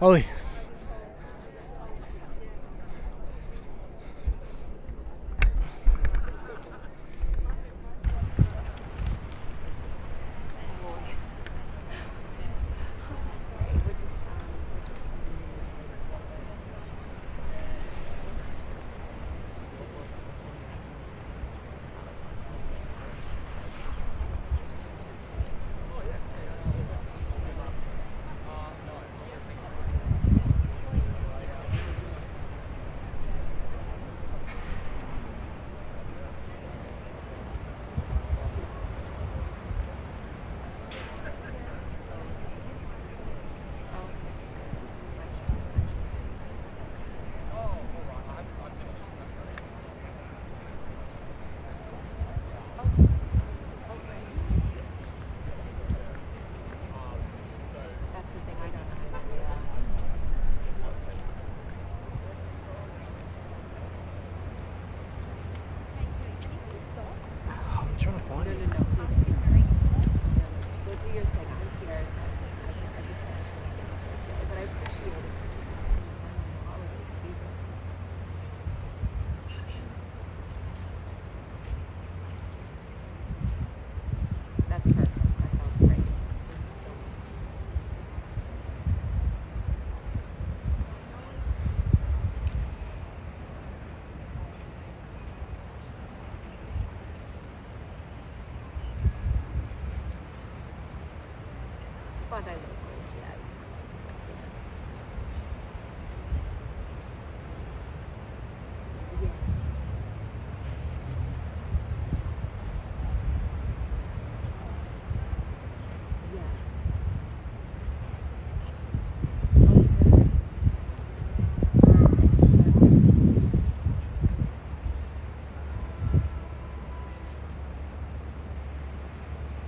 Ôi.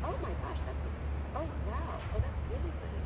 Oh my gosh, that's, oh wow, oh that's really pretty.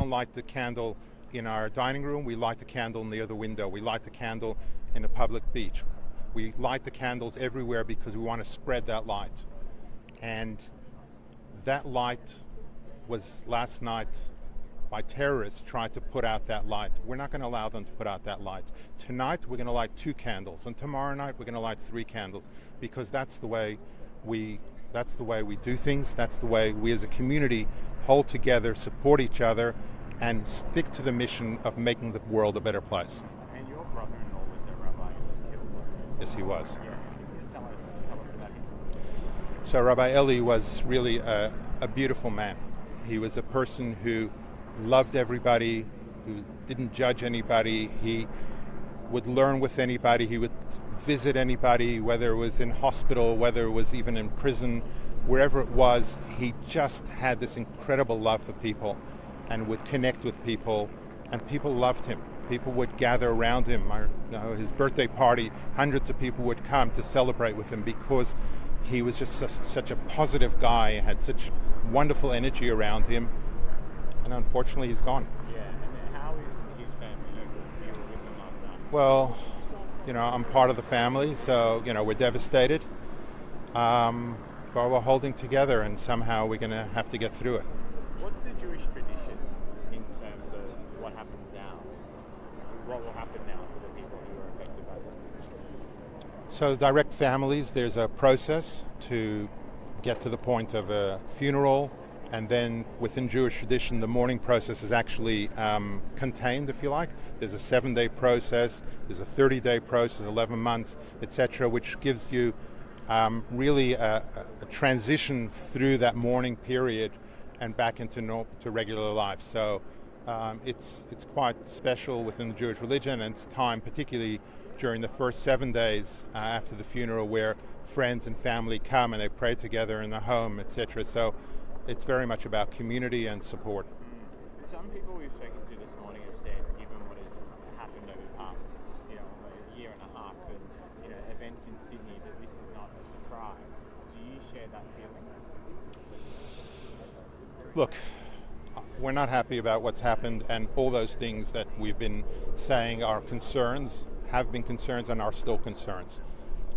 don't light the candle in our dining room, we light the candle near the window. We light the candle in a public beach. We light the candles everywhere because we want to spread that light. And that light was last night by terrorists tried to put out that light. We're not going to allow them to put out that light. Tonight we're going to light 2 candles, and tomorrow night we're going to light 3 candles, because that's the way we do things. That's the way we as a community hold together, support each other, and stick to the mission of making the world a better place. And your brother-in-law was the rabbi who was killed, wasn't he? Yes, he was. Yeah. Can you just tell us about him? So Rabbi Eli was really a beautiful man. He was a person who loved everybody, who didn't judge anybody. He would learn with anybody. He would visit anybody, whether it was in hospital, whether it was even in prison, wherever it was. He just had this incredible love for people and would connect with people, and people loved him. People would gather around him. His birthday party, hundreds of people would come to celebrate with him because he was just such a positive guy, had such wonderful energy around him, and unfortunately he's gone. Yeah, and how is his family? You were with him last night. Well, I'm part of the family, so, we're devastated, but we're holding together, and somehow we're going to have to get through it. What's the Jewish tradition in terms of what happens now? What will happen now for the people who are affected by this? So direct families, there's a process to get to the point of a funeral, and then within Jewish tradition, the mourning process is actually contained, if you like. There's a 7-day process, there's a 30-day process, 11 months, etc., which gives you really a transition through that mourning period and back into regular life. So it's quite special within the Jewish religion, and it's time, particularly during the first 7 days after the funeral, where friends and family come and they pray together in the home, etc. So it's very much about community and support. Some people we've spoken to this morning have said, given what has happened over the past, a year and a half, and events in Sydney, that this is not a surprise. Do you share that feeling? Look, we're not happy about what's happened, and all those things that we've been saying are concerns, have been concerns, and are still concerns.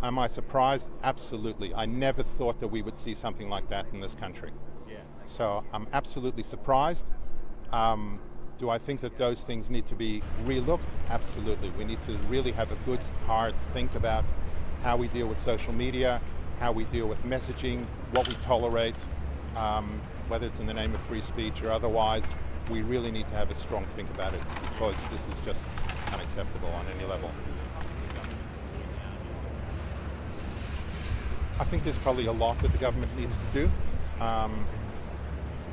Am I surprised? Absolutely. I never thought that we would see something like that in this country. Yeah. So I'm absolutely surprised. Do I think that those things need to be relooked? Absolutely. We need to really have a good, hard think about how we deal with social media, how we deal with messaging, what we tolerate, whether it's in the name of free speech or otherwise. We really need to have a strong think about it, because this is just unacceptable on any level. I think there's probably a lot that the government needs to do,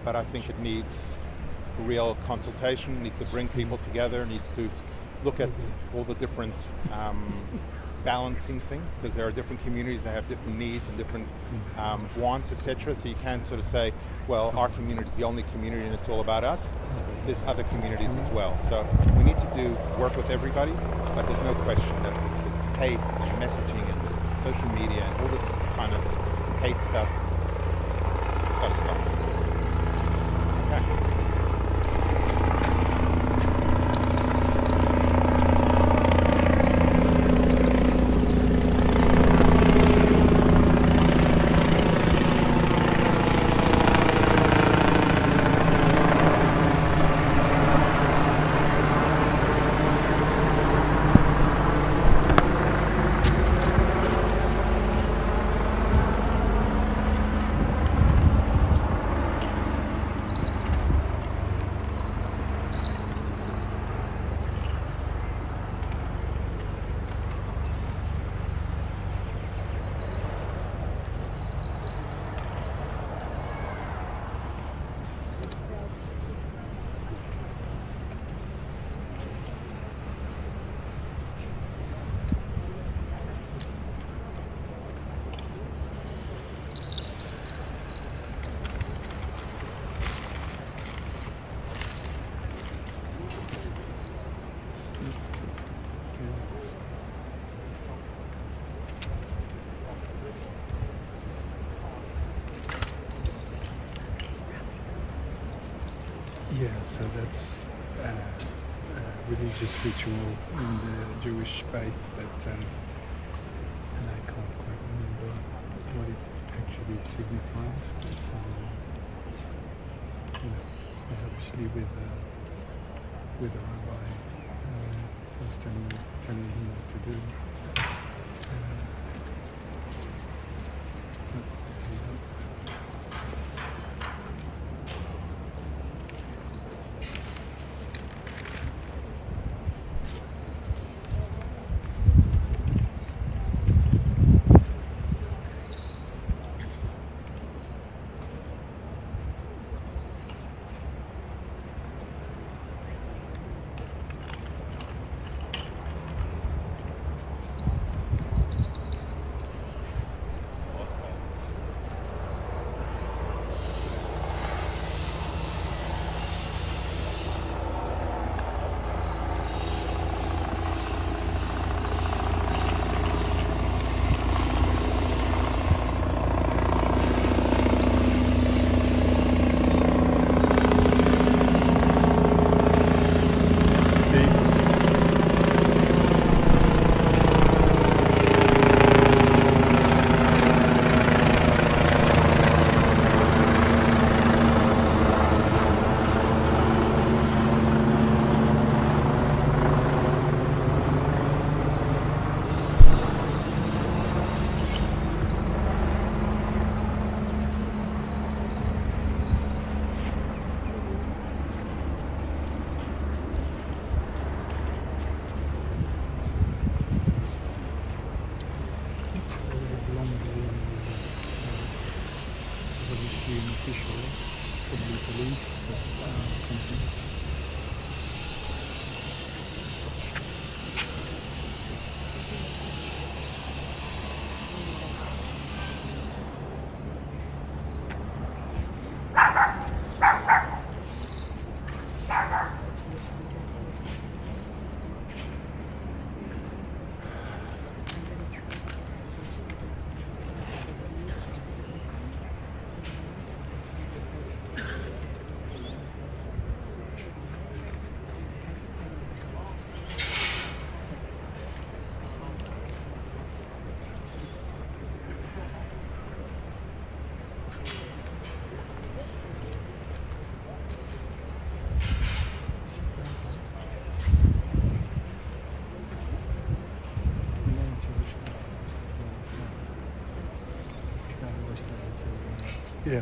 but I think it needs real consultation, needs to bring people together, needs to look at all the different balancing things, because there are different communities that have different needs and different wants, etc. So you can't sort of say, well, our community is the only community and it's all about us. There's other communities as well. So we need to work with everybody, but there's no question that the hate and messaging and the social media and all this kind of hate stuff, it's got to stop. Okay. Yeah, so that's religious ritual in the Jewish faith, but and I can't quite remember what it actually signifies. But it's obviously with a rabbi who's telling him what to do. Yeah.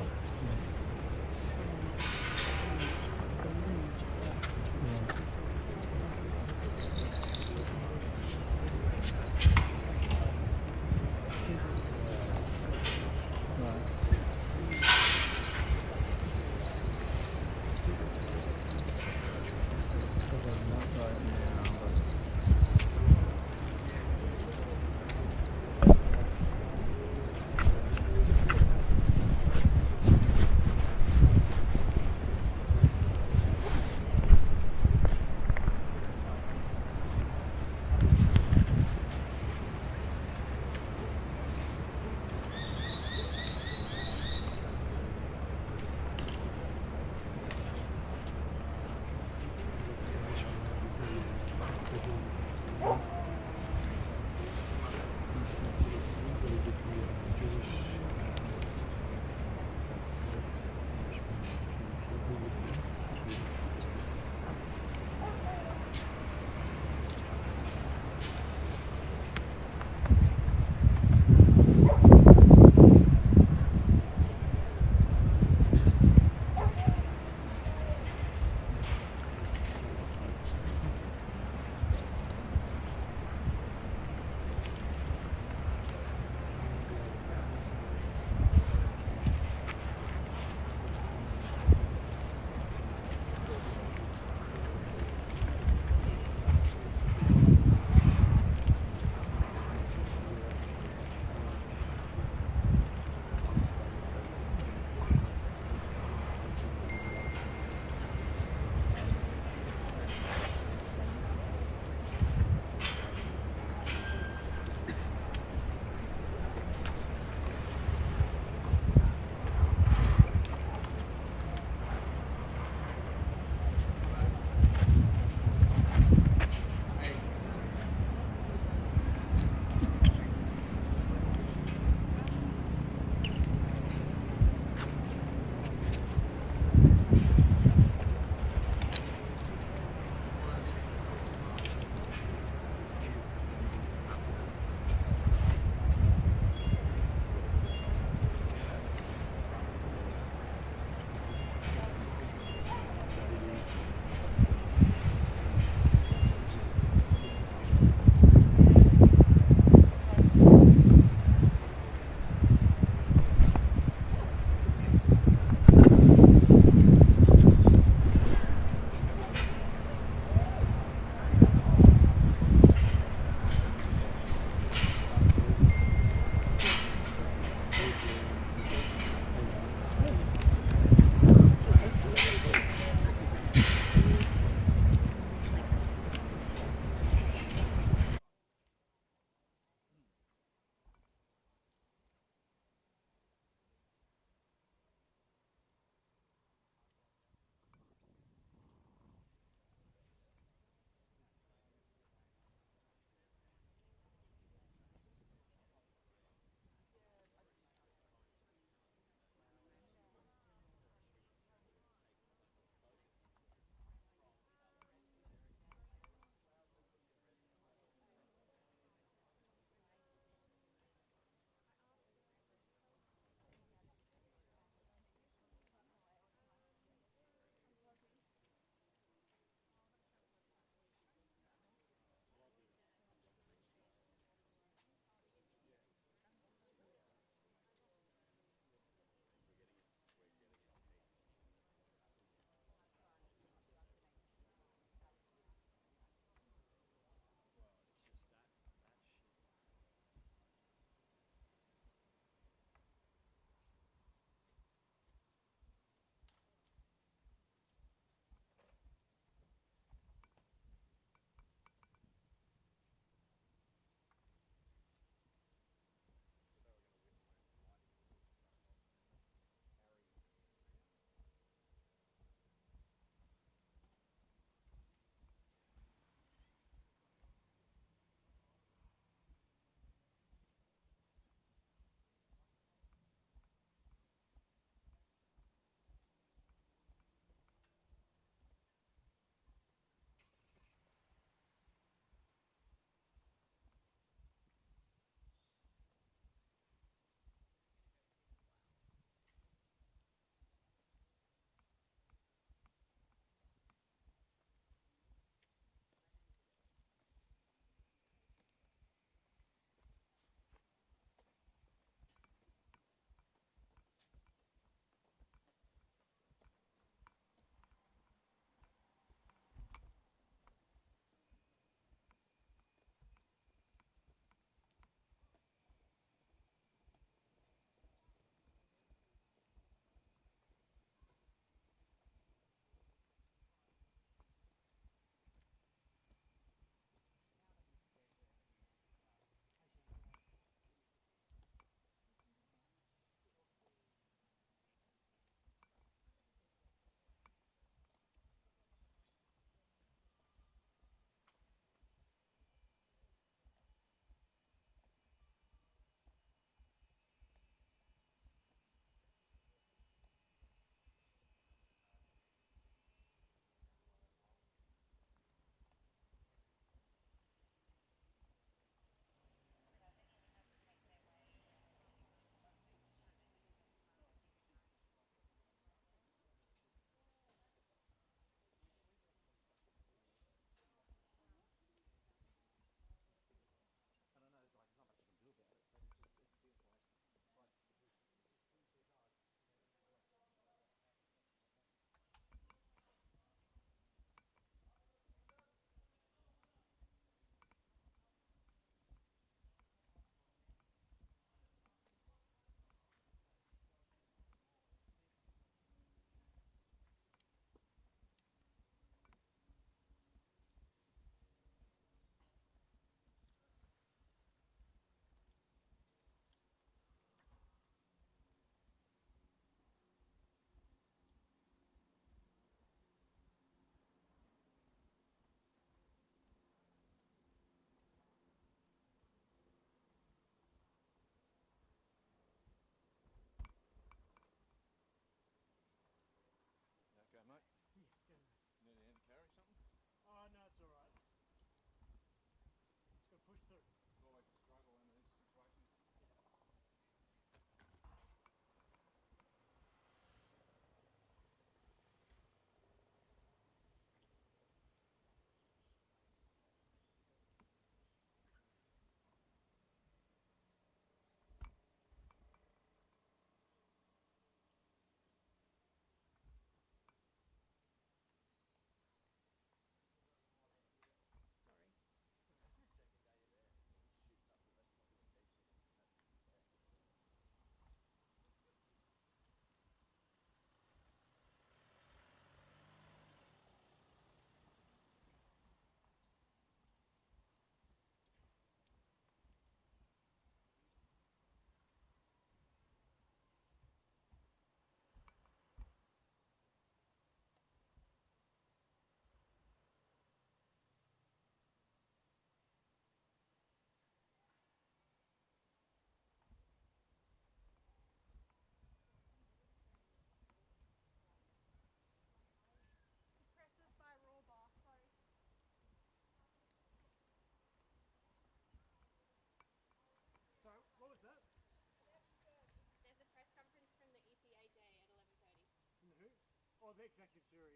Or the executive jury?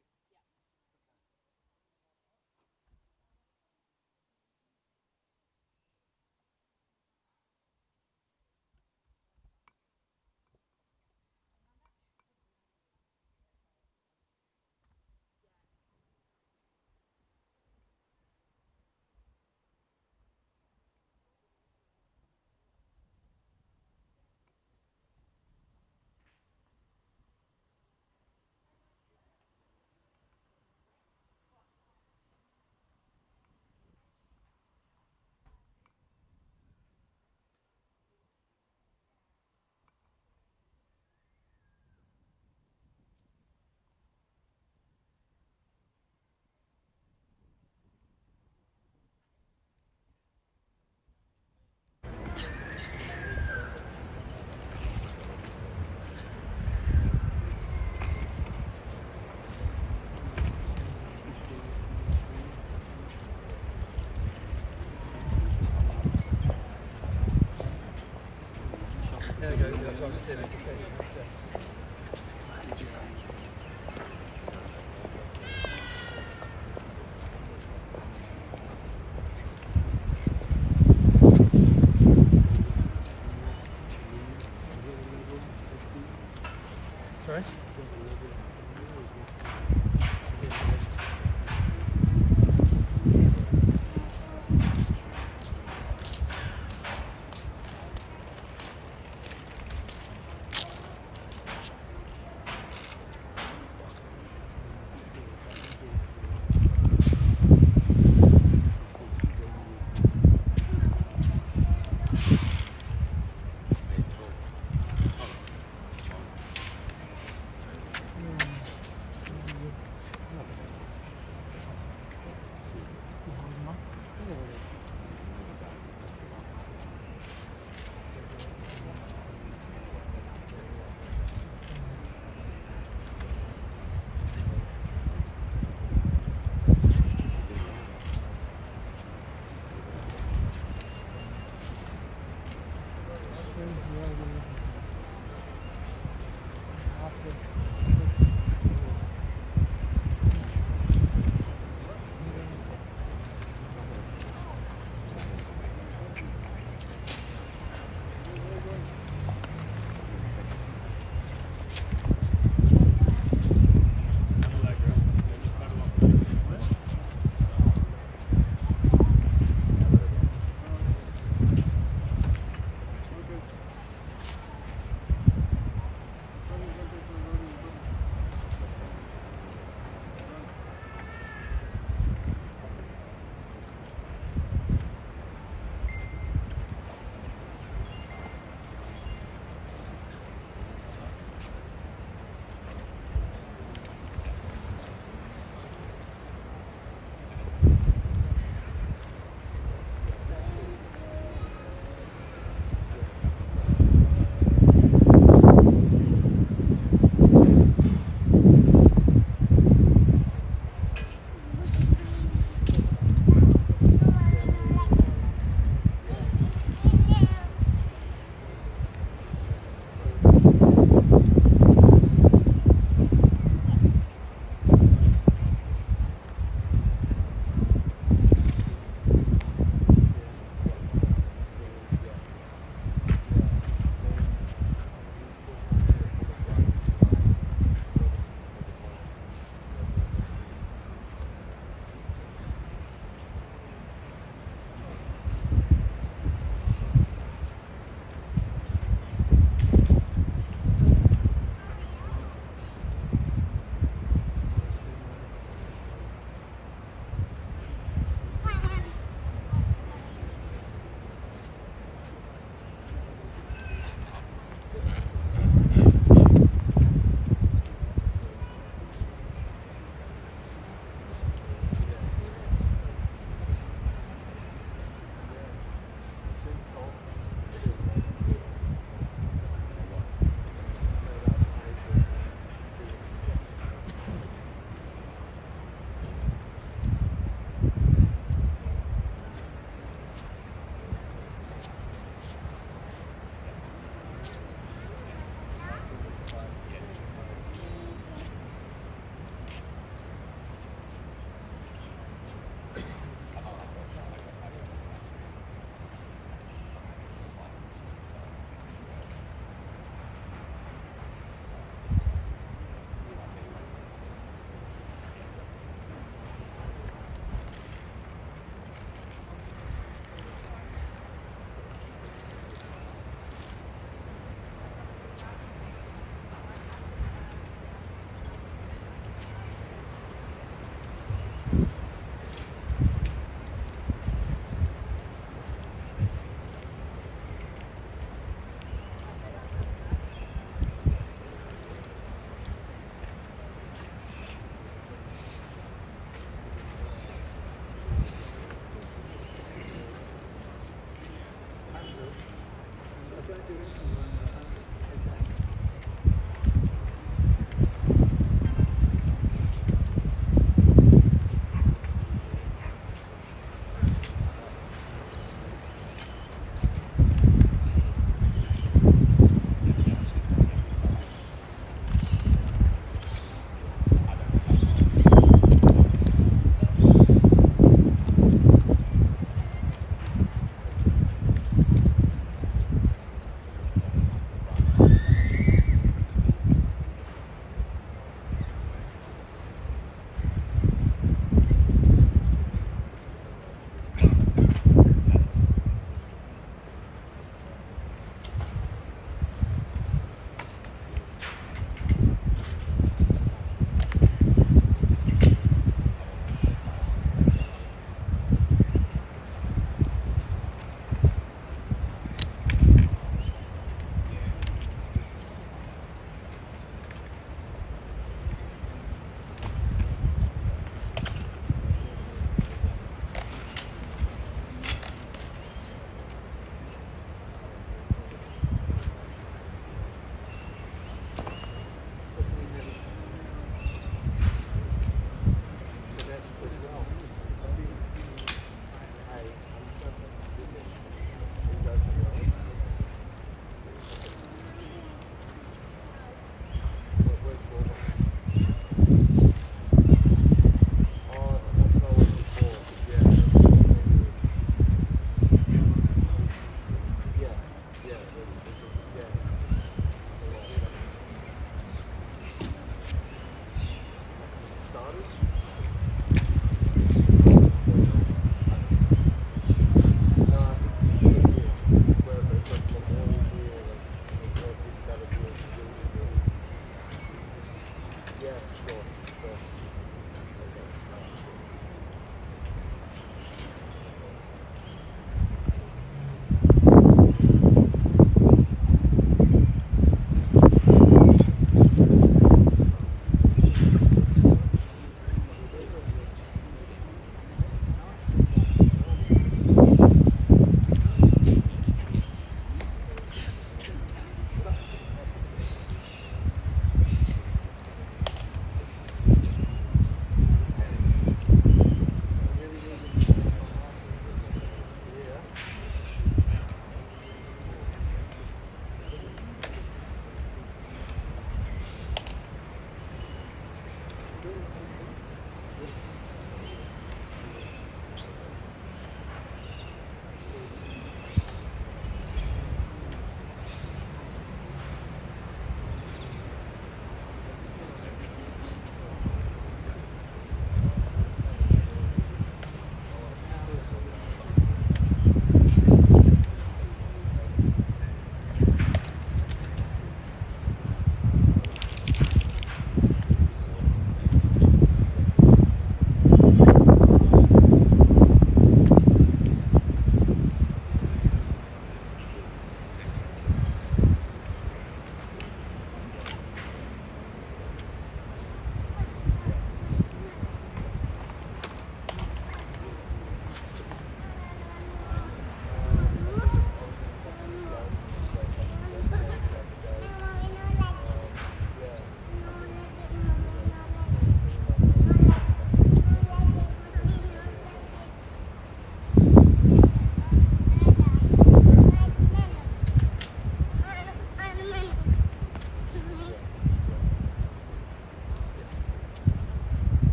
Sorry?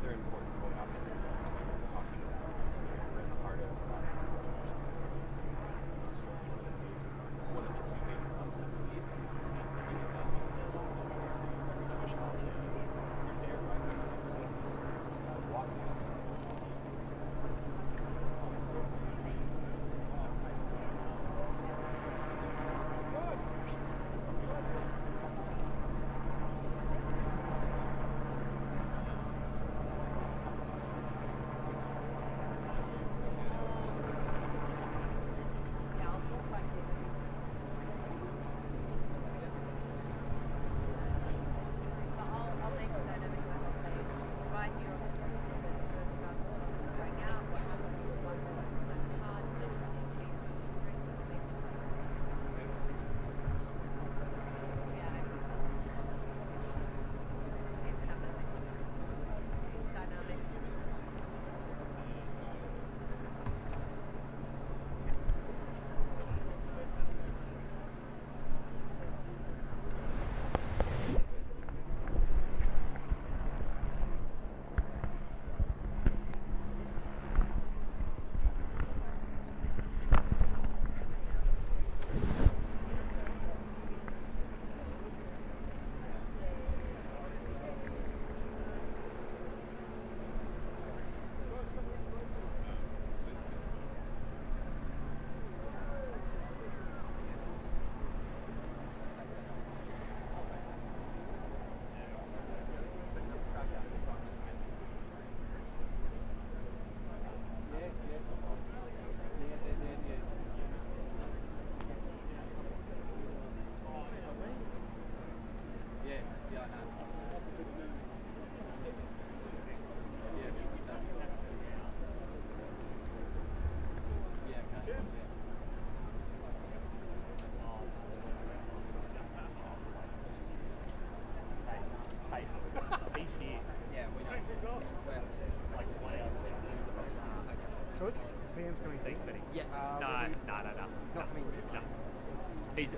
another important point, obviously, is talking about this. We're in the heart of one of the two major hubs, I believe, and many of them every Jewish holiday. You're there right now, so there's walking up.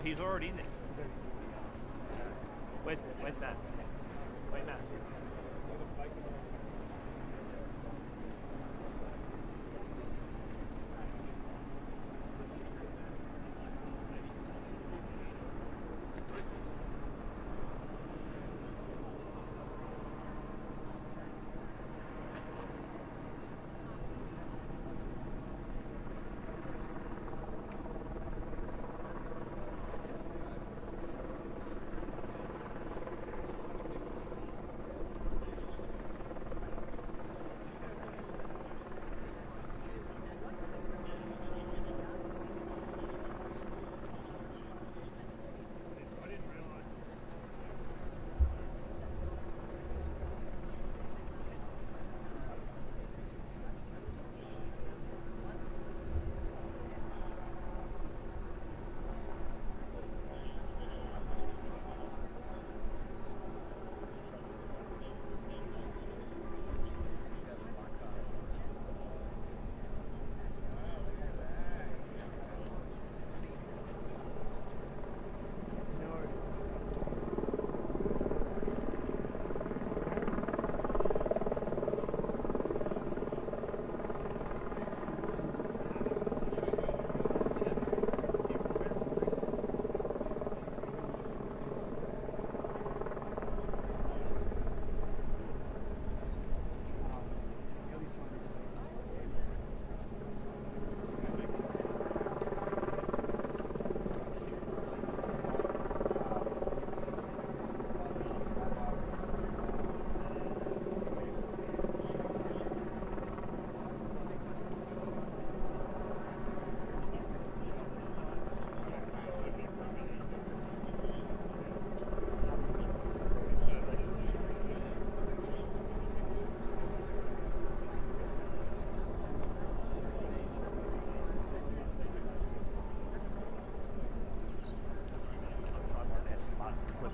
He's already in there. Where's Matt? Wait, Matt.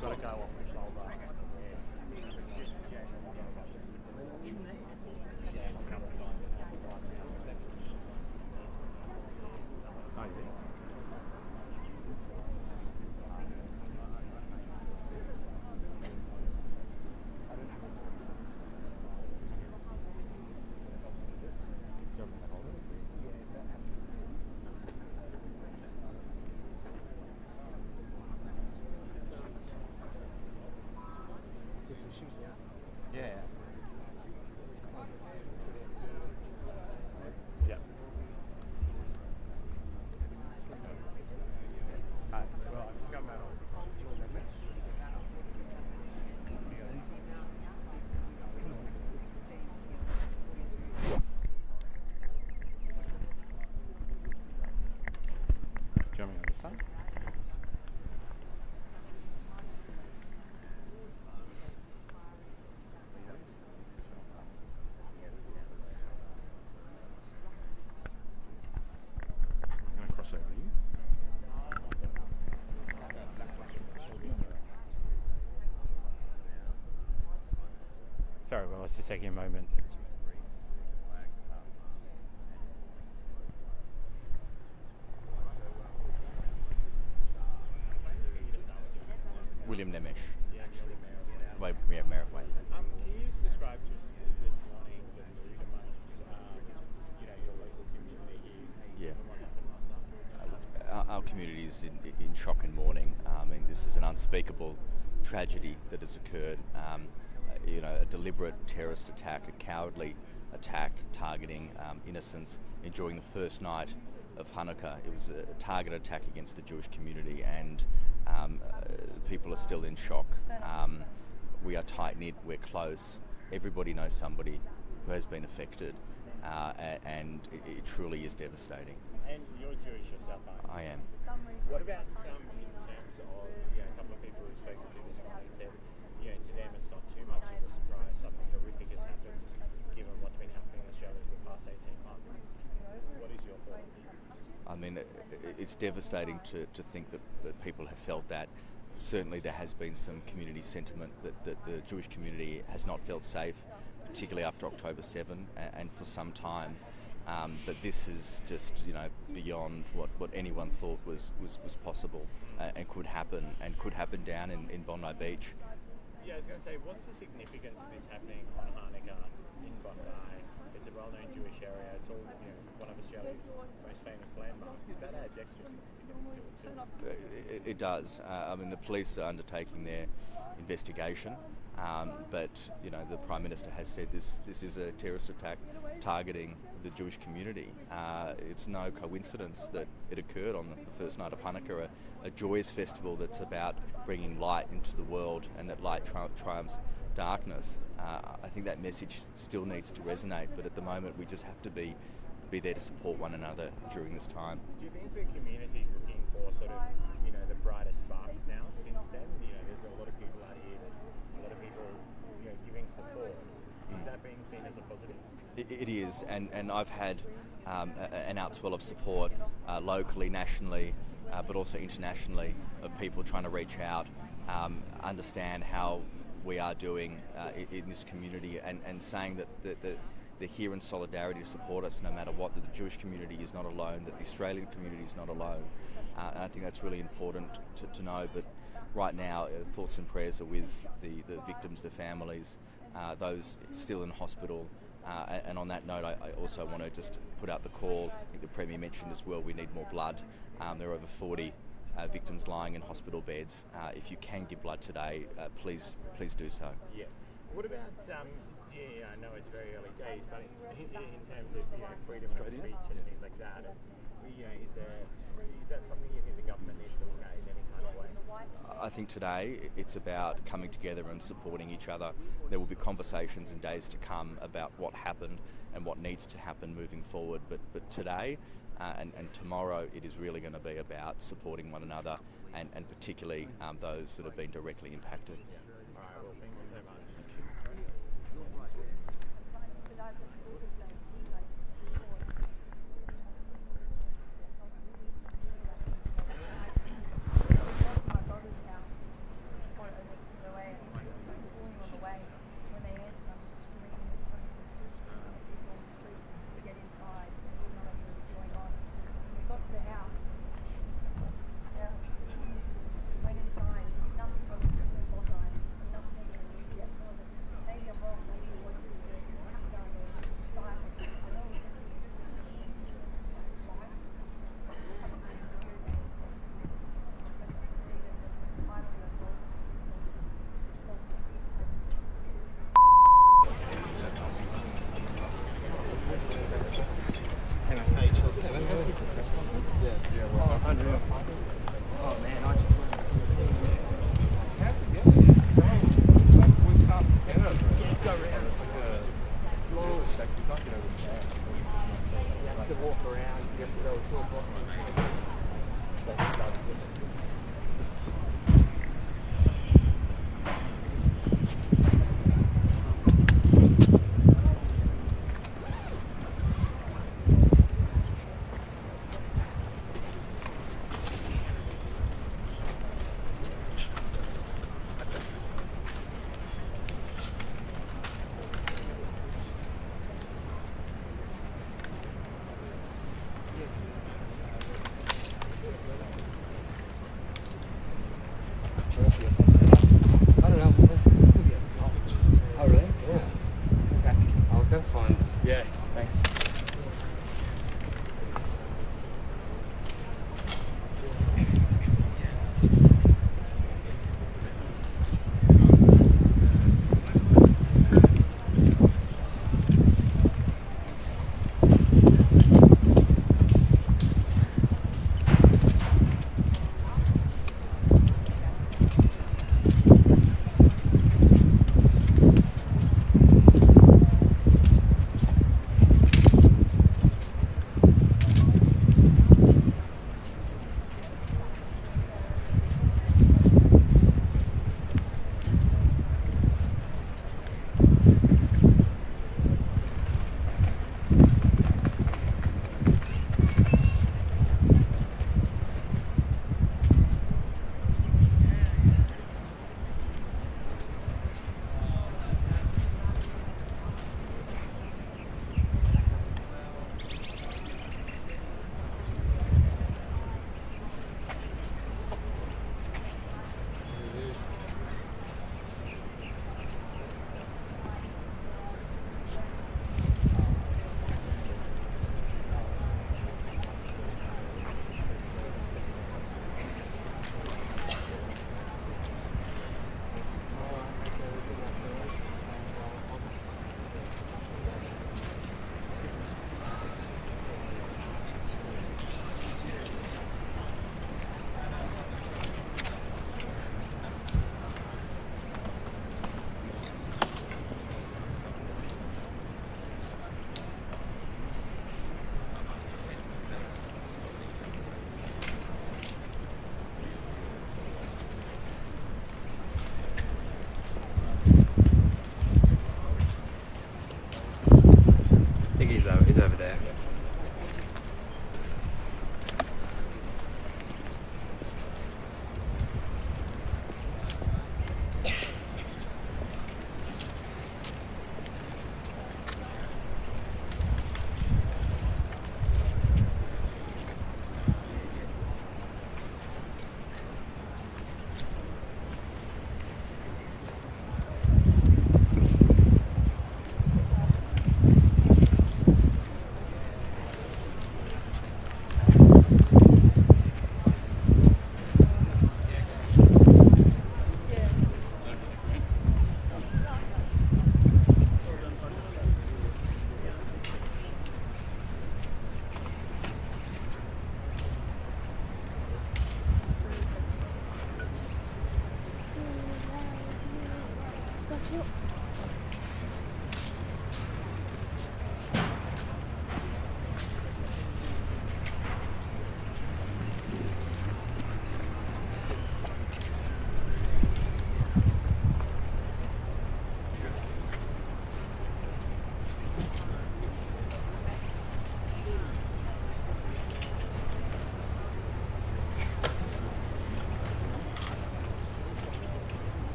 Got to go off the shoulder. Oh, yeah. she was there. Yeah. Yeah. Well, I've got my jumping on the side. I'm going to cross over you. Sorry, well, it's just taking a moment. William Nemesh. Yeah, Wait, yeah, Merrick Way. can you just describe just this morning the mood amongst, your local community here? Yeah. And what happened last night? Our community is in shock and mourning. I mean, this is an unspeakable tragedy that has occurred. A deliberate terrorist attack, a cowardly attack targeting innocents during the first night of Hanukkah. It was a targeted attack against the Jewish community, and people are still in shock. We are tight-knit, we're close. Everybody knows somebody who has been affected, and it truly is devastating. And you're Jewish yourself, aren't you? I am. What about in terms of, a couple of people who've spoken to this morning said, to them it's not too much of a surprise. Something horrific has happened, given what's been happening in Australia for the past 18 months. What is your thought? I mean, it's devastating to think that people have felt that. Certainly there has been some community sentiment that the Jewish community has not felt safe, particularly after October 7 and for some time. But this is just, beyond what anyone thought was possible and could happen down in Bondi Beach. Yeah, I was going to say, what's the significance of this happening on Hanukkah in Bondi? It's a well-known Jewish area. It's all, one of Australia's most famous landmarks. That adds extra significance to it too. It does. I mean, the police are undertaking their investigation, but the Prime Minister has said this is a terrorist attack targeting the Jewish community. It's no coincidence that it occurred on the first night of Hanukkah, a joyous festival that's about bringing light into the world, and that light triumphs darkness. I think that message still needs to resonate, but at the moment we just have to be there to support one another during this time. Do you think the community is looking for sort of, the brighter sparks now since then? There's a lot of people out here, there's a lot of people, giving support. Is that being seen as a positive? It is, and I've had an outswell of support locally, nationally, but also internationally, of people trying to reach out, understand how we are doing in this community, and saying that they're here in solidarity to support us no matter what, that the Jewish community is not alone, that the Australian community is not alone. And I think that's really important to know. But right now, thoughts and prayers are with the victims, the families, those still in hospital. And on that note, I also want to just put out the call. I think the Premier mentioned as well, we need more blood. There are over 40 victims lying in hospital beds. If you can give blood today, please do so. Yeah. What about, I know it's very early days, but in terms of freedom of speech and things like that, is that something you think the government needs to look at in any kind of way? I think today it's about coming together and supporting each other. There will be conversations in days to come about what happened and what needs to happen moving forward. But today and tomorrow, it is really going to be about supporting one another, and particularly those that have been directly impacted. All right, well, thank you so much.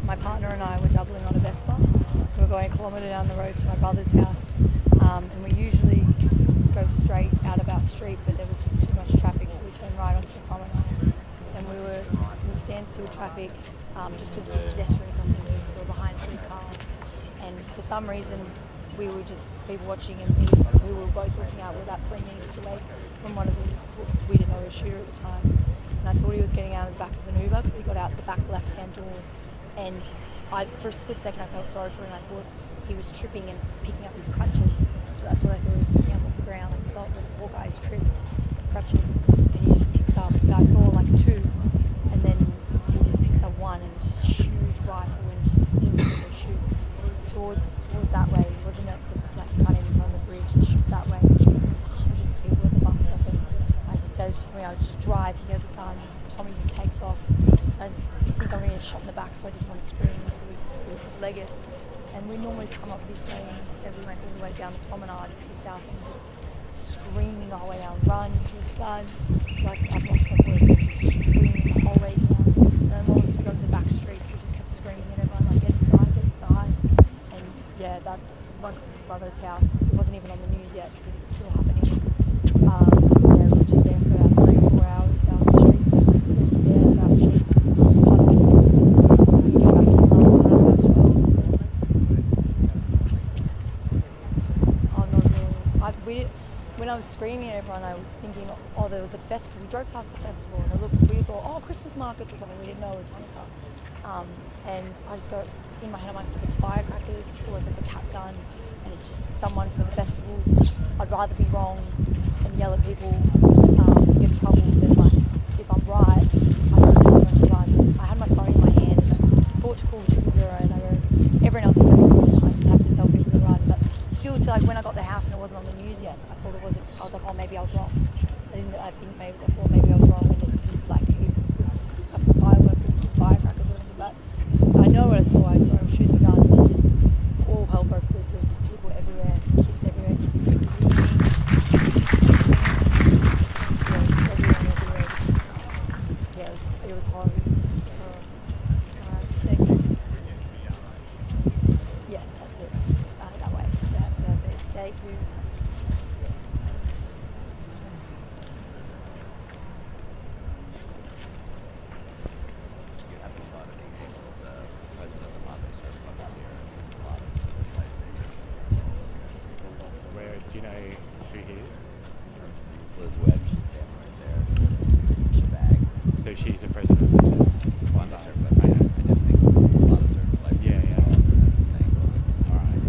My partner and I were doubling on a Vespa. We were going a kilometre down the road to my brother's house, and we usually go straight out of our street, but there was just too much traffic, so we turned right onto the promenade. And we were in standstill traffic just because there was pedestrian crossing, so we were behind 3 cars. And for some reason, we were just people watching, and we were both looking out. We were about 3 metres away from one of the, we didn't know he was a shooter at the time. And I thought he was getting out of the back of an Uber because he got out the back left-hand door. And for a split second, I felt sorry for him. I thought he was tripping and picking up his crutches. So that's what I thought he was picking up off the ground. Like, the poor guy's tripped crutches, and he just picks up. I saw like 2, and then he just picks up 1, and it's this huge rifle, and just instantly shoots towards that way. He wasn't at the kind of in front of the bridge. He shoots that way. There's hundreds of people at the bus stop, and I just said to Tommy, "I'll just drive." He has a gun, so Tommy just takes off. I just think I'm going to get shot in the back, so I didn't want to scream until we leg it. And we normally come up this way, and instead we went all the way down the promenade to the south, and just screaming the whole way down. Run, his gun. Like, I've lost my voice, just screaming the whole way down. And then once we got to the back streets, we just kept screaming at everyone, like, get inside, get inside. And yeah, that once we got to my brother's house, it wasn't even on the news yet because it was still happening. Yeah, we were just there for about 3 or 4 hours. Our streets, there's our streets. When I was screaming at everyone, I was thinking, oh, there was a festival, because we drove past the festival, and we thought, oh, Christmas markets or something. We didn't know it was Hanukkah. And I just go, in my head, I'm like, if it's firecrackers or if it's a cap gun, and it's just someone from the festival, I'd rather be wrong and yell at people and get in trouble than, like, if I'm right, I go to tell everyone to run. I had my phone in my hand, and I thought to call the 000, and I go, everyone else is going to be good, I just have to tell people to run. But still, to, like, when I got the house and it wasn't on the news yet, I thought it wasn't. I was like, oh, maybe I was wrong. I thought maybe I was wrong when it did, like, fireworks or firecrackers or anything. But I know what I saw. I saw him shoot the gun, and it just all hell broke loose. There's just people everywhere, kids everywhere, kids screaming. Everywhere. Yeah, it was horrible. Alright, thank you. Yeah, that's it. That way. Thank you. Do you know who he is? Liz Webb, she's there right there. The bag. So she's the president of the Senate? One of the but I just think a lot of certain places. Yeah. That's the thing. All right.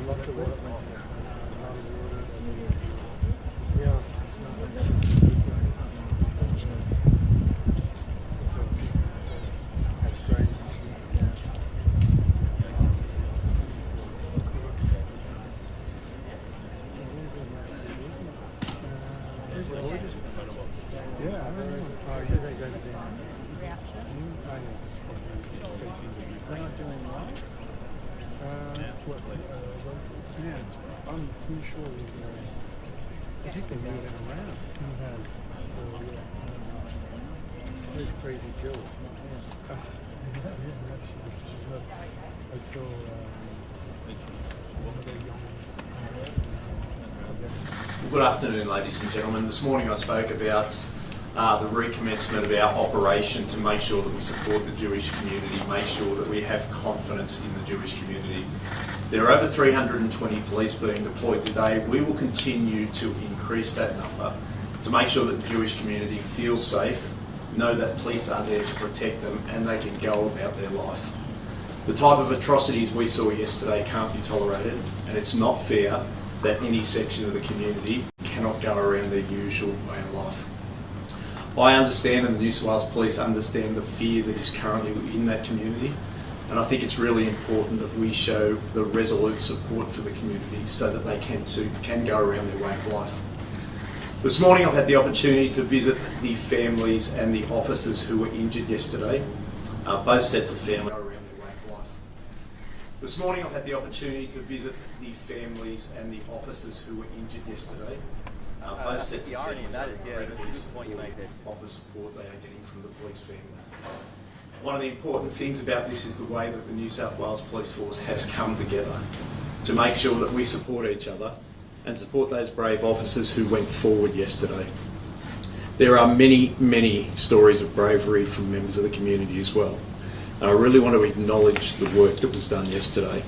Lots of water. Yeah, it's not that's great. Yeah, I don't know. Oh, yeah, they go down. Reaction? Oh, yeah. They're not doing well? Yeah, I'm pretty sure I think they're moving around. There's Crazy Jill. I saw one of the young. Good afternoon, ladies and gentlemen. This morning I spoke about the recommencement of our operation to make sure that we support the Jewish community, make sure that we have confidence in the Jewish community. There are over 320 police being deployed today. We will continue to increase that number to make sure that the Jewish community feels safe, know that police are there to protect them and they can go about their life. The type of atrocities we saw yesterday can't be tolerated, and it's not fair that any section of the community cannot go around their usual way of life. I understand, and the New South Wales Police understand, the fear that is currently within that community, and I think it's really important that we show the resolute support for the community so that they can go around their way of life. This morning I've had the opportunity to visit the families and the officers who were injured yesterday. Both sets of families go around their way of life. This morning I've had the opportunity to visit the families and the officers who were injured yesterday. Both sets of families of the support they are getting from the police family. One of the important things about this is the way that the New South Wales Police Force has come together to make sure that we support each other and support those brave officers who went forward yesterday. There are many, many stories of bravery from members of the community as well. And I really want to acknowledge the work that was done yesterday.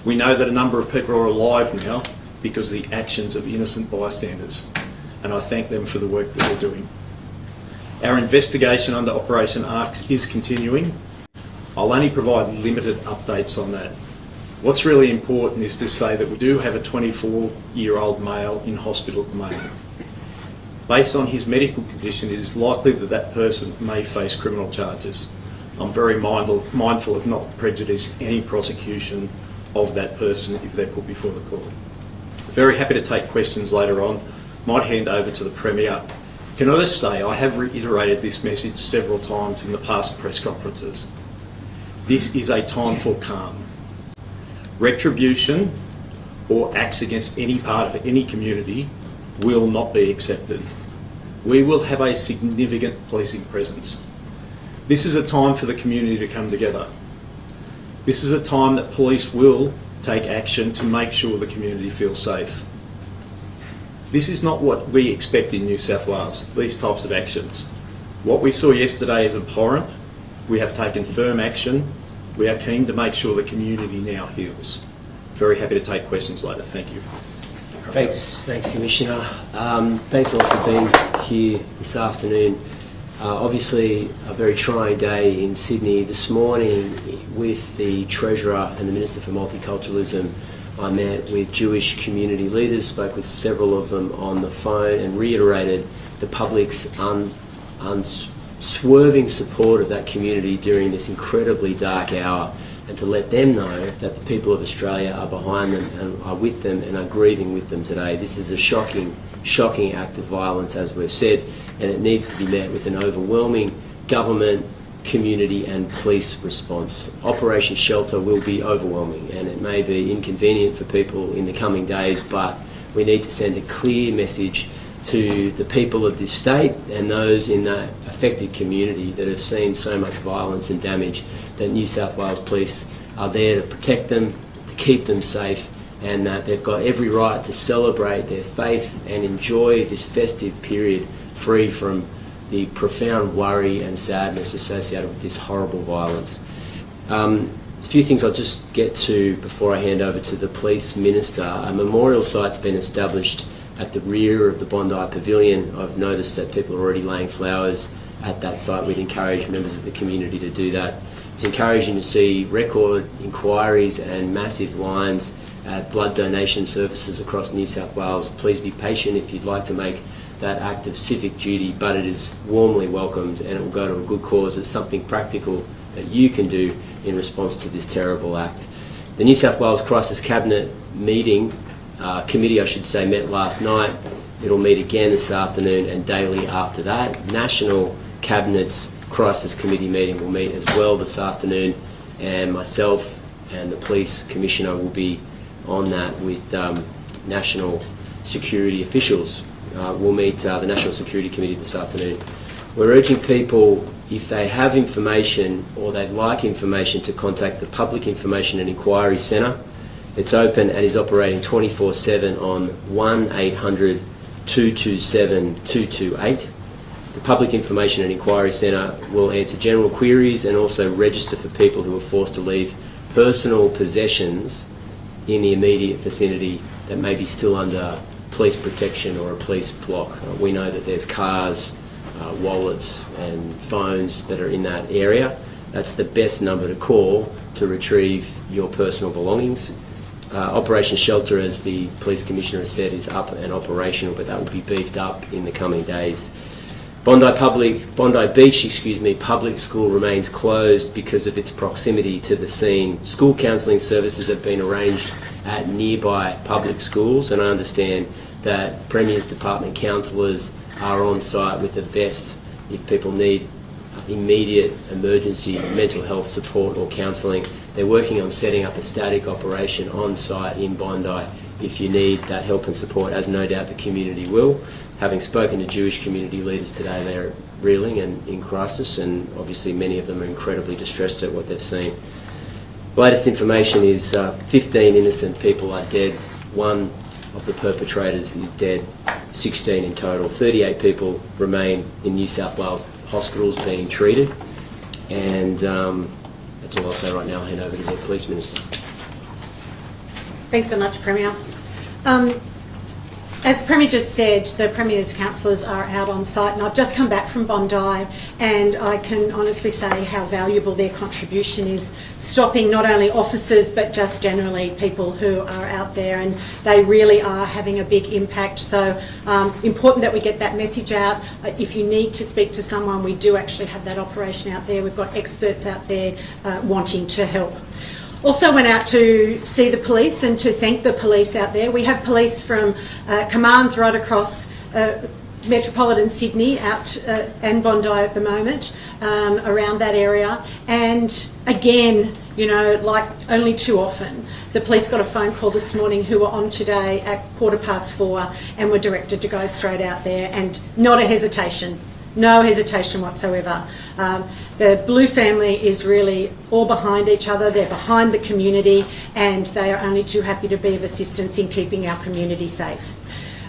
We know that a number of people are alive now because of the actions of innocent bystanders, and I thank them for the work that they're doing. Our investigation under Operation ARCS is continuing. I'll only provide limited updates on that. What's really important is to say that we do have a 24-year-old male in hospital at the moment. Based on his medical condition, it is likely that that person may face criminal charges. I'm very mindful of not prejudice any prosecution of that person if they're put before the court. Very happy to take questions later on. Might hand over to the Premier. Can I just say, I have reiterated this message several times in the past press conferences. This is a time for calm. Retribution or acts against any part of any community will not be accepted. We will have a significant policing presence. This is a time for the community to come together. This is a time that police will take action to make sure the community feels safe. This is not what we expect in New South Wales, these types of actions. What we saw yesterday is abhorrent. We have taken firm action. We are keen to make sure the community now heals. Very happy to take questions later. Thank you. Thanks Commissioner. Thanks all for being here this afternoon. Obviously a very trying day in Sydney. This morning with the Treasurer and the Minister for Multiculturalism, I met with Jewish community leaders, spoke with several of them on the phone and reiterated the public's unswerving support of that community during this incredibly dark hour, and to let them know that the people of Australia are behind them and are with them and are grieving with them today. This is a shocking act of violence, as we've said, and it needs to be met with an overwhelming government, community and police response. Operation Shelter will be overwhelming, and it may be inconvenient for people in the coming days, but we need to send a clear message to the people of this state and those in that affected community that have seen so much violence and damage, that New South Wales Police are there to protect them, to keep them safe, and that they've got every right to celebrate their faith and enjoy this festive period free from the profound worry and sadness associated with this horrible violence. There's a few things I'll just get to before I hand over to the Police Minister. A memorial site's been established at the rear of the Bondi Pavilion. I've noticed that people are already laying flowers at that site. We'd encourage members of the community to do that. It's encouraging to see record inquiries and massive lines at blood donation services across New South Wales. Please be patient if you'd like to make that act of civic duty, but it is warmly welcomed and it will go to a good cause. It's something practical that you can do in response to this terrible act. The New South Wales Crisis Cabinet meeting, committee I should say, met last night. It'll meet again this afternoon and daily after that. National Cabinet's Crisis Committee meeting will meet as well this afternoon, and myself and the Police Commissioner will be on that with national security officials. We'll meet the National Security Committee this afternoon. We're urging people, if they have information or they'd like information, to contact the Public Information and Inquiry Centre. It's open and is operating 24/7 on 1800 227 228. The Public Information and Inquiry Centre will answer general queries and also register for people who are forced to leave personal possessions in the immediate vicinity that may be still under police protection or a police block. We know that there's cars, wallets and phones that are in that area. That's the best number to call to retrieve your personal belongings. Operation Shelter, as the Police Commissioner has said, is up and operational, but that will be beefed up in the coming days. Bondi Beach public school remains closed because of its proximity to the scene. School counselling services have been arranged at nearby public schools, and I understand that Premier's Department counsellors are on site with a vest if people need immediate emergency mental health support or counselling. They're working on setting up a static operation on site in Bondi if you need that help and support, as no doubt the community will. Having spoken to Jewish community leaders today, they're reeling and in crisis, and obviously many of them are incredibly distressed at what they've seen. The latest information is 15 innocent people are dead. One of the perpetrators is dead, 16 in total. 38 people remain in New South Wales hospitals being treated, and that's all I'll say right now. I'll hand over to the Police Minister. Thanks so much, Premier. As the Premier just said, the Premier's counsellors are out on site, and I've just come back from Bondi, and I can honestly say how valuable their contribution is, stopping not only officers but just generally people who are out there, and they really are having a big impact. So important that we get that message out. If you need to speak to someone, we do actually have that operation out there. We've got experts out there wanting to help. Also went out to see the police and to thank the police out there. We have police from commands right across metropolitan Sydney out and Bondi at the moment, around that area. And again, you know, like only too often, the police got a phone call this morning who were on today at 4:15 and were directed to go straight out there, and not a hesitation. No hesitation whatsoever. The Blue family is really all behind each other. They're behind the community, and they are only too happy to be of assistance in keeping our community safe.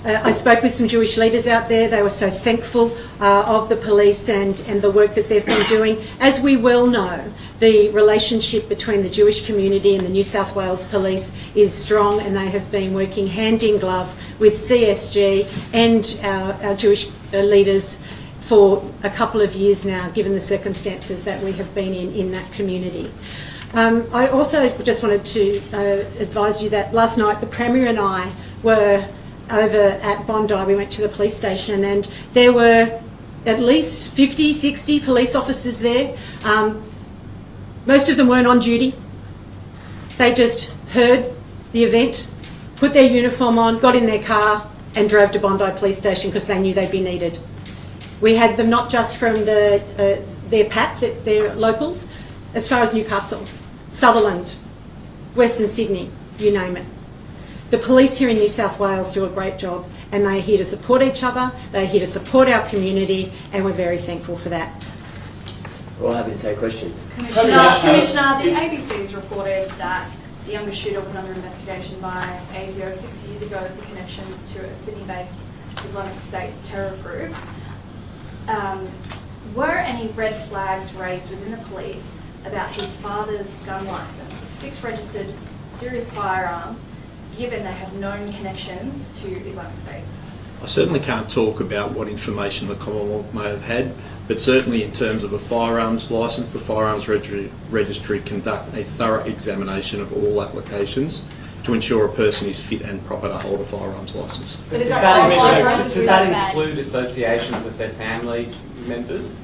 I spoke with some Jewish leaders out there. They were so thankful of the police and the work that they've been doing. As we well know, the relationship between the Jewish community and the New South Wales Police is strong, and they have been working hand in glove with CSG and our Jewish leaders for a couple of years now, given the circumstances that we have been in that community. I also just wanted to advise you that last night the Premier and I were over at Bondi. We went to the police station, and there were at least 50, 60 police officers there. Most of them weren't on duty. They just heard the event, put their uniform on, got in their car and drove to Bondi Police Station because they knew they'd be needed. We had them not just from their pack, their locals, as far as Newcastle, Sutherland, Western Sydney, you name it. The police here in New South Wales do a great job, and they are here to support each other, they are here to support our community, and we're very thankful for that. We're all happy to take questions. Commissioner, the ABC has reported that the younger shooter was under investigation by ASIO 6 years ago for connections to a Sydney-based Islamic State terror group. Were any red flags raised within the police about his father's gun licence with 6 registered serious firearms, given they have known connections to Islamic State? I certainly can't talk about what information the Commonwealth may have had, but certainly in terms of a firearms licence, the Firearms Registry conduct a thorough examination of all applications to ensure a person is fit and proper to hold a firearms licence. But does that include associations with their family members?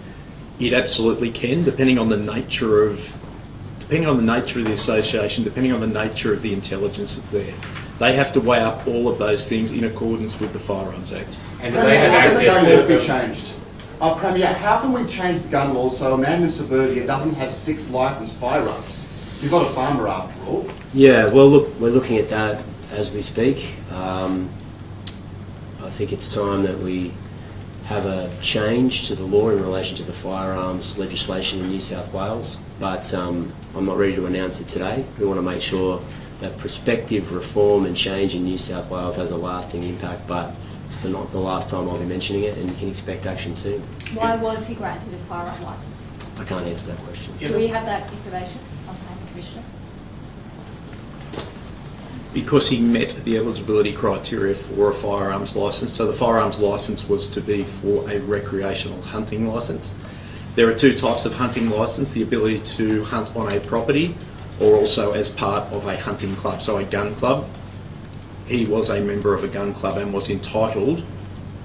It absolutely can, depending on the nature of the association, depending on the nature of the intelligence that's there. They have to weigh up all of those things in accordance with the Firearms Act. And do they have access to be changed? Premier, how can we change the gun law so a man in suburbia doesn't have 6 licensed firearms? He's not a farmer after all. Yeah, well, look, we're looking at that as we speak. I think it's time that we have a change to the law in relation to the firearms legislation in New South Wales, but I'm not ready to announce it today. We want to make sure that prospective reform and change in New South Wales has a lasting impact, but it's not the last time I'll be mentioning it, and you can expect action soon. Why was he granted a firearm licence? I can't answer that question. Do we have that information on the Commissioner? Because he met the eligibility criteria for a firearms licence. So the firearms licence was to be for a recreational hunting licence. There are 2 types of hunting licence, the ability to hunt on a property or also as part of a hunting club, so a gun club. He was a member of a gun club and was entitled,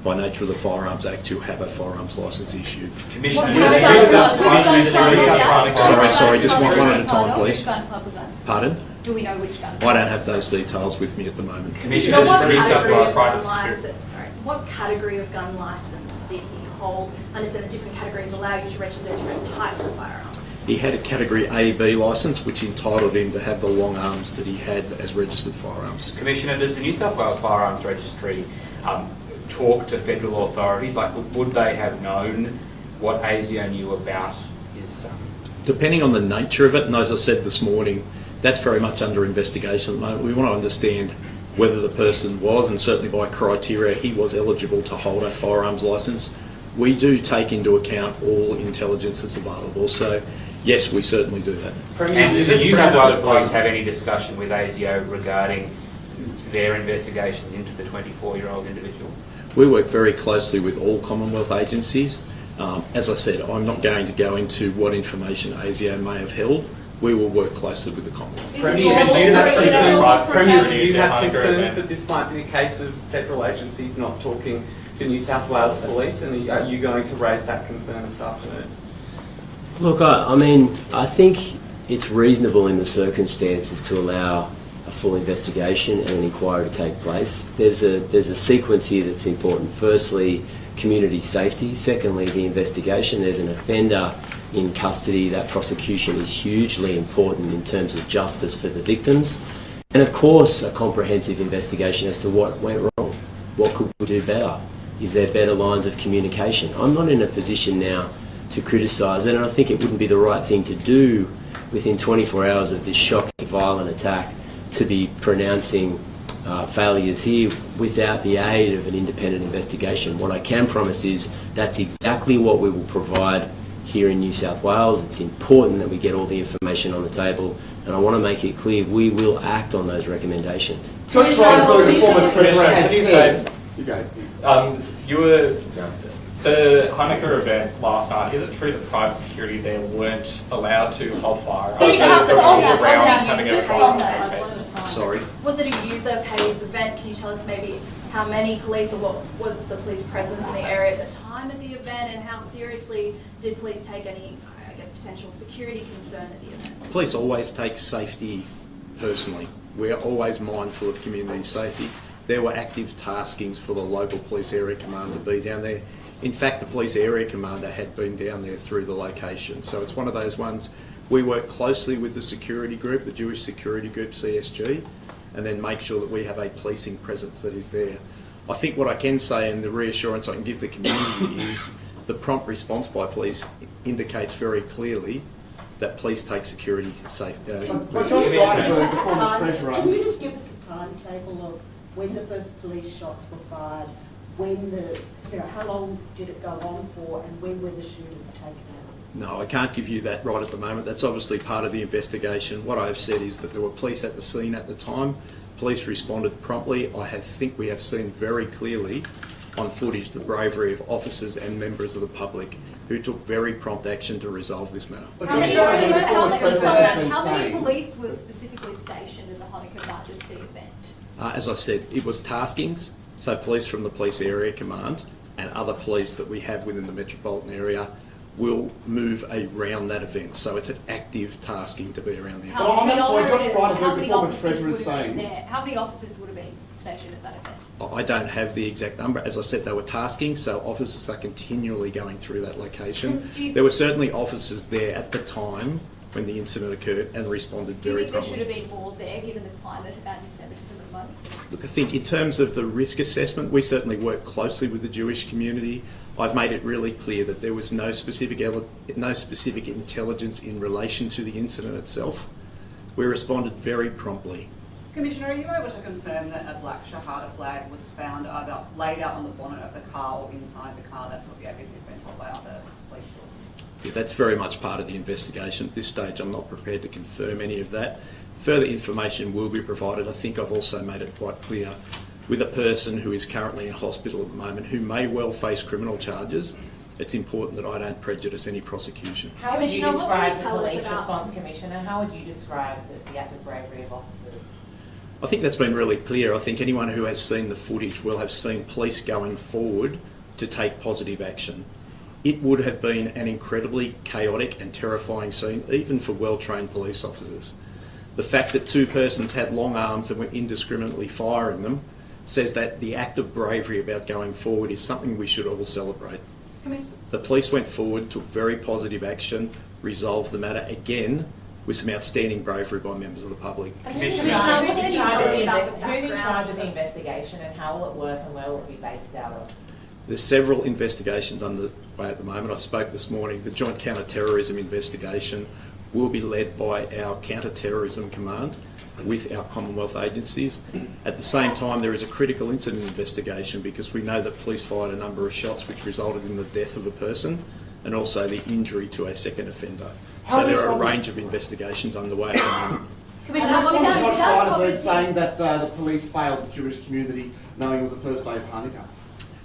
by nature of the Firearms Act, to have a firearms licence issued. Commissioner, sorry, just one at a time, please. Which gun club was that? Pardon? Do we know which gun club? I don't have those details with me at the moment. Commissioner, What category of gun licence did he hold? I understand the different categories allow you to register different types of firearms. He had a Category AB licence, which entitled him to have the long arms that he had as registered firearms. Commissioner, does the New South Wales Firearms Registry talk to federal authorities? Like, would they have known what ASIO knew about his son? Depending on the nature of it, and as I said this morning, that's very much under investigation at the moment. We want to understand whether the person was, and certainly by criteria, he was eligible to hold a firearms licence. We do take into account all intelligence that's available, so yes, we certainly do that. And does the New South Wales Police have any discussion with ASIO regarding their investigations into the 24-year-old individual? We work very closely with all Commonwealth agencies. As I said, I'm not going to go into what information ASIO may have held. We will work closely with the Commonwealth. Premier, do you have concerns that this might be a case of federal agencies not talking to New South Wales Police, and are you going to raise that concern this afternoon? Look, I mean, I think it's reasonable in the circumstances to allow a full investigation and an inquiry to take place. There's a sequence here that's important. Firstly, community safety. Secondly, the investigation. There's an offender in custody. That prosecution is hugely important in terms of justice for the victims. And of course, a comprehensive investigation as to what went wrong. What could we do better? Is there better lines of communication? I'm not in a position now to criticise it, and I think it wouldn't be the right thing to do within 24 hours of this shocking, violent attack to be pronouncing failures here without the aid of an independent investigation. What I can promise is that's exactly what we will provide here in New South Wales. It's important that we get all the information on the table, and I want to make it clear we will act on those recommendations. Josh Frydenberg, the former Treasurer, has said... The Hanukkah event last night, is it true that private security there weren't allowed to hold firearms? Sorry? Was it a user-pays event? Can you tell us maybe how many police, or what was the police presence in the area at the time of the event, and how seriously did police take any, I guess, potential security concern at the event? Police always take safety personally. We are always mindful of community safety. There were active taskings for the local police area commander to be down there. In fact, the police area commander had been down there through the location. So it's one of those ones, we work closely with the security group, the Jewish security group, CSG, and then make sure that we have a policing presence that is there. I think what I can say, and the reassurance I can give the community, is the prompt response by police indicates very clearly that police take security safe. Josh Frydenberg, the former Treasurer... Can you just give us a timetable of when the first police shots were fired, when how long did it go on for, and when were the shooters taken out? No, I can't give you that right at the moment. That's obviously part of the investigation. What I've said is that there were police at the scene at the time. Police responded promptly. I think we have seen very clearly on footage the bravery of officers and members of the public who took very prompt action to resolve this matter. How many police were specifically stationed at the Hanukkah Baptist event? As I said, it was taskings, so police from the Police Area Command and other police that we have within the metropolitan area will move around that event. So it's an active tasking to be around the event. Well, on that point, just trying to move before the Treasurer is saying. How many officers would have been stationed at that event? I don't have the exact number. As I said, they were tasking, so officers are continually going through that location. There were certainly officers there at the time when the incident occurred and responded very promptly. Do you think there should have been more there, given the climate of anti-Semitism at the moment? Look, I think in terms of the risk assessment, we certainly work closely with the Jewish community. I've made it really clear that there was no specific intelligence in relation to the incident itself. We responded very promptly. Commissioner, are you able to confirm that a black Shahada flag was found either laid out on the bonnet of the car or inside the car? That's what the ABC has been told by other police sources. Yeah, that's very much part of the investigation. At this stage, I'm not prepared to confirm any of that. Further information will be provided. I think I've also made it quite clear with a person who is currently in hospital at the moment who may well face criminal charges. It's important that I don't prejudice any prosecution. How would you describe the police response, Commissioner? How would you describe the act of bravery of officers? I think that's been really clear. I think anyone who has seen the footage will have seen police going forward to take positive action. It would have been an incredibly chaotic and terrifying scene, even for well-trained police officers. The fact that two persons had long arms and were indiscriminately firing them says that the act of bravery about going forward is something we should all celebrate. The police went forward, took very positive action, resolved the matter again with some outstanding bravery by members of the public. Who's in charge of the investigation and how will it work and where will it be based out of? There's several investigations underway at the moment. I spoke this morning. The Joint Counter-Terrorism investigation will be led by our Counter-Terrorism Command with our Commonwealth agencies. At the same time, there is a critical incident investigation because we know that police fired a number of shots which resulted in the death of a person and also the injury to a second offender. So there are a range of investigations underway at the moment. Commissioner, Josh Frydenberg saying that the police failed the Jewish community knowing it was the first day of Hanukkah.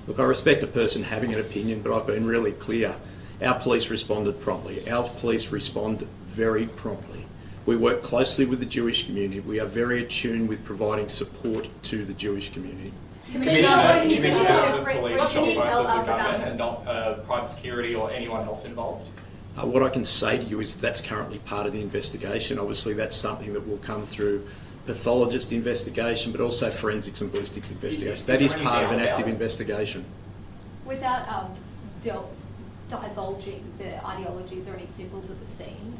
Look, I respect a person having an opinion, but I've been really clear. Our police responded promptly. Our police respond very promptly. We work closely with the Jewish community. We are very attuned with providing support to the Jewish community. Commissioner, you mentioned the police shot both of the government and not private security or anyone else involved? What I can say to you is that's currently part of the investigation. Obviously, that's something that will come through pathologist investigation, but also forensics and ballistics investigation. That is part of an active investigation. Without divulging the ideologies or any symbols of the scene,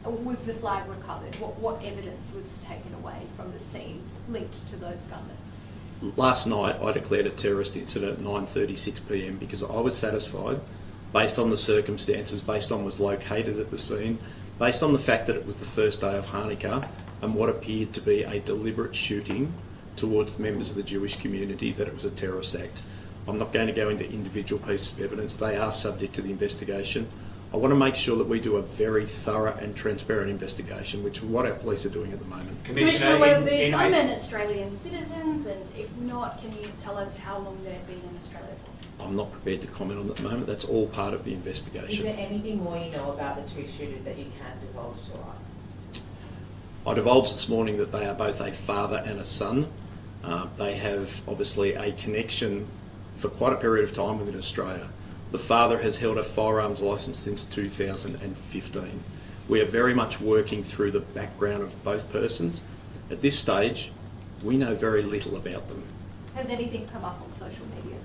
was the flag recovered? What evidence was taken away from the scene linked to those gunmen? Last night, I declared a terrorist incident at 9:36 p.m. because I was satisfied, based on the circumstances, based on was located at the scene, based on the fact that it was the first day of Hanukkah and what appeared to be a deliberate shooting towards members of the Jewish community, that it was a terrorist act. I'm not going to go into individual pieces of evidence. They are subject to the investigation. I want to make sure that we do a very thorough and transparent investigation, which is what our police are doing at the moment. Commissioner, were the gunmen Australian citizens, and if not, can you tell us how long they've been in Australia for? I'm not prepared to comment on that at the moment. That's all part of the Is investigation. there anything more you know about the two shooters that you can divulge to us? I divulged this morning that they are both a father and a son. They have obviously a connection for quite a period of time within Australia. The father has held a firearms licence since 2015. We are very much working through the background of both persons. At this stage, we know very little about them. Has anything come up on social media?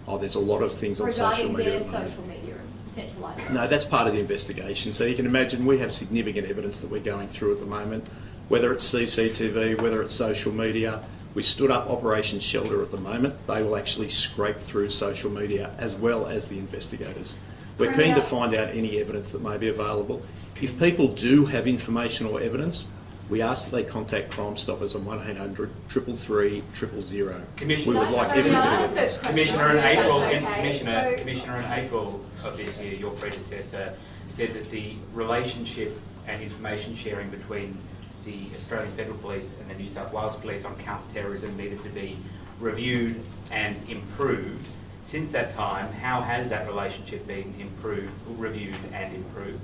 Oh, there's a lot of things on social media. Regarding their social media and potential identity? No, that's part of the investigation. So you can imagine we have significant evidence that we're going through at the moment, whether it's CCTV, whether it's social media. We stood up Operation Shelter at the moment. They will actually scrape through social media as well as the investigators. We're keen to find out any evidence that may be available. If people do have information or evidence, we ask that they contact Crime Stoppers on 1800 333 000. We would like evidence. Commissioner, in April of this year, your predecessor said that the relationship and information sharing between the Australian Federal Police and the New South Wales Police on counter-terrorism needed to be reviewed and improved. Since that time, how has that relationship been improved, reviewed and improved?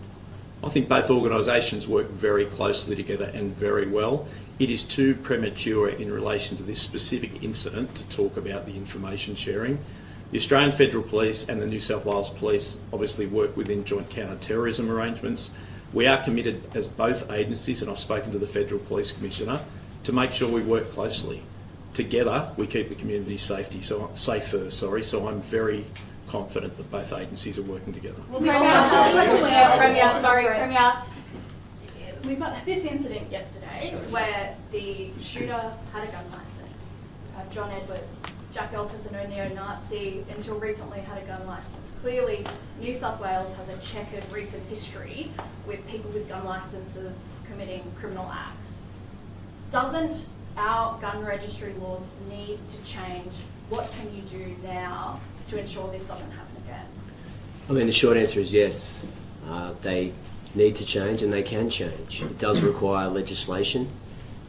I think both organisations work very closely together and very well. It is too premature in relation to this specific incident to talk about the information sharing. The Australian Federal Police and the New South Wales Police obviously work within joint counter-terrorism arrangements. We are committed as both agencies, and I've spoken to the Federal Police Commissioner, to make sure we work closely. Together, we keep the community safer. So I'm very confident that both agencies are working together. Well, Premier, we've got this incident yesterday where the shooter had a gun licence. John Edwards, Jack Eltis, a neo-Nazi, until recently had a gun licence. Clearly, New South Wales has a checkered recent history with people with gun licences committing criminal acts. Doesn't our gun registry laws need to change? What can you do now to ensure this doesn't happen again? I mean, the short answer is yes. They need to change and they can change. It does require legislation,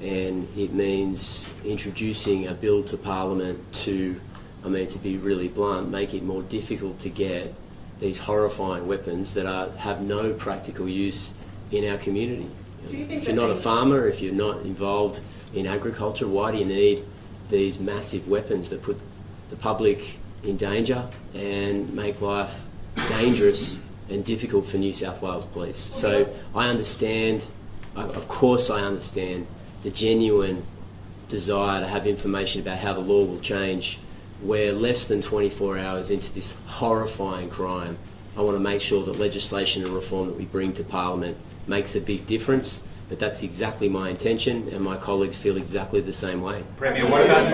and it means introducing a bill to Parliament to, to be really blunt, make it more difficult to get these horrifying weapons that have no practical use in our community. If you're not a farmer, if you're not involved in agriculture, why do you need these massive weapons that put the public in danger and make life dangerous and difficult for New South Wales Police? So I understand, of course I understand the genuine desire to have information about how the law will change. We're less than 24 hours into this horrifying crime. I want to make sure that legislation and reform that we bring to Parliament makes a big difference, but that's exactly my intention, and my colleagues feel exactly the same way. Premier, what about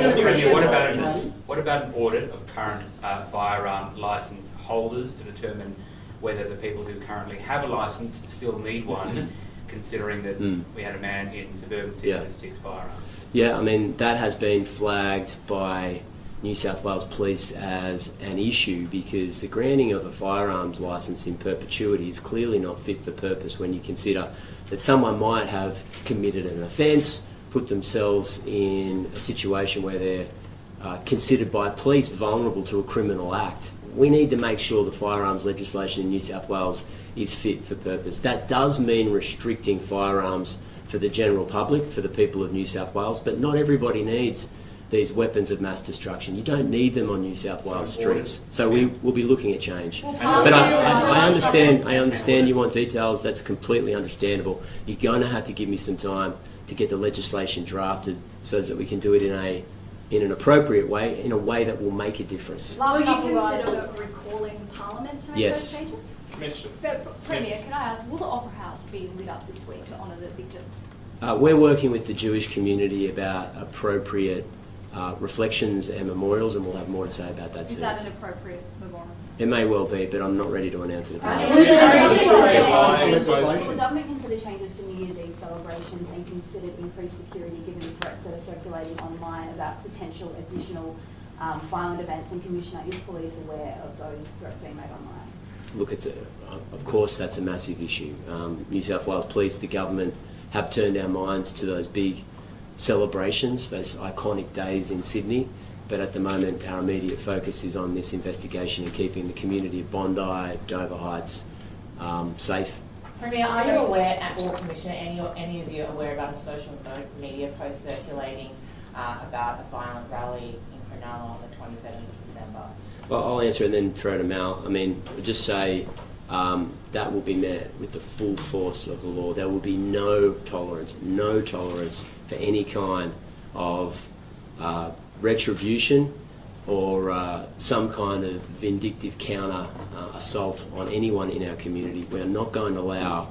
an audit of current firearm licence holders to determine whether the people who currently have a licence still need one, considering that we had a man in suburban Sydney with 6 firearms? Yeah, I mean, that has been flagged by New South Wales Police as an issue, because the granting of a firearms licence in perpetuity is clearly not fit for purpose when you consider that someone might have committed an offence, put themselves in a situation where they're considered by police vulnerable to a criminal act. We need to make sure the firearms legislation in New South Wales is fit for purpose. That does mean restricting firearms for the general public, for the people of New South Wales, but not everybody needs these weapons of mass destruction. You don't need them on New South Wales streets. So we will be looking at change. But I understand you want details. That's completely understandable. You're going to have to give me some time to get the legislation drafted so that we can do it in an appropriate way, in a way that will make a difference. Will you consider recalling Parliament to make those changes? Premier, can I ask, will the Opera House be lit up this week to honour the victims? We're working with the Jewish community about appropriate reflections and memorials, and we'll have more to say about that soon. Is that an appropriate memorial? It may well be, but I'm not ready to announce it. Will the government consider changes for New Year's Eve celebrations and consider increased security given the threats that are circulating online about potential additional violent events, and Commissioner, is police aware of those threats being made online? Look, of course that's a massive issue. New South Wales Police, the government, have turned our minds to those big celebrations, those iconic days in Sydney, but at the moment our immediate focus is on this investigation and keeping the community of Bondi, Dover Heights safe. Premier, are you aware, or Commissioner, any of you aware about a social media post circulating about a violent rally in Cronulla on the 27th of December? Well, I'll answer and then throw to Mal. I mean, I'll just say that will be met with the full force of the law. There will be no tolerance for any kind of retribution or some kind of vindictive counter assault on anyone in our community. We are not going to allow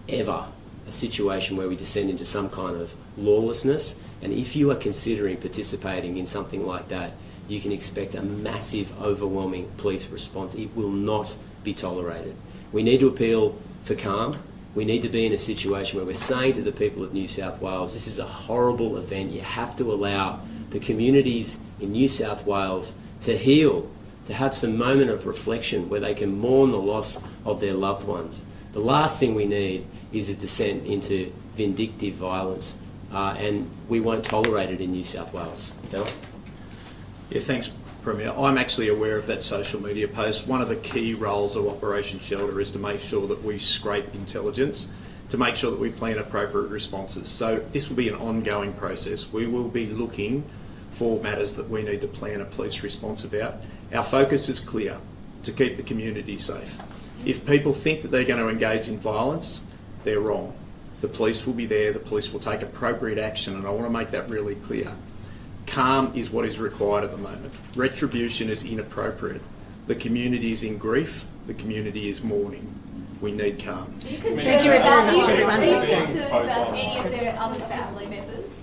ever a situation where we descend into some kind of lawlessness, and if you are considering participating in something like that, you can expect a massive, overwhelming police response. It will not be tolerated. We need to appeal for calm. We need to be in a situation where we're saying to the people of New South Wales, this is a horrible event. You have to allow the communities in New South Wales to heal, to have some moment of reflection where they can mourn the loss of their loved ones. The last thing we need is a descent into vindictive violence, and we won't tolerate it in New South Wales. Bella? Yeah, thanks, Premier. I'm actually aware of that social media post. One of the key roles of Operation Shelter is to make sure that we scrape intelligence, to make sure that we plan appropriate responses. So this will be an ongoing process. We will be looking for matters that we need to plan a police response about. Our focus is clear: to keep the community safe. If people think that they're going to engage in violence, they're wrong. The police will be there, the police will take appropriate action, and I want to make that really clear. Calm is what is required at the moment. Retribution is inappropriate. The community is in grief, the community is mourning. We need calm. Thank you very much. Are you concerned about any of their other family members?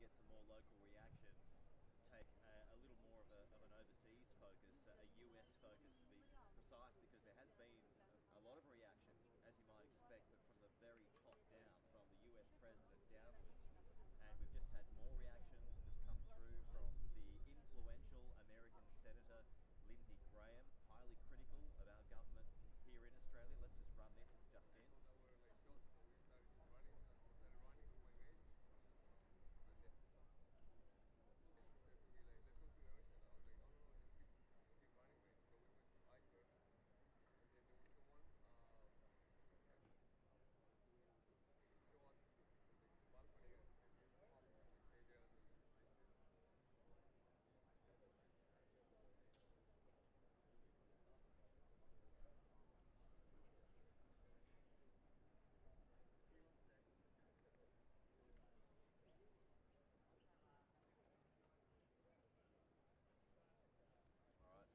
get some more local reaction, take a little more of an overseas focus, a US focus to be precise, because there has been a lot of reaction, as you might expect, but from the very top down, from the US president downwards. And we've just had more reaction that's come through from the influential American Senator Lindsey Graham, highly critical of our government here in Australia. Let's just run this, it's just in.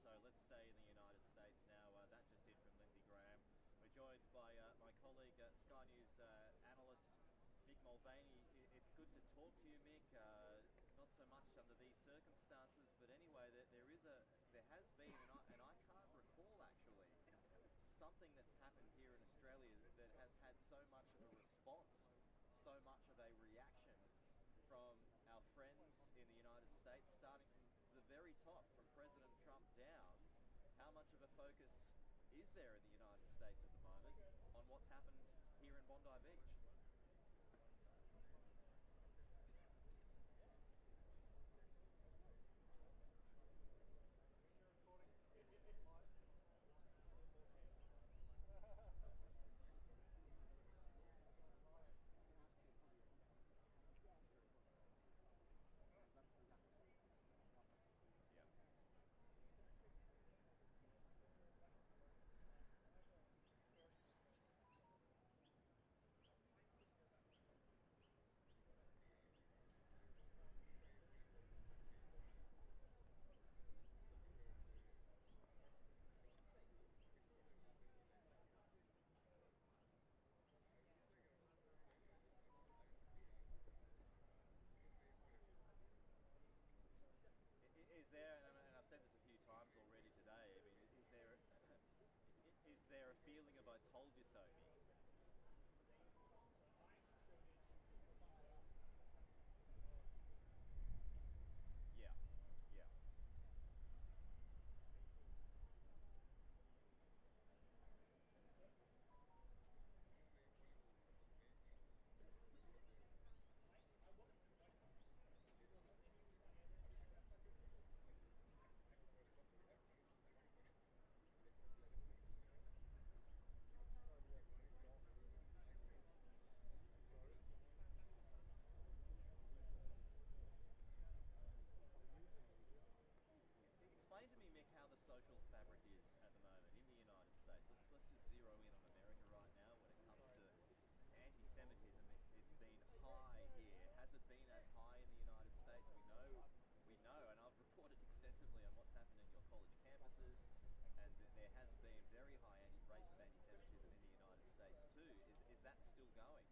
So let's stay in the United States now. That just did from Lindsey Graham. We're joined by my colleague, Sky News analyst Mick Mulvaney. It's good to talk to you, Mick. Not so much under these circumstances, but anyway, there has been, and I can't recall actually, something that's happened here in Australia that has had so much of a response, so much of a reaction from our friends in the United States, starting from the very top, from President Trump down. How much of a focus is there in the United States at the moment on what's happened here in Bondi Beach? Is there, and I've said this a few times already today, I mean, is there a feeling of I told you so, Mick? Yeah, yeah. Explain to me, Mick, how the social fabric is at the moment in the United States. Let's just zero in on America right now when it comes to anti-Semitism. It's been high here. Has it been as high in the United States? We know, and I've reported extensively on what's happened in your college campuses, and that there has been very high rates of anti-Semitism in the United States too. Is that still going?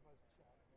Most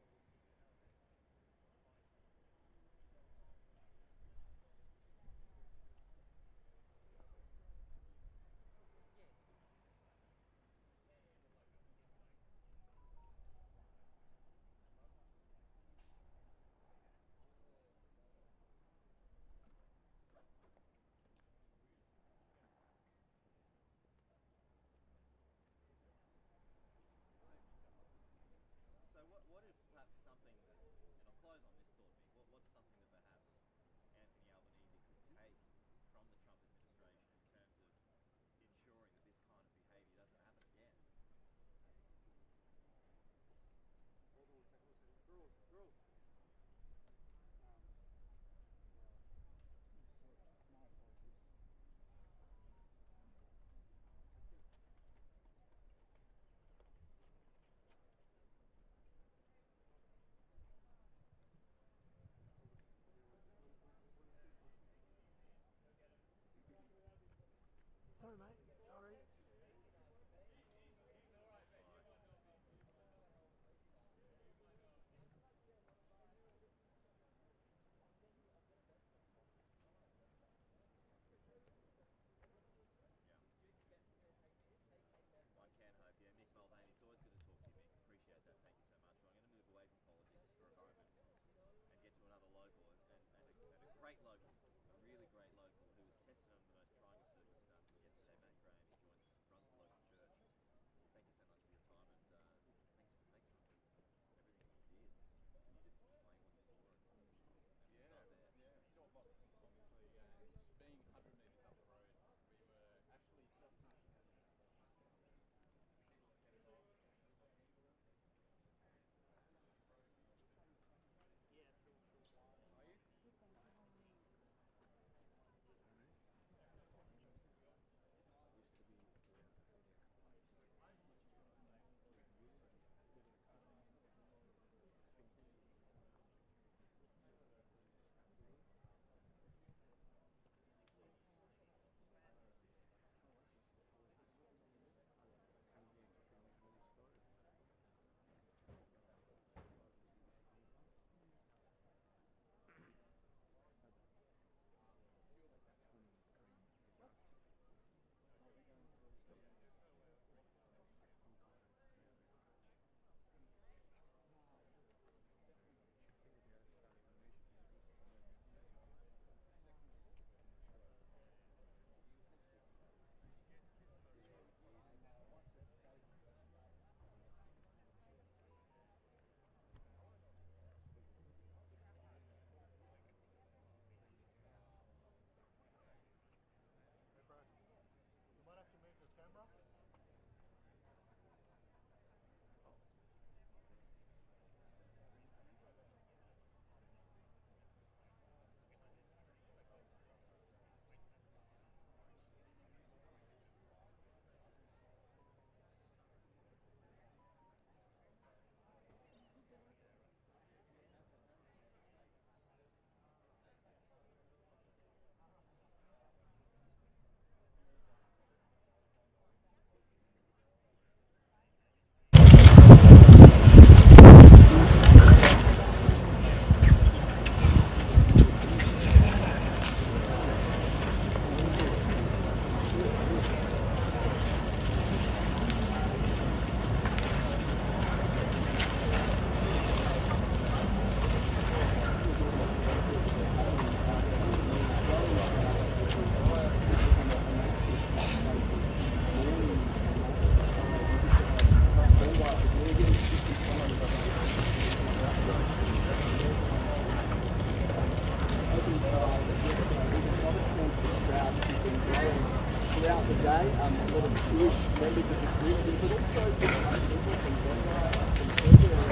Jewish members of the community, but also people from Denver and further.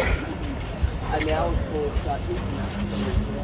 And now, of course, internationally,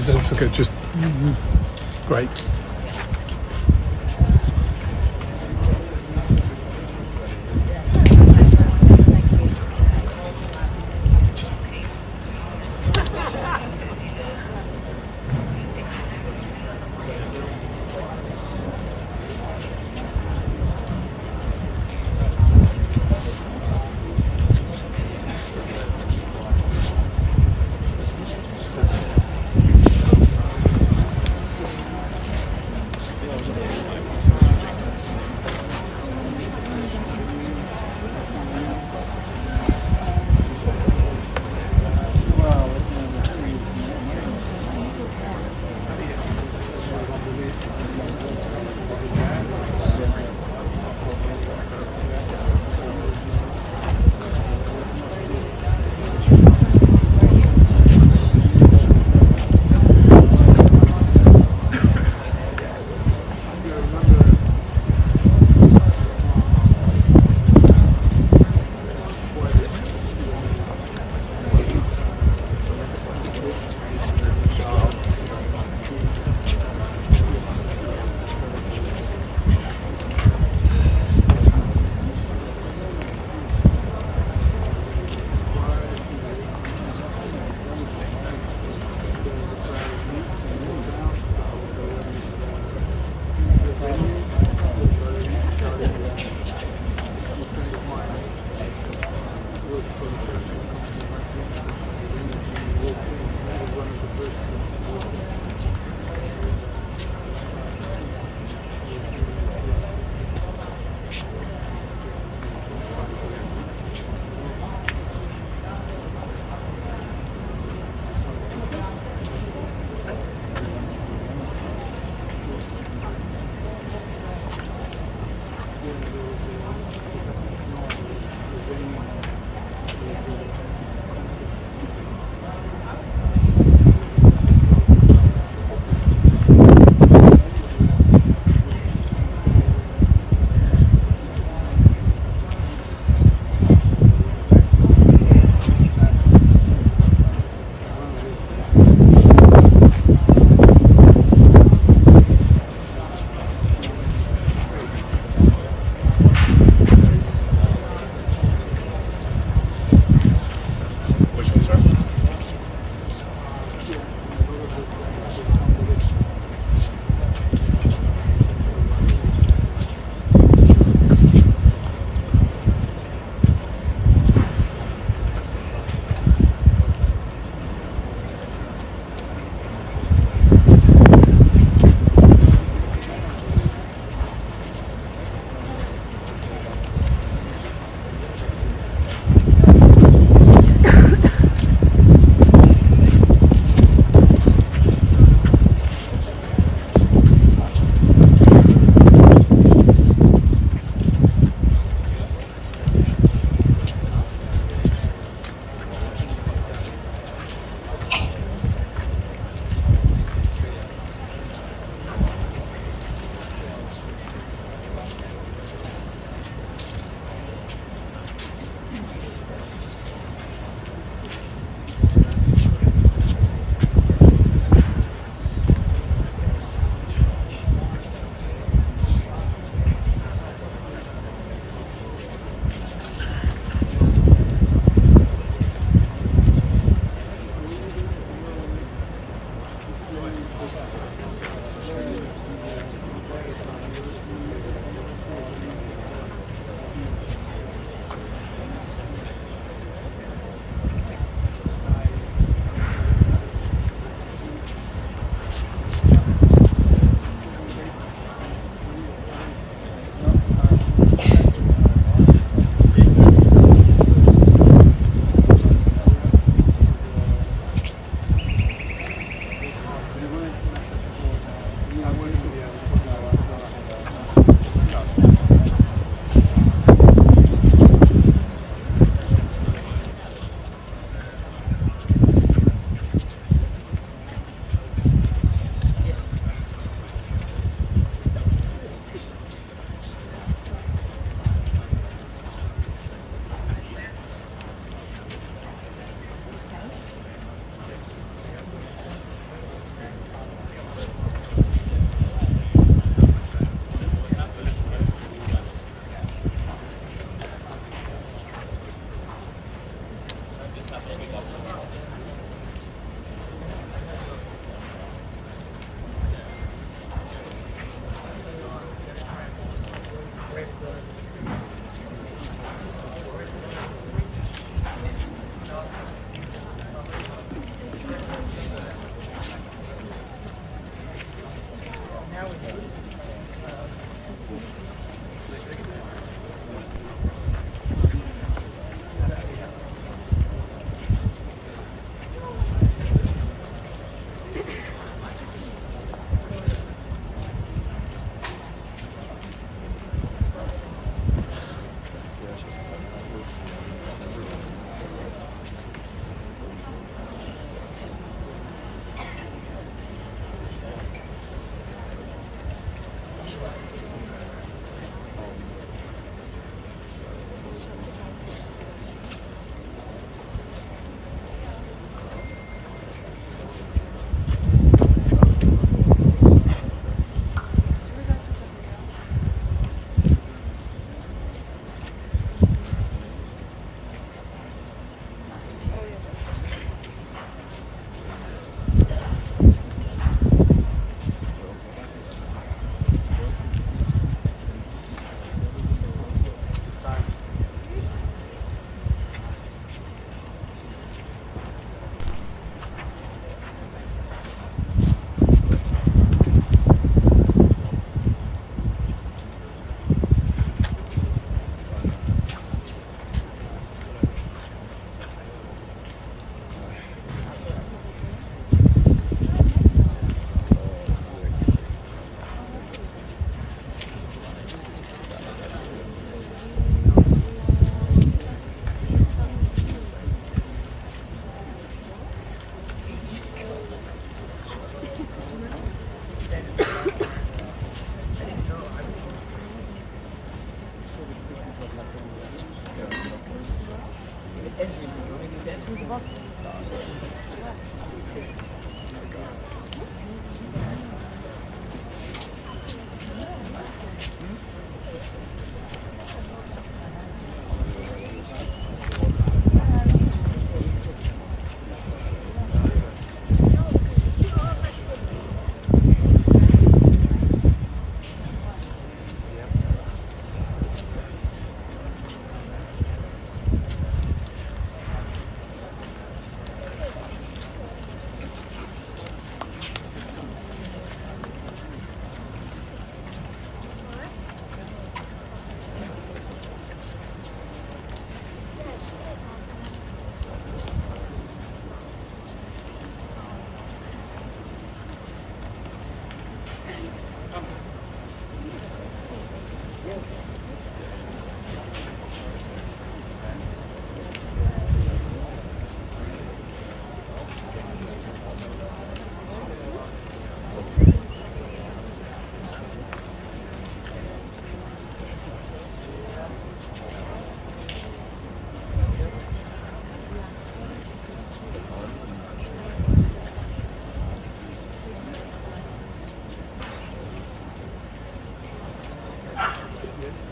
That's okay, just great.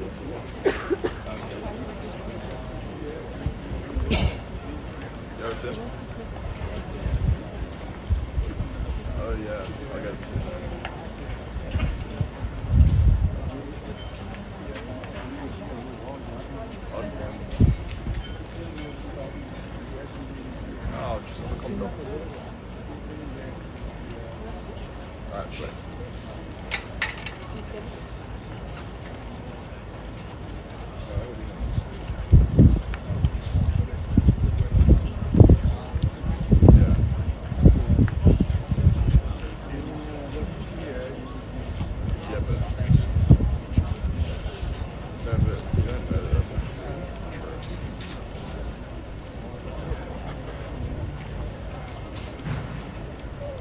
Yo, Tim. Oh yeah, I got this. Oh, just come up. Alright, sweet.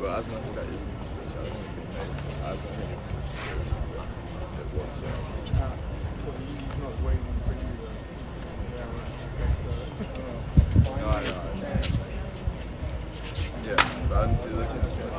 But as nothing that is conspiracy, I don't think it's made. As I think it's conspiracy, it was so. So he's not waiting for you to No, I know. Yeah, but I didn't see this in the same.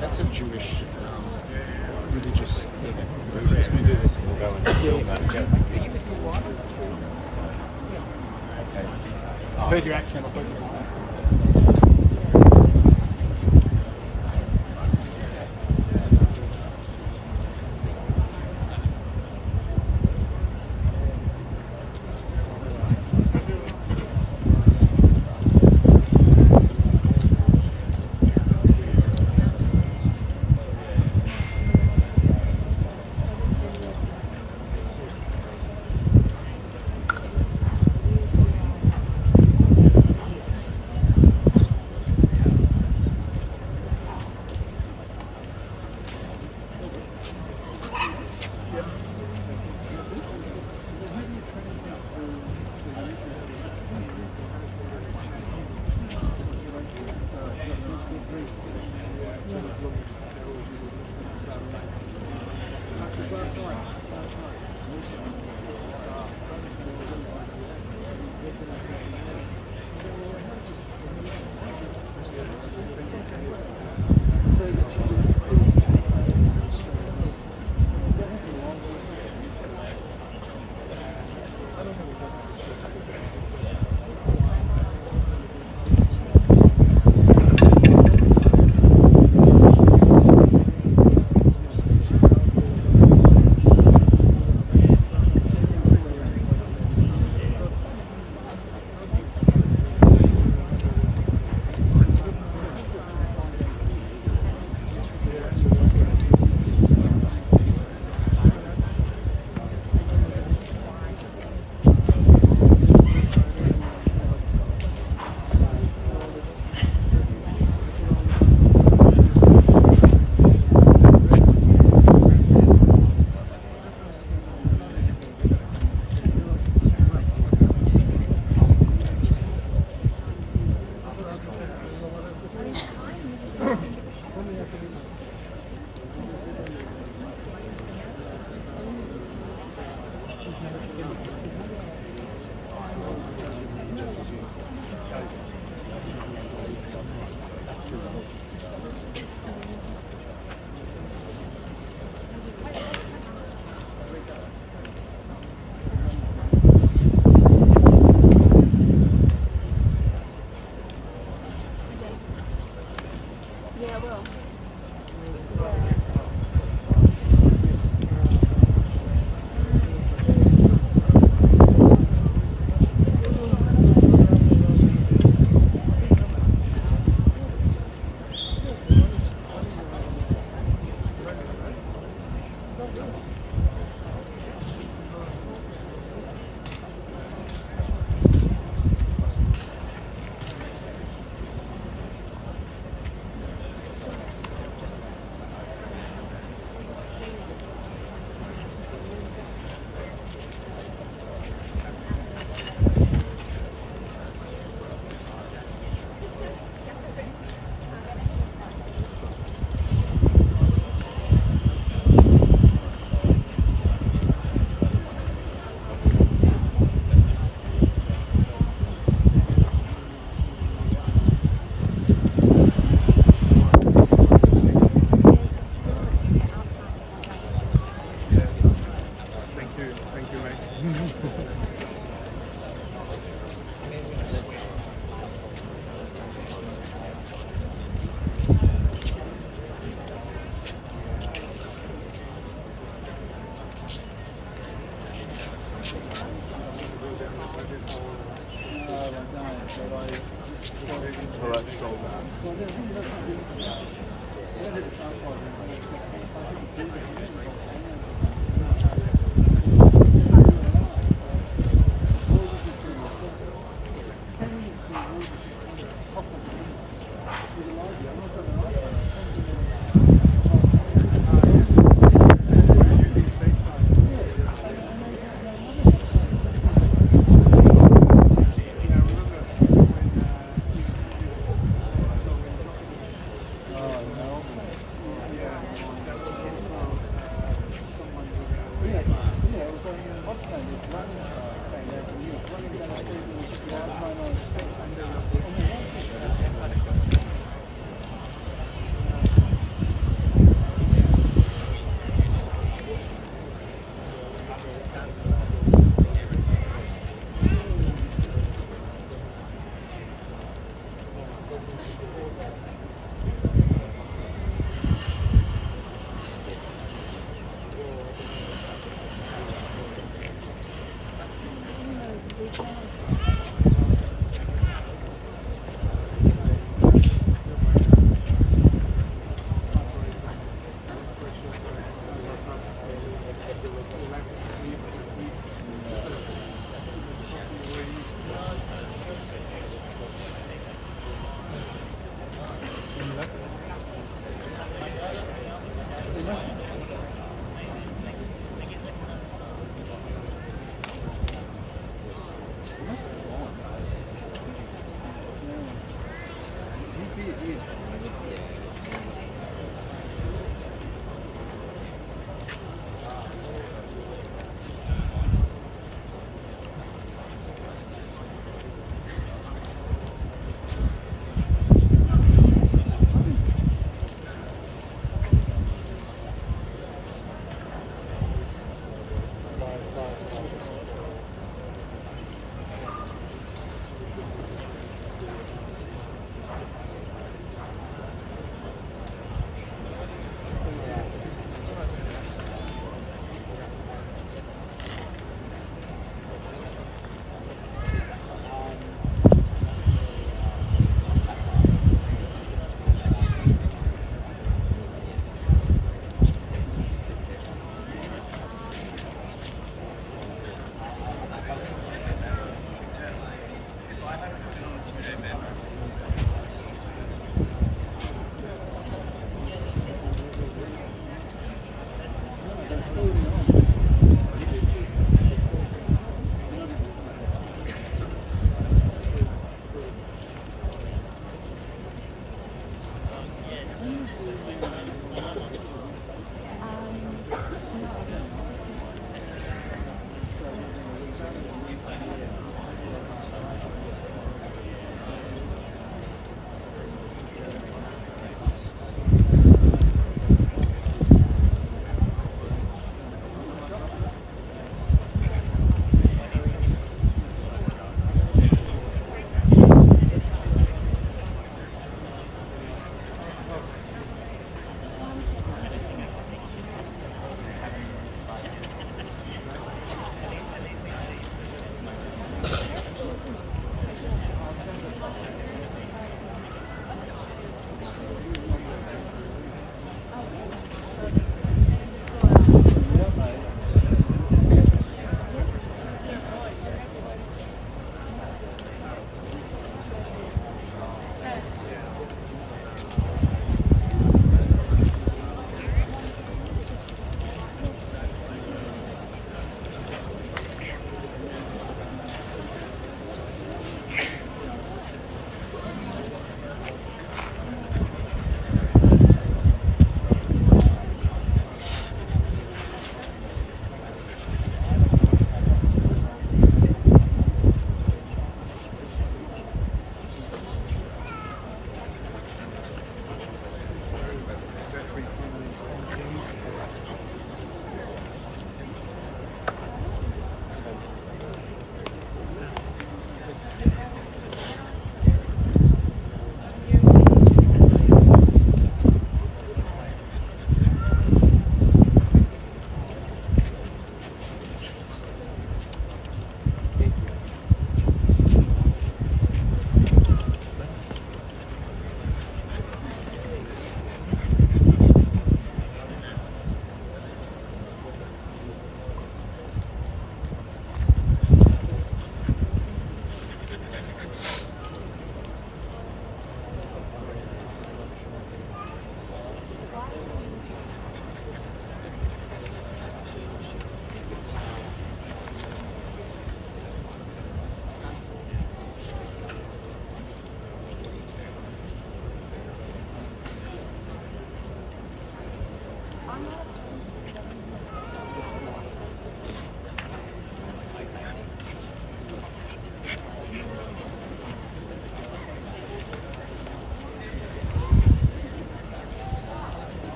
That's a Jewish religious thing. So we're just going to do this and we'll go and film that. I heard your accent.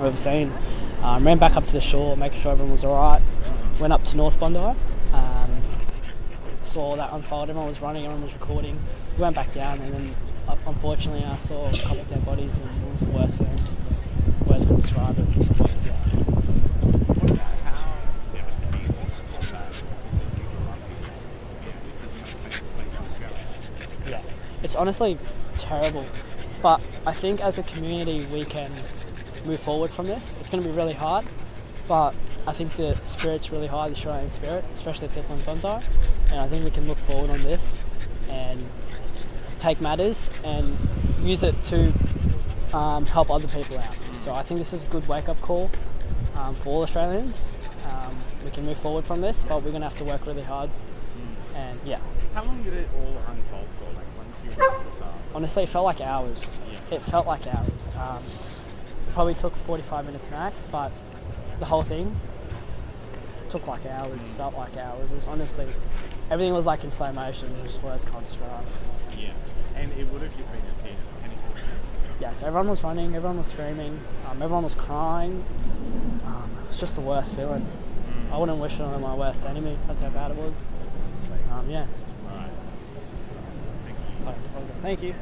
I've ever seen. Ran back up to the shore, making sure everyone was alright. Went up to North Bondi, saw that unfold, everyone was running, everyone was recording. We went back down and then unfortunately I saw a couple of dead bodies and it was the worst feeling. Words couldn't describe it. Yeah, it's honestly terrible, but I think as a community we can move forward from this. It's going to be really hard, but I think the spirit's really high, the Australian spirit, especially people in Bondi, and I think we can look forward on this and take matters and use it to help other people out. So I think this is a good wake-up call for all Australians. We can move forward from this, but we're going to have to work really hard. And yeah. How long did it all unfold for? Like once you went to Honestly, it felt like hours. Yeah. It felt like hours. Probably took 45 minutes max, but the whole thing took like hours, felt like hours. It was honestly, everything was like in slow motion, which words can't describe. Yeah, and it would have just been a scene of panic. Yeah, so everyone was running, everyone was screaming, everyone was crying. It was just the worst feeling. I wouldn't wish it on my worst enemy, that's how bad it was. Yeah. Alright. Thank you.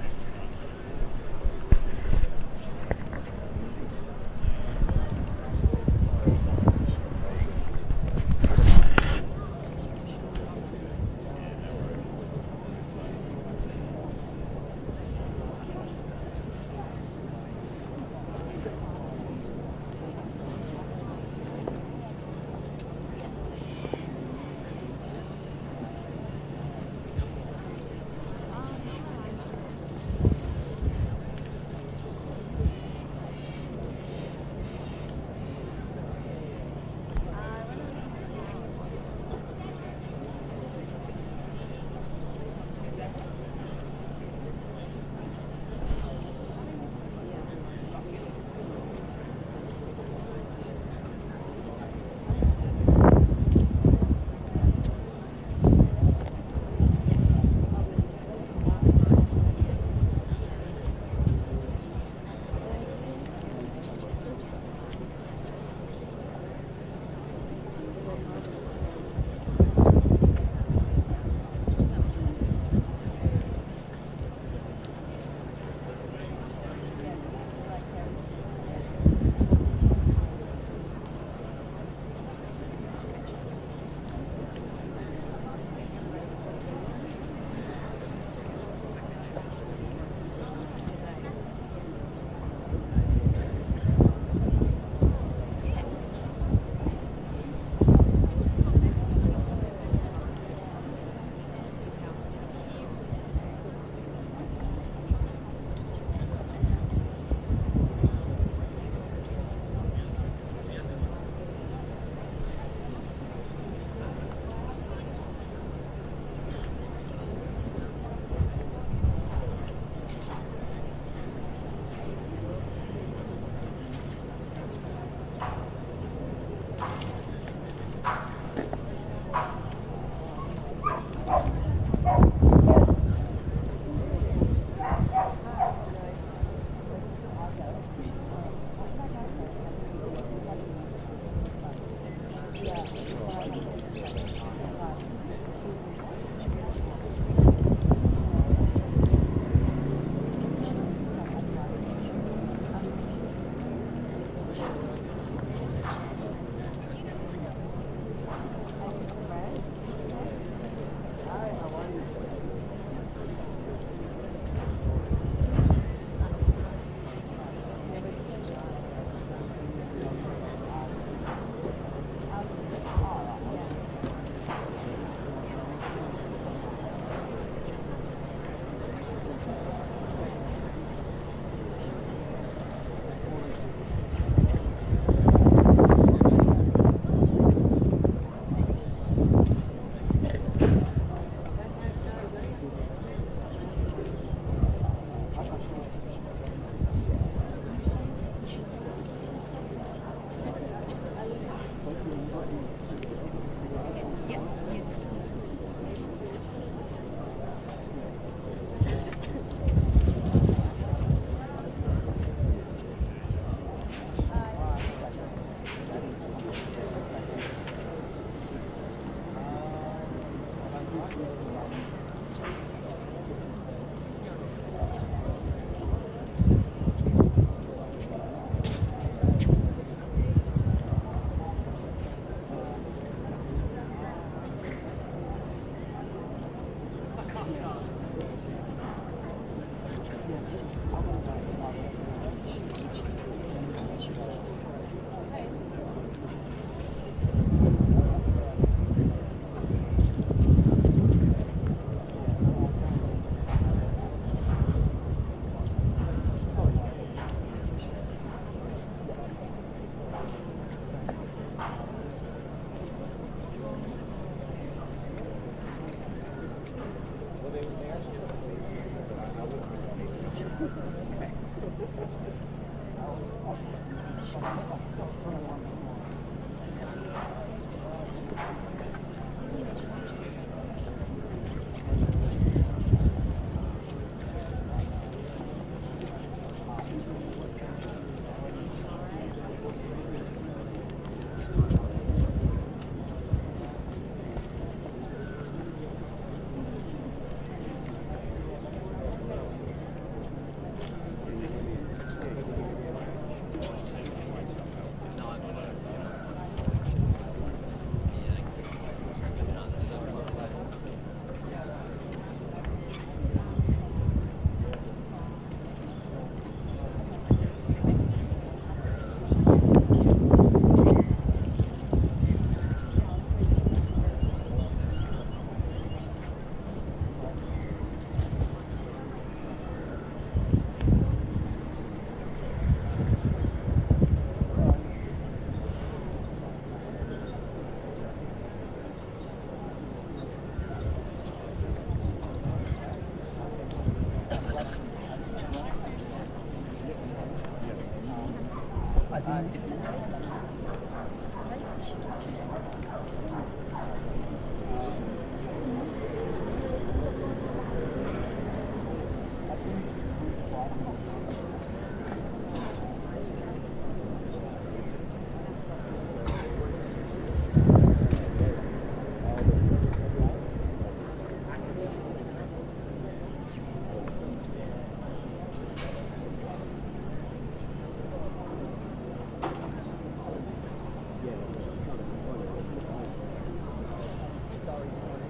stories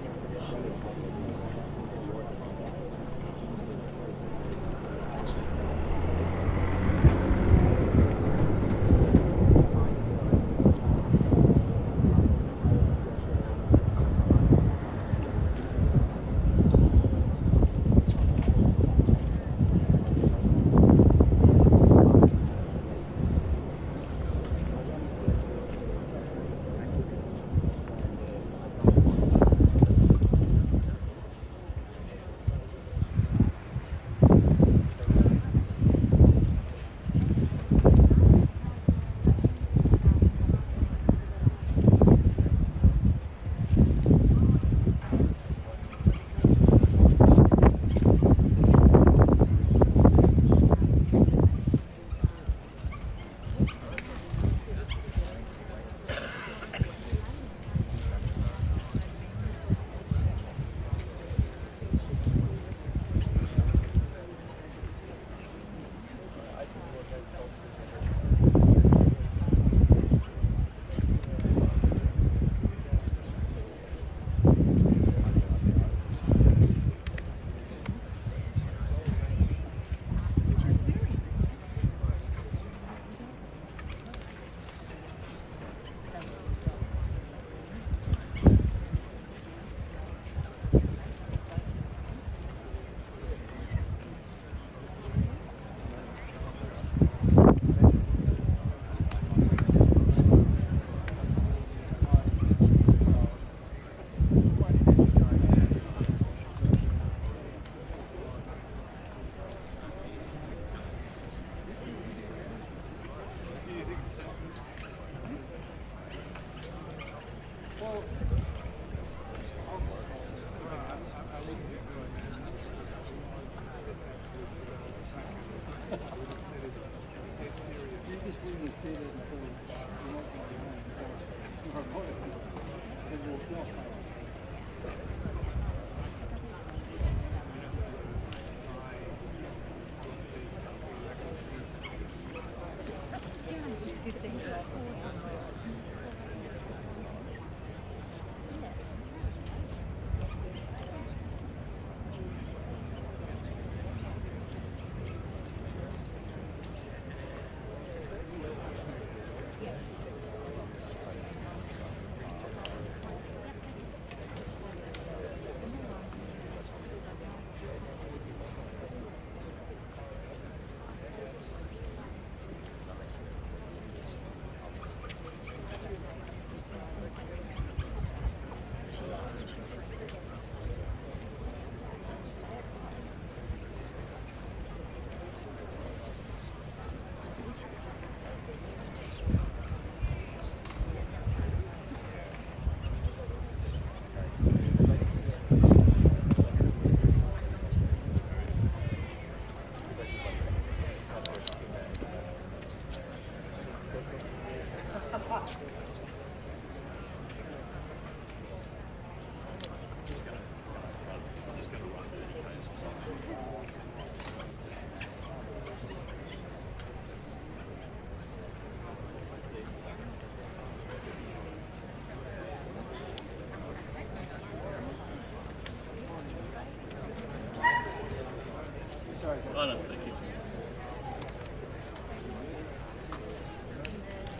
Oh, no, thank you.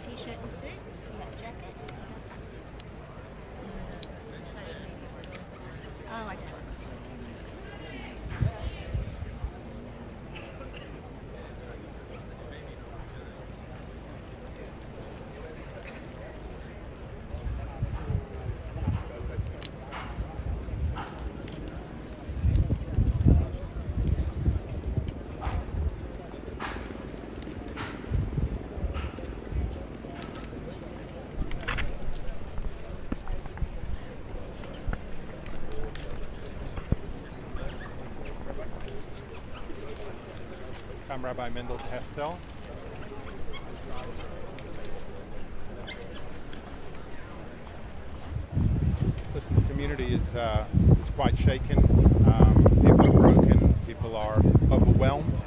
T-shirt and suit, jacket, social media. Oh, I don't. I'm Rabbi Mendel Kestel. Listen, the community is quite shaken. People are broken. People are overwhelmed.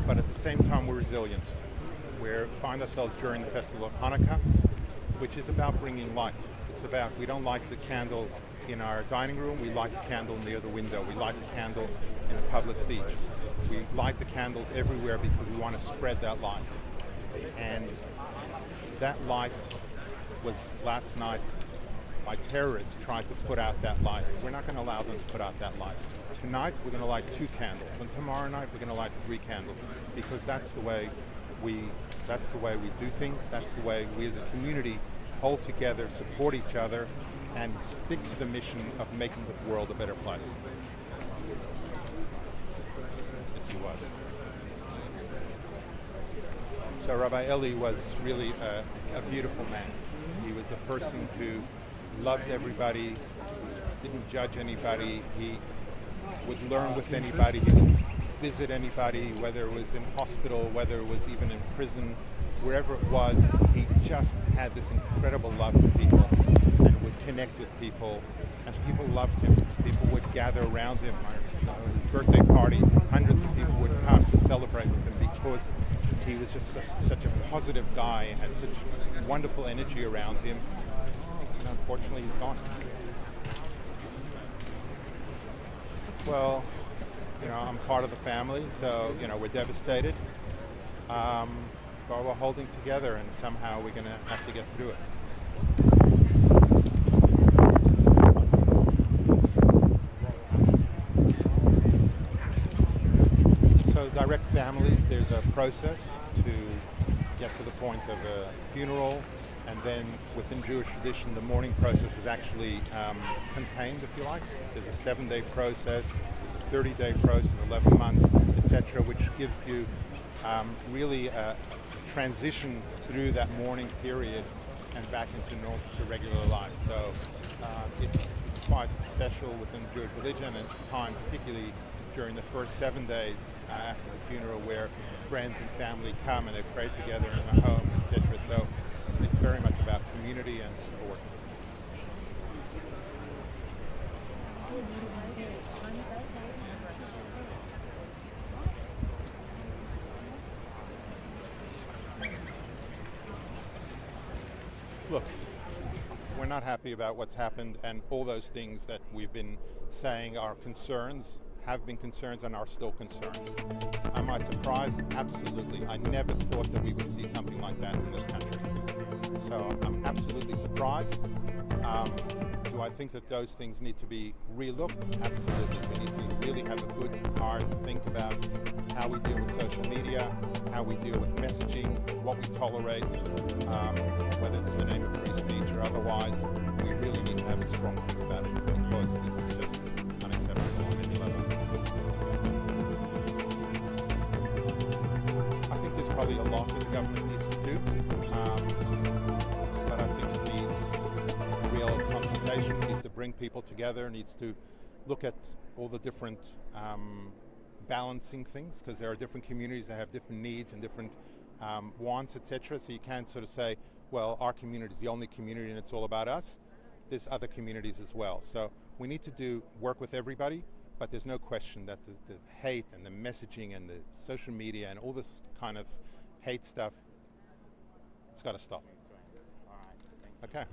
But at the same time, we're resilient. We find ourselves during the festival of Hanukkah, which is about bringing light. It's about, we don't light the candle in our dining room. We light the candle near the window. We light the candle in a public beach. We light the candles everywhere because we want to spread that light. And that light was last night by terrorists tried to put out that light. We're not going to allow them to put out that light. Tonight we're going to light 2 candles, and tomorrow night we're going to light 3 candles, because that's the way we do things. That's the way we as a community hold together, support each other, and stick to the mission of making the world a better place. He was. So Rabbi Eli was really a beautiful man. He was a person who loved everybody, didn't judge anybody. He would learn with anybody. He would visit anybody, whether it was in hospital, whether it was even in prison, wherever it was. He just had this incredible love for people and would connect with people, and people loved him. People would gather around him. His birthday party, hundreds of people would come to celebrate with him because he was just such a positive guy and had such wonderful energy around him. And unfortunately, he's gone. Well, I'm part of the family, so, we're devastated. But we're holding together, and somehow we're going to have to get through it. Direct families, there's a process to get to the point of a funeral, and then within Jewish tradition the mourning process is actually contained, if you like. There's a 7-day process, a 30-day process, 11 months, etc., which gives you really a transition through that mourning period and back into regular life. So it's quite special within Jewish religion, and it's time particularly during the first 7 days after the funeral, where friends and family come and they pray together in the home, etc. So it's very much about community and support. Look, we're not happy about what's happened, and all those things that we've been saying are concerns, have been concerns, and are still concerns. Am I surprised? Absolutely. I never thought that we would see something like that in this country. So I'm absolutely surprised. Do I think that those things need to be relooked? Absolutely. We need to really have a good, hard think about how we deal with social media, how we deal with messaging, what we tolerate, whether it's in the name of free speech or otherwise. We really need to have a strong think about it, because this is just unacceptable on any level. I think there's probably a lot that the government needs to do, but I think it needs real consultation, it needs to bring people together, needs to look at all the different balancing things, because there are different communities that have different needs and different wants, etc. So you can't sort of say, well, our community is the only community and it's all about us. There's other communities as well. So we need to work with everybody, but there's no question that the hate and the messaging and the social media and all this kind of hate stuff, it's got to stop. Okay.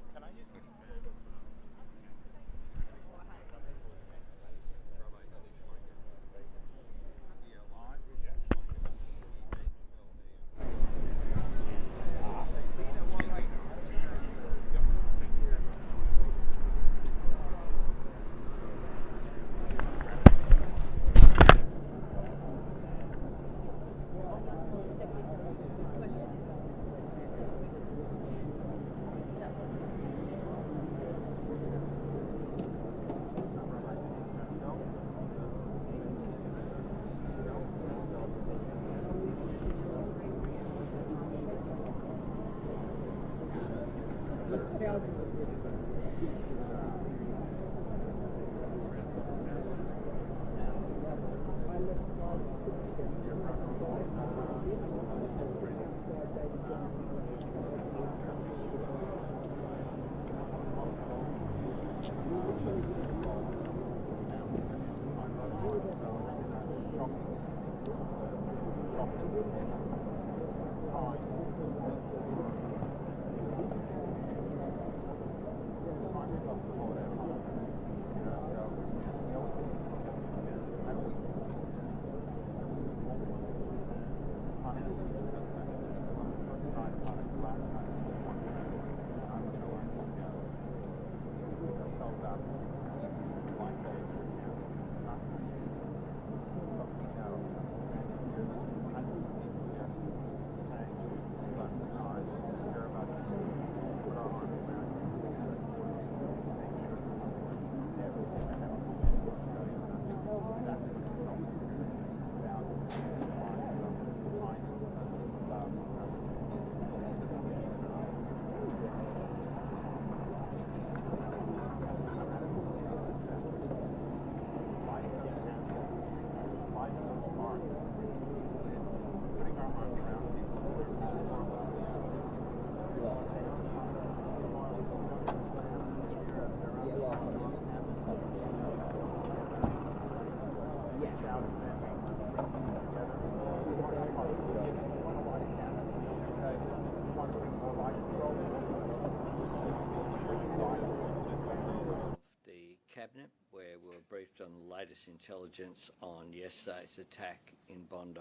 Cabinet, where we were briefed on the latest intelligence on yesterday's attack in Bondi.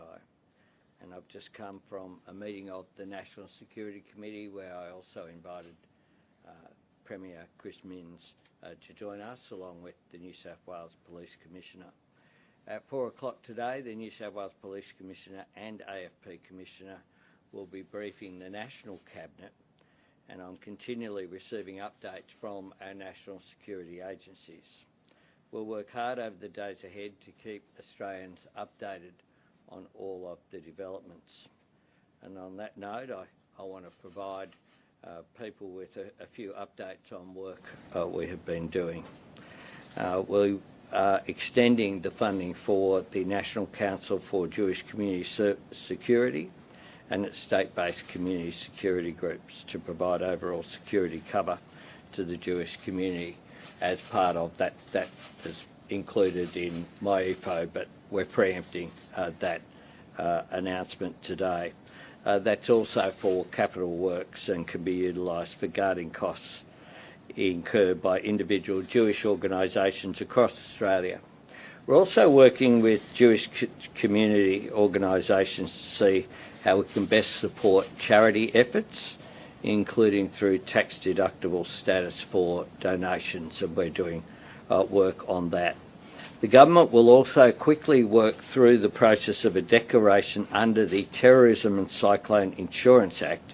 And I've just come from a meeting of the National Security Committee, where I also invited Premier Chris Minns to join us, along with the New South Wales Police Commissioner. At 4 o'clock today, the New South Wales Police Commissioner and AFP Commissioner will be briefing the National Cabinet, and I'm continually receiving updates from our national security agencies. We'll work hard over the days ahead to keep Australians updated on all of the developments. And on that note, I want to provide people with a few updates on work we have been doing. We extending the funding for the National Council for Jewish Community Security and its state-based community security groups to provide overall security cover to the Jewish community as part of that. That is included in my EFO, but we're preempting that announcement today. That's also for capital works and can be utilised for guarding costs incurred by individual Jewish organisations across Australia. We're also working with Jewish community organisations to see how we can best support charity efforts, including through tax-deductible status for donations, and we're doing work on that. The government will also quickly work through the process of a declaration under the Terrorism and Cyclone Insurance Act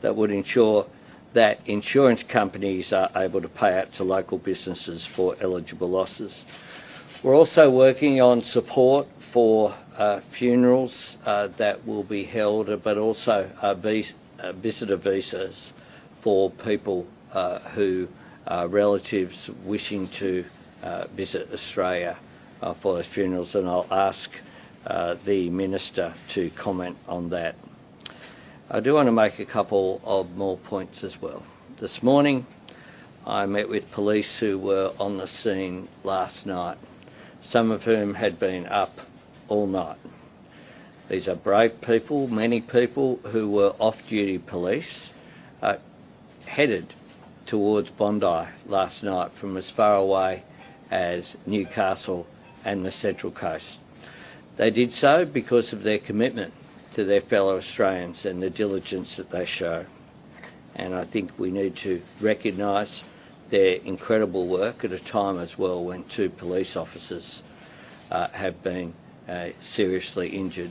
that would ensure that insurance companies are able to pay out to local businesses for eligible losses. We're also working on support for funerals that will be held, but also visitor visas for people who are relatives wishing to visit Australia for those funerals, and I'll ask the Minister to comment on that. I do want to make a couple of more points as well. This morning I met with police who were on the scene last night, some of whom had been up all night. These are brave people, many people who were off-duty police, headed towards Bondi last night from as far away as Newcastle and the Central Coast. They did so because of their commitment to their fellow Australians and the diligence that they show. And I think we need to recognise their incredible work at a time as well when 2 police officers have been seriously injured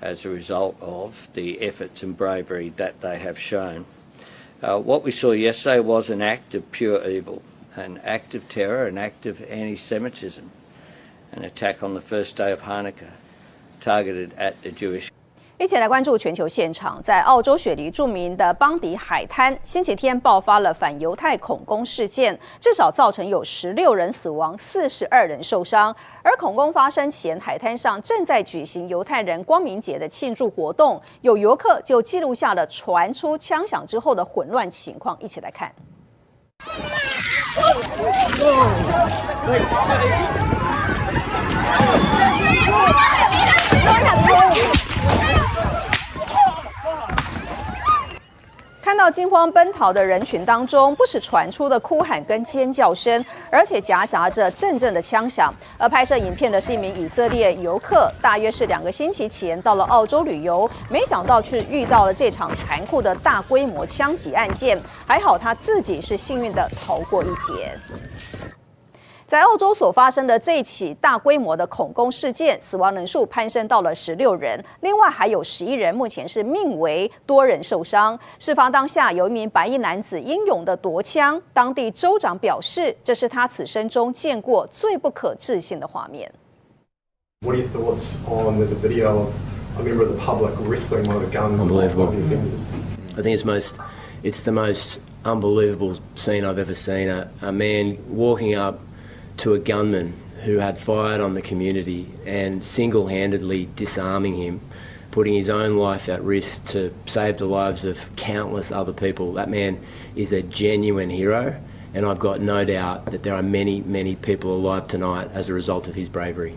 as a result of the efforts and bravery that they have shown. What we saw yesterday was an act of pure evil, an act of terror, an act of anti-Semitism, an attack on the first day of Hanukkah targeted at the Jewish. 一起来关注全球现场，在澳洲雪梨著名的邦迪海滩，星期天爆发了反犹太恐攻事件，至少造成有16人死亡，42人受伤。而恐攻发生前，海滩上正在举行犹太人光明节的庆祝活动，有游客就记录下了传出枪响之后的混乱情况，一起来看。看到惊慌奔逃的人群当中，不时传出的哭喊跟尖叫声，而且夹杂着阵阵的枪响。而拍摄影片的是一名以色列游客，大约是2个星期前到了澳洲旅游，没想到却遇到了这场残酷的大规模枪击案件。还好他自己是幸运的逃过一劫。在澳洲所发生的这起大规模的恐攻事件，死亡人数攀升到了16人，另外还有11人目前是命危，多人受伤。事发当下，有一名白衣男子英勇的夺枪，当地州长表示，这是他此生中见过最不可置信的画面。What are your thoughts on there's a video of a member of the public wrestling one of the guns off one of the offenders? I think it's the most unbelievable scene I've ever seen. A man walking up to a gunman who had fired on the community and single-handedly disarming him, putting his own life at risk to save the lives of countless other people. That man is a genuine hero, and I've got no doubt that there are many, many people alive tonight as a result of his bravery.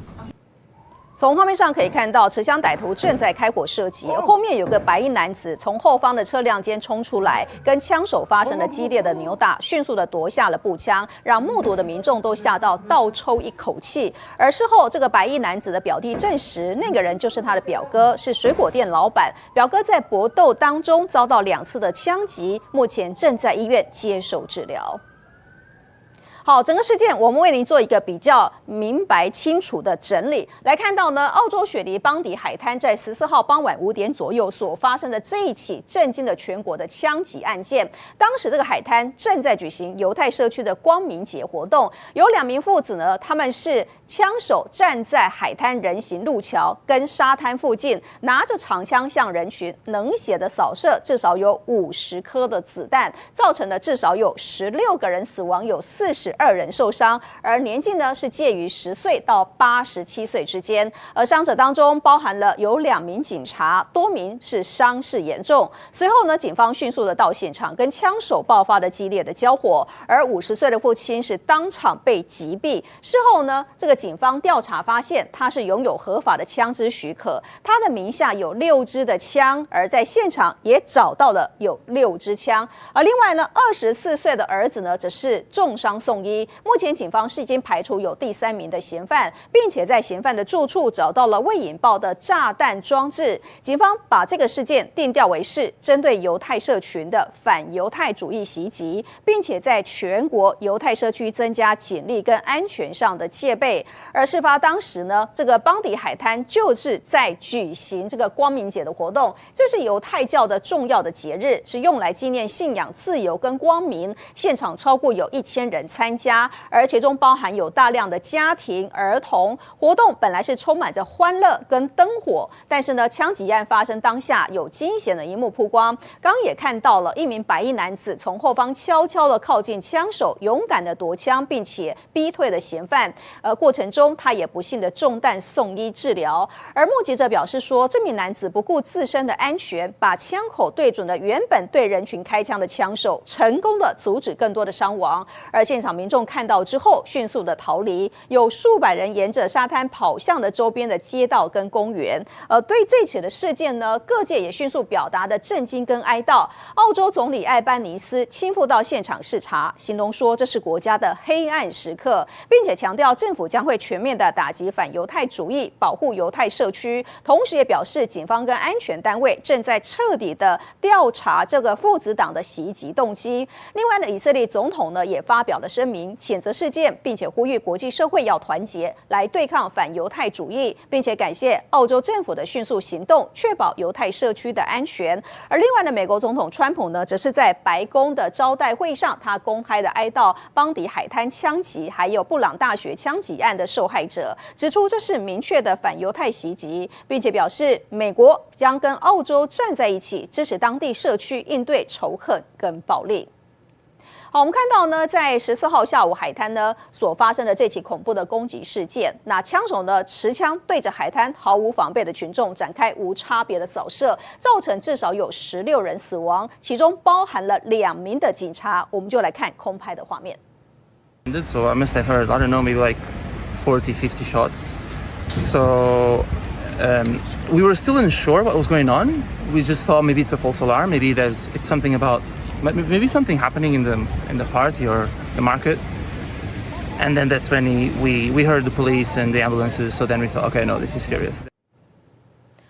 从画面上可以看到，持枪歹徒正在开火射击，后面有个白衣男子从后方的车辆间冲出来，跟枪手发生了激烈的扭打，迅速的夺下了步枪，让目睹的民众都吓到倒抽一口气。而事后，这个白衣男子的表弟证实，那个人就是他的表哥，是水果店老板。表哥在搏斗当中遭到2次的枪击，目前正在医院接受治疗。好，整个事件我们为您做一个比较明白清楚的整理。来看到呢，澳洲雪梨邦迪海滩在14号傍晚5点左右所发生的这一起震惊了全国的枪击案件。当时这个海滩正在举行犹太社区的光明节活动，有2名父子呢，他们是枪手站在海滩人行路桥跟沙滩附近，拿着长枪向人群冷血的扫射，至少有50颗的子弹，造成了至少有16个人死亡，有42 42人受伤，而年纪呢是介于10岁到87岁之间。而伤者当中包含了有2名警察，多名是伤势严重。随后呢，警方迅速的到现场，跟枪手爆发了激烈的交火，而50岁的父亲是当场被击毙。事后呢，这个警方调查发现，他是拥有合法的枪支许可，他的名下有6支的枪，而在现场也找到了有6支枪。而另外呢，24岁的儿子呢，则是重伤送医。目前警方是已经排除有第3名的嫌犯，并且在嫌犯的住处找到了未引爆的炸弹装置。警方把这个事件定调为是针对犹太社群的反犹太主义袭击，并且在全国犹太社区增加警力跟安全上的戒备。而事发当时呢，这个邦迪海滩就是在举行这个光明节的活动，这是犹太教的重要的节日，是用来纪念信仰自由跟光明。现场超过有1000人参加，而其中包含有大量的家庭、儿童。活动本来是充满着欢乐跟灯火，但是呢，枪击案发生当下有惊险的一幕曝光。刚也看到了一名白衣男子从后方悄悄的靠近枪手，勇敢的夺枪，并且逼退了嫌犯。过程中他也不幸的中弹送医治疗。而目击者表示说，这名男子不顾自身的安全，把枪口对准了原本对人群开枪的枪手，成功的阻止更多的伤亡。而现场民众看到之后，迅速的逃离，有数百人沿着沙滩跑向了周边的街道跟公园。对这起的事件呢，各界也迅速表达的震惊跟哀悼。澳洲总理艾班尼斯亲赴到现场视察，形容说这是国家的黑暗时刻，并且强调政府将会全面的打击反犹太主义，保护犹太社区。同时也表示，警方跟安全单位正在彻底的调查这个父子党的袭击动机。另外呢，以色列总统呢也发表了声明，谴责事件，并且呼吁国际社会要团结来对抗反犹太主义，并且感谢澳洲政府的迅速行动，确保犹太社区的安全。而另外呢，美国总统川普呢，则是在白宫的招待会上，他公开的哀悼邦迪海滩枪击还有布朗大学枪击案的受害者，指出这是明确的反犹太袭击，并且表示美国将跟澳洲站在一起，支持当地社区应对仇恨跟暴力。好，我们看到呢，在14号下午海滩呢所发生的这起恐怖的攻击事件，那枪手呢持枪对着海滩毫无防备的群众展开无差别的扫射，造成至少有16人死亡，其中包含了2名的警察。我们就来看空拍的画面。So I must have heard, I don't know, maybe like 40, 50 shots. So we were still unsure what was going on. We just thought maybe it's a false alarm, maybe it's something about maybe something happening in the party or the market. And then that's when we heard the police and the ambulances, so then we thought, okay, no, this is serious.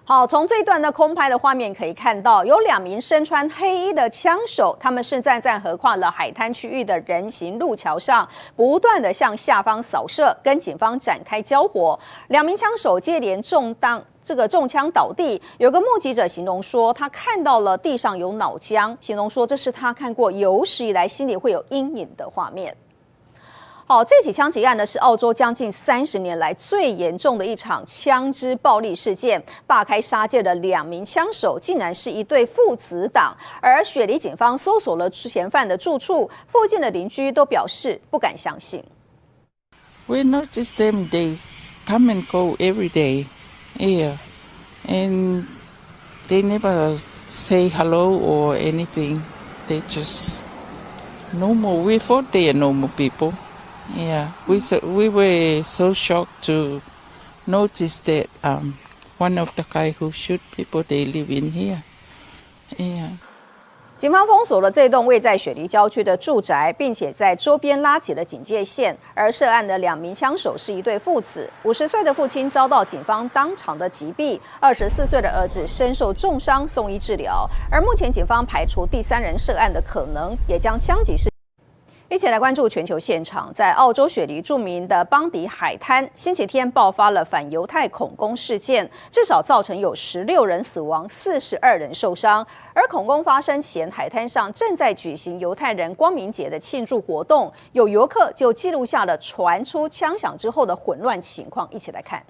好，从这一段的空拍的画面可以看到，有2名身穿黑衣的枪手，他们是站在横跨了海滩区域的人行路桥上，不断的向下方扫射，跟警方展开交火。2名枪手接连中枪倒地，有个目击者形容说，他看到了地上有脑浆，形容说这是他看过有史以来心里会有阴影的画面。好，这起枪击案呢是澳洲将近30年来最严重的一场枪支暴力事件，大开杀戒的2名枪手竟然是一对父子党。而雪梨警方搜索了嫌犯的住处，附近的邻居都表示不敢相信。We noticed them; they come and go every day here, and they never say hello or anything. They just normal. We thought they are normal people. Yeah, we were so shocked to notice that one of the guy who shoot people, they live in here. Yeah. 警方封锁了这栋位在雪梨郊区的住宅，并且在周边拉起了警戒线。而涉案的2名枪手是一对父子，50岁的父亲遭到警方当场的击毙，24岁的儿子身受重伤送医治疗。而目前警方排除第3人涉案的可能，也将枪击事。一起来关注全球现场，在澳洲雪梨著名的邦迪海滩，星期天爆发了反犹太恐攻事件，至少造成有16人死亡，42人受伤。而恐攻发生前，海滩上正在举行犹太人光明节的庆祝活动，有游客就记录下了传出枪响之后的混乱情况。一起来看。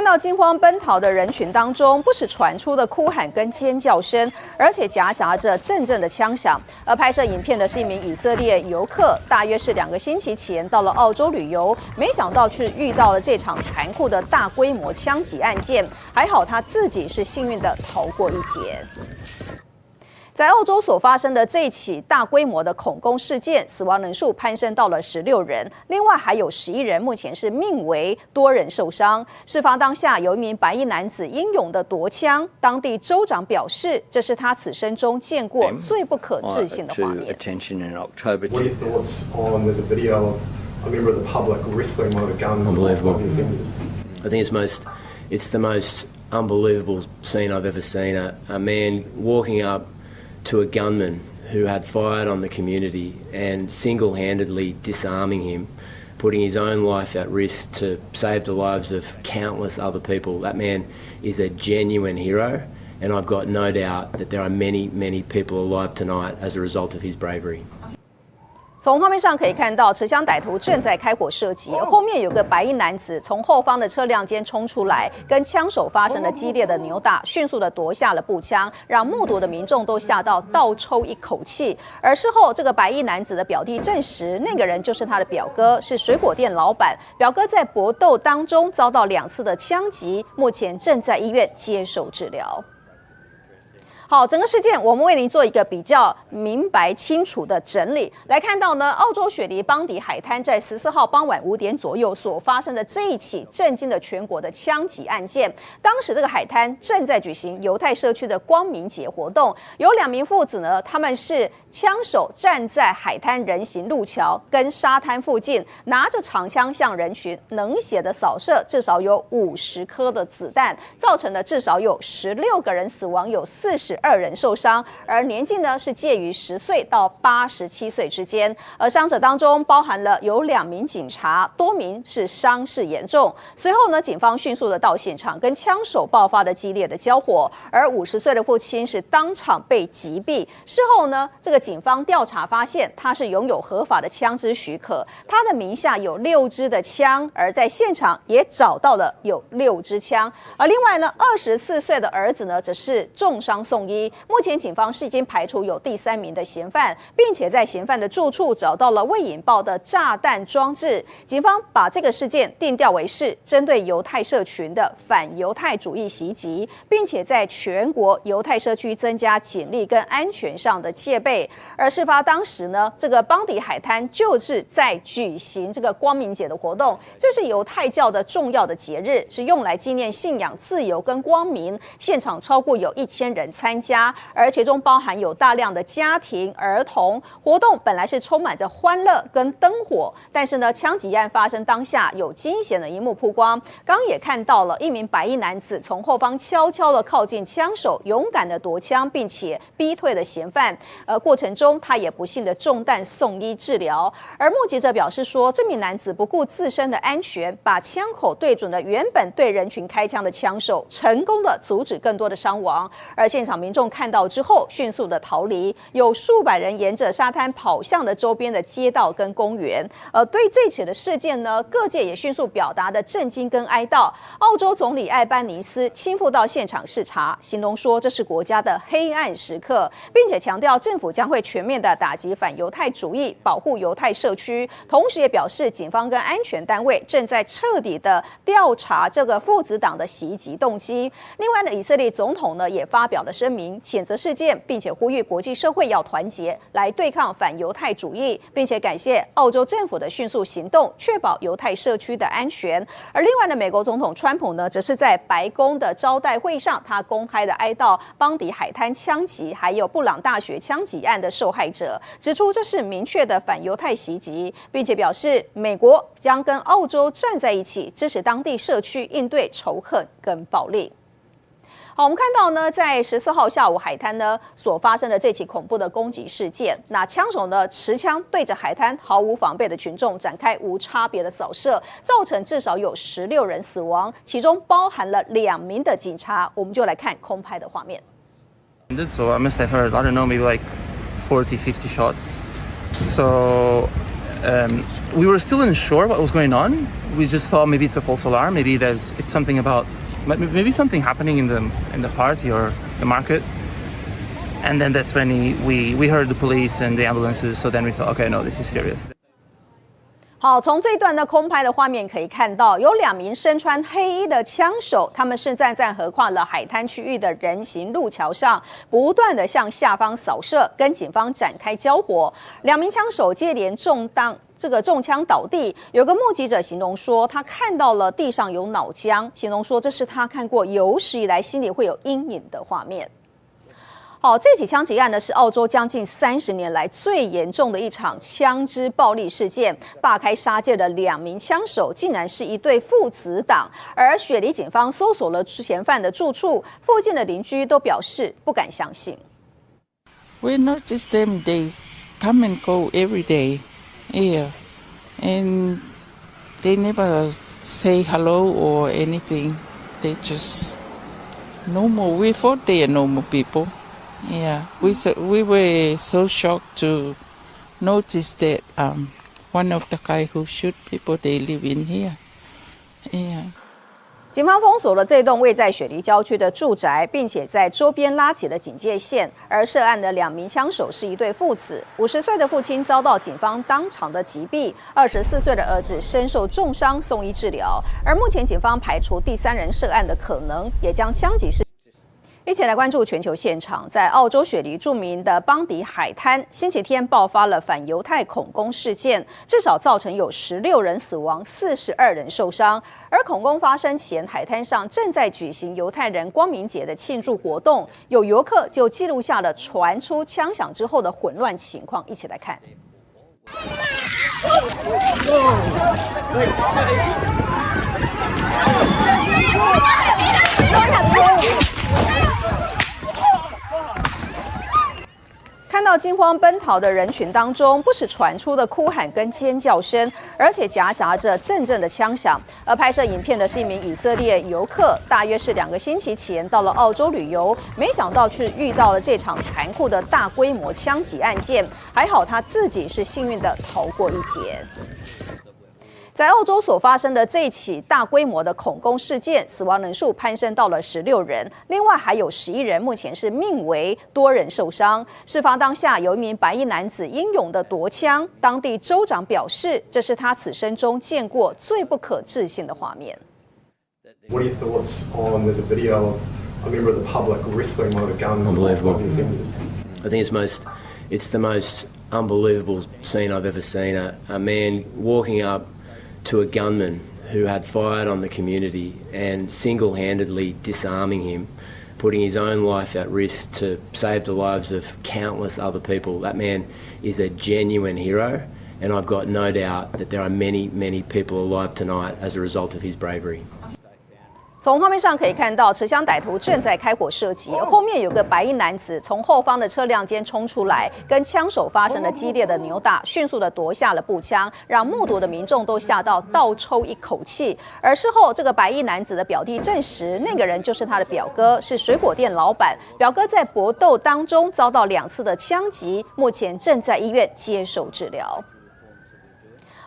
到惊慌奔逃的人群当中，不时传出的哭喊跟尖叫声，而且夹杂着阵阵的枪响。而拍摄影片的是一名以色列游客，大约是2个星期前到了澳洲旅游，没想到却遇到了这场残酷的大规模枪击案件。还好他自己是幸运的逃过一劫。在澳洲所发生的这一起大规模的恐攻事件，死亡人数攀升到了16人，另外还有11人目前是命危，多人受伤。事发当下，有一名白衣男子英勇的夺枪，当地州长表示，这是他此生中见过最不可置信的画面。What are your thoughts on there's a video of a member of the public wrestling one of the guns off one of the offenders? I think it's the most unbelievable scene I've ever seen. A man walking up to a gunman who had fired on the community and single-handedly disarming him, putting his own life at risk to save the lives of countless other people. That man is a genuine hero, and I've got no doubt that there are many, many people alive tonight as a result of his bravery. 从画面上可以看到，持枪歹徒正在开火射击，后面有个白衣男子从后方的车辆间冲出来，跟枪手发生了激烈的扭打，迅速的夺下了步枪，让目睹的民众都吓到倒抽一口气。而事后，这个白衣男子的表弟证实，那个人就是他的表哥，是水果店老板。表哥在搏斗当中遭到2次的枪击，目前正在医院接受治疗。好，整个事件我们为您做一个比较明白清楚的整理。来看到呢，澳洲雪梨邦迪海滩在14号傍晚5点左右所发生的这一起震惊了全国的枪击案件。当时这个海滩正在举行犹太社区的光明节活动，有2名父子呢，他们是枪手站在海滩人行路桥跟沙滩附近，拿着长枪向人群冷血的扫射，至少有50颗的子弹，造成了至少有16个人死亡，有42人受伤，而年纪呢是介于10岁到87岁之间。而伤者当中包含了有2名警察，多名是伤势严重。随后呢，警方迅速的到现场，跟枪手爆发了激烈的交火，而50岁的父亲是当场被击毙。事后呢，这个警方调查发现，他是拥有合法的枪支许可，他的名下有6支的枪，而在现场也找到了有6支枪。而另外呢，24岁的儿子呢，则是重伤送医。目前警方是已经排除有第3名的嫌犯，并且在嫌犯的住处找到了未引爆的炸弹装置。警方把这个事件定调为是针对犹太社群的反犹太主义袭击，并且在全国犹太社区增加警力跟安全上的戒备。而事发当时呢，这个邦迪海滩就是在举行这个光明节的活动，这是犹太教的重要的节日，是用来纪念信仰自由跟光明。现场超过有1000人参加，而其中包含有大量的家庭、儿童。活动本来是充满着欢乐跟灯火，但是呢，枪击案发生当下有惊险的一幕曝光。刚刚也看到了一名白衣男子从后方悄悄的靠近枪手，勇敢的夺枪，并且逼退了嫌犯。过程中他也不幸的中弹送医治疗。而目击者表示说，这名男子不顾自身的安全，把枪口对准了原本对人群开枪的枪手，成功的阻止更多的伤亡。而现场民众看到之后迅速的逃离，有数百人沿着沙滩跑向了周边的街道跟公园。对这起的事件呢，各界也迅速表达的震惊跟哀悼。澳洲总理艾班尼斯亲赴到现场视察，形容说这是国家的黑暗时刻，并且强调政府将会全面的打击反犹太主义，保护犹太社区。同时也表示，警方跟安全单位正在彻底的调查这个父子党的袭击动机。另外呢，以色列总统呢也发表了声明，谴责事件，并且呼吁国际社会要团结来对抗反犹太主义，并且感谢澳洲政府的迅速行动，确保犹太社区的安全。而另外呢，美国总统川普呢，则是在白宫的招待会上，他公开的哀悼邦迪海滩枪击还有布朗大学枪击案的受害者，指出这是明确的反犹太袭击，并且表示美国将跟澳洲站在一起，支持当地社区应对仇恨跟暴力。好，我们看到呢，在14号下午海滩呢所发生的这起恐怖的攻击事件，那枪手呢持枪对着海滩毫无防备的群众展开无差别的扫射，造成至少有16人死亡，其中包含了2名的警察。我们就来看空拍的画面。So I must have heard, I don't know, maybe like 40, 50 shots. So we were still unsure what was going on. We just thought maybe it's a false alarm, maybe it's something about maybe something happening in the party or the market. And then that's when we heard the police and the ambulances. So then we thought, okay, no, this is serious. 好，从这一段的空拍的画面可以看到，有2名身穿黑衣的枪手，他们是站在横跨了海滩区域的人行路桥上，不断的向下方扫射，跟警方展开交火。2名枪手接连中枪倒地。有个目击者形容说，他看到了地上有脑浆，形容说这是他看过有史以来心里会有阴影的画面。好，这起枪击案呢是澳洲将近30年来最严重的一场枪支暴力事件。大开杀戒的2名枪手竟然是一对父子档，而雪梨警方搜索了嫌犯的住处，附近的邻居都表示不敢相信。We noticed them; they come and go every day, yeah, and they never say hello or anything. They just normal. We thought they are normal people. Yeah, we were so shocked to notice that one of the guy who shoot people, they live in here. Yeah. 警方封锁了这栋位在雪梨郊区的住宅，并且在周边拉起了警戒线。而涉案的2名枪手是一对父子，50岁的父亲遭到警方当场的击毙，24岁的儿子身受重伤送医治疗。而目前警方排除第3人涉案的可能，也将枪击事。一起来关注全球现场，在澳洲雪梨著名的邦迪海滩，星期天爆发了反犹太恐攻事件，至少造成有16人死亡，42人受伤。而恐攻发生前，海滩上正在举行犹太人光明节的庆祝活动，有游客就记录下了传出枪响之后的混乱情况，一起来看。看到惊慌奔逃的人群当中，不时传出的哭喊跟尖叫声，而且夹杂着阵阵的枪响。而拍摄影片的是一名以色列游客，大约是2个星期前到了澳洲旅游，没想到却遇到了这场残酷的大规模枪击案件。还好他自己是幸运的逃过一劫。在澳洲所发生的这一起大规模的恐攻事件，死亡人数攀升到了16人，另外还有11人目前是命危，多人受伤。事发当下，有一名白衣男子英勇的夺枪，当地州长表示，这是他此生中见过最不可置信的画面。What are your thoughts on there's a video of a member of the public wrestling one of the guns off one of the offenders? I think it's the most unbelievable scene I've ever seen. A man walking up to a gunman who had fired on the community and single-handedly disarming him, putting his own life at risk to save the lives of countless other people. That man is a genuine hero, and I've got no doubt that there are many, many people alive tonight as a result of his bravery. 从画面上可以看到，持枪歹徒正在开火射击，后面有个白衣男子从后方的车辆间冲出来，跟枪手发生了激烈的扭打，迅速的夺下了步枪，让目睹的民众都吓到倒抽一口气。而事后，这个白衣男子的表弟证实，那个人就是他的表哥，是水果店老板。表哥在搏斗当中遭到2次的枪击，目前正在医院接受治疗。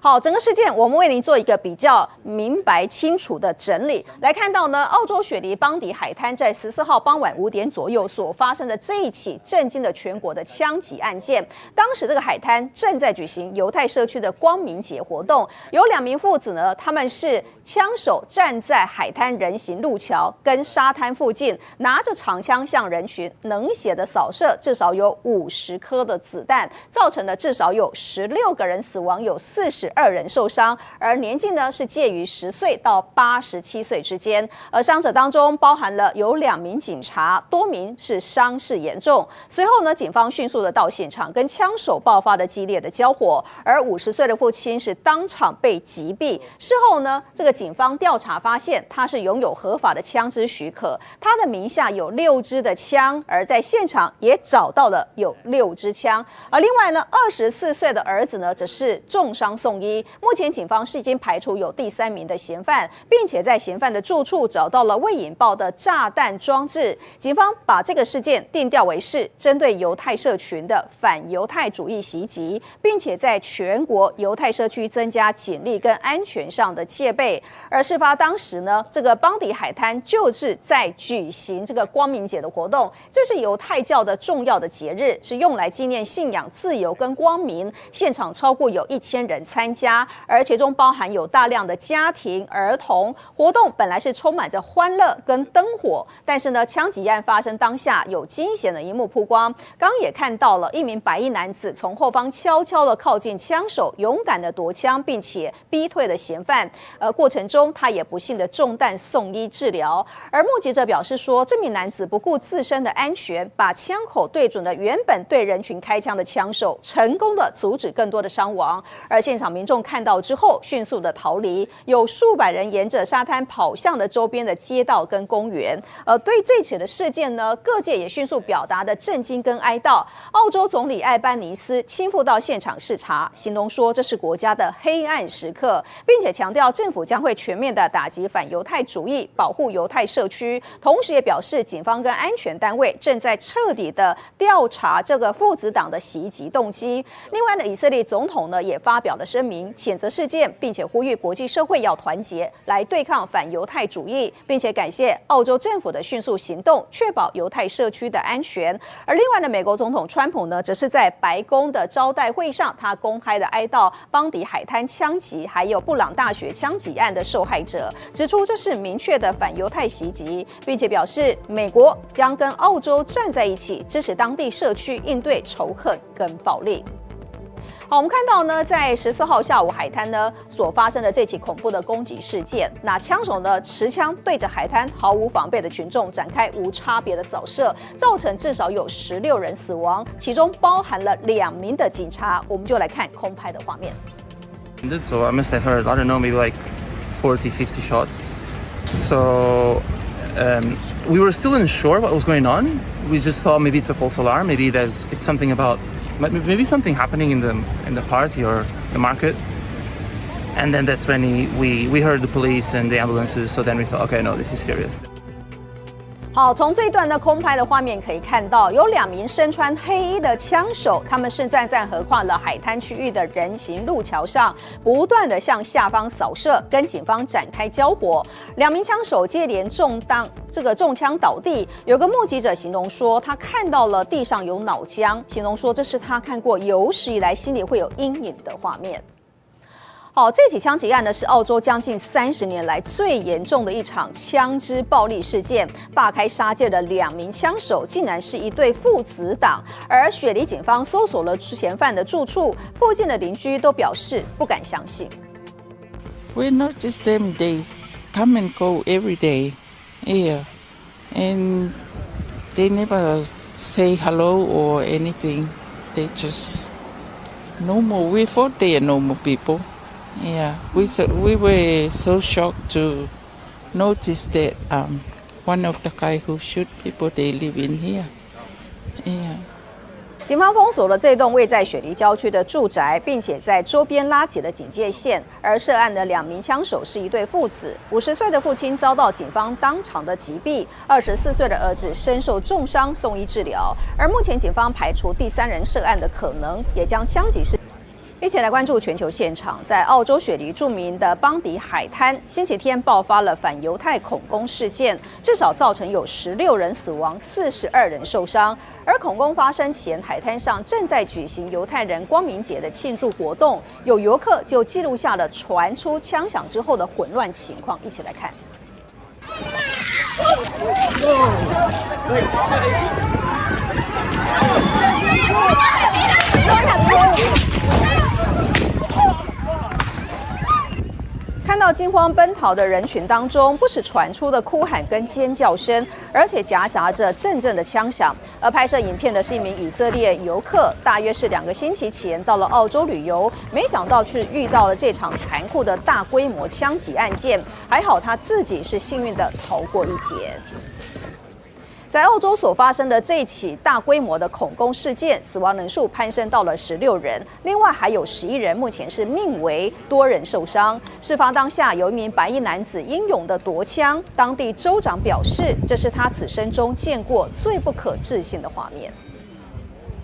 好，整个事件我们为您做一个比较明白清楚的整理。来看到呢，澳洲雪梨邦迪海滩在14号傍晚5点左右所发生的这一起震惊了全国的枪击案件。当时这个海滩正在举行犹太社区的光明节活动，有2名父子呢，他们是枪手站在海滩人行路桥跟沙滩附近，拿着长枪向人群冷血的扫射，至少有50颗的子弹，造成了至少有16个人死亡，有42人受伤，而年纪呢是介于10岁到87岁之间。而伤者当中包含了有2名警察，多名是伤势严重。随后呢，警方迅速的到现场，跟枪手爆发了激烈的交火。而50岁的父亲是当场被击毙。事后呢，这个警方调查发现，他是拥有合法的枪支许可，他的名下有6支的枪，而在现场也找到了有6支枪。而另外呢，24岁的儿子呢，则是重伤送医。目前警方是已经排除有第3名的嫌犯，并且在嫌犯的住处找到了未引爆的炸弹装置。警方把这个事件定调为是针对犹太社群的反犹太主义袭击，并且在全国犹太社区增加警力跟安全上的戒备。而事发当时呢，这个邦迪海滩就是在举行这个光明节的活动，这是犹太教的重要的节日，是用来纪念信仰自由跟光明。现场超过有1000人参加，而其中包含有大量的家庭、儿童。活动本来是充满着欢乐跟灯火，但是呢，枪击案发生当下有惊险的一幕曝光。刚也看到了一名白衣男子从后方悄悄的靠近枪手，勇敢的夺枪，并且逼退了嫌犯。过程中他也不幸的中弹送医治疗。而目击者表示说，这名男子不顾自身的安全，把枪口对准了原本对人群开枪的枪手，成功的阻止更多的伤亡。而现场民众看到之后，迅速的逃离，有数百人沿着沙滩跑向了周边的街道跟公园。对这起的事件呢，各界也迅速表达的震惊跟哀悼。澳洲总理艾班尼斯亲赴到现场视察，形容说这是国家的黑暗时刻，并且强调政府将会全面的打击反犹太主义，保护犹太社区。同时也表示，警方跟安全单位正在彻底的调查这个父子党的袭击动机。另外呢，以色列总统呢也发表了声明，谴责事件，并且呼吁国际社会要团结来对抗反犹太主义，并且感谢澳洲政府的迅速行动，确保犹太社区的安全。而另外呢，美国总统川普呢，则是在白宫的招待会上，他公开的哀悼邦迪海滩枪击还有布朗大学枪击案的受害者，指出这是明确的反犹太袭击，并且表示美国将跟澳洲站在一起，支持当地社区应对仇恨跟暴力。好，我们看到呢，在14号下午海滩呢所发生的这起恐怖的攻击事件，那枪手呢持枪对着海滩毫无防备的群众展开无差别的扫射，造成至少有16人死亡，其中包含了2名的警察。我们就来看空拍的画面。So I must have heard, I don't know, maybe like 40, 50 shots. So we were still unsure what was going on. We just thought maybe it's a false alarm, maybe it's something about maybe something happening in the party or the market. And then that's when we heard the police and the ambulances. So then we thought, okay, no, this is serious. 好，从这一段的空拍的画面可以看到，有2名身穿黑衣的枪手，他们是站在横跨了海滩区域的人行路桥上，不断的向下方扫射，跟警方展开交火。2名枪手接连中枪倒地。有个目击者形容说，他看到了地上有脑浆，形容说这是他看过有史以来心里会有阴影的画面。好，这起枪击案呢是澳洲将近30年来最严重的一场枪支暴力事件。大开杀戒的2名枪手竟然是一对父子党，而雪梨警方搜索了嫌犯的住处，附近的邻居都表示不敢相信。We noticed them, they come and go every day, yeah, and they never say hello or anything. They just normal. We thought they are normal people.Yeah, we were so shocked to notice that one of the guy who shoot people, they live in here. Yeah. 警方封锁了这栋位在雪梨郊区的住宅，并且在周边拉起了警戒线。而涉案的2名枪手是一对父子，50岁的父亲遭到警方当场的击毙，24岁的儿子身受重伤送医治疗。而目前警方排除第3人涉案的可能，也将枪击事。一起来关注全球现场，在澳洲雪梨著名的邦迪海滩，星期天爆发了反犹太恐攻事件，至少造成有16人死亡，42人受伤。而恐攻发生前，海滩上正在举行犹太人光明节的庆祝活动，有游客就记录下了传出枪响之后的混乱情况。一起来看。看到惊慌奔逃的人群当中，不时传出的哭喊跟尖叫声，而且夹杂着阵阵的枪响。而拍摄影片的是一名以色列游客，大约是2个星期前到了澳洲旅游，没想到却遇到了这场残酷的大规模枪击案件，还好他自己是幸运的逃过一劫。在澳洲所发生的这起大规模的恐攻事件，死亡人数攀升到了16人，另外还有11人目前是命危，多人受伤。事发当下，有一名白衣男子英勇的夺枪，当地州长表示，这是他此生中见过最不可置信的画面。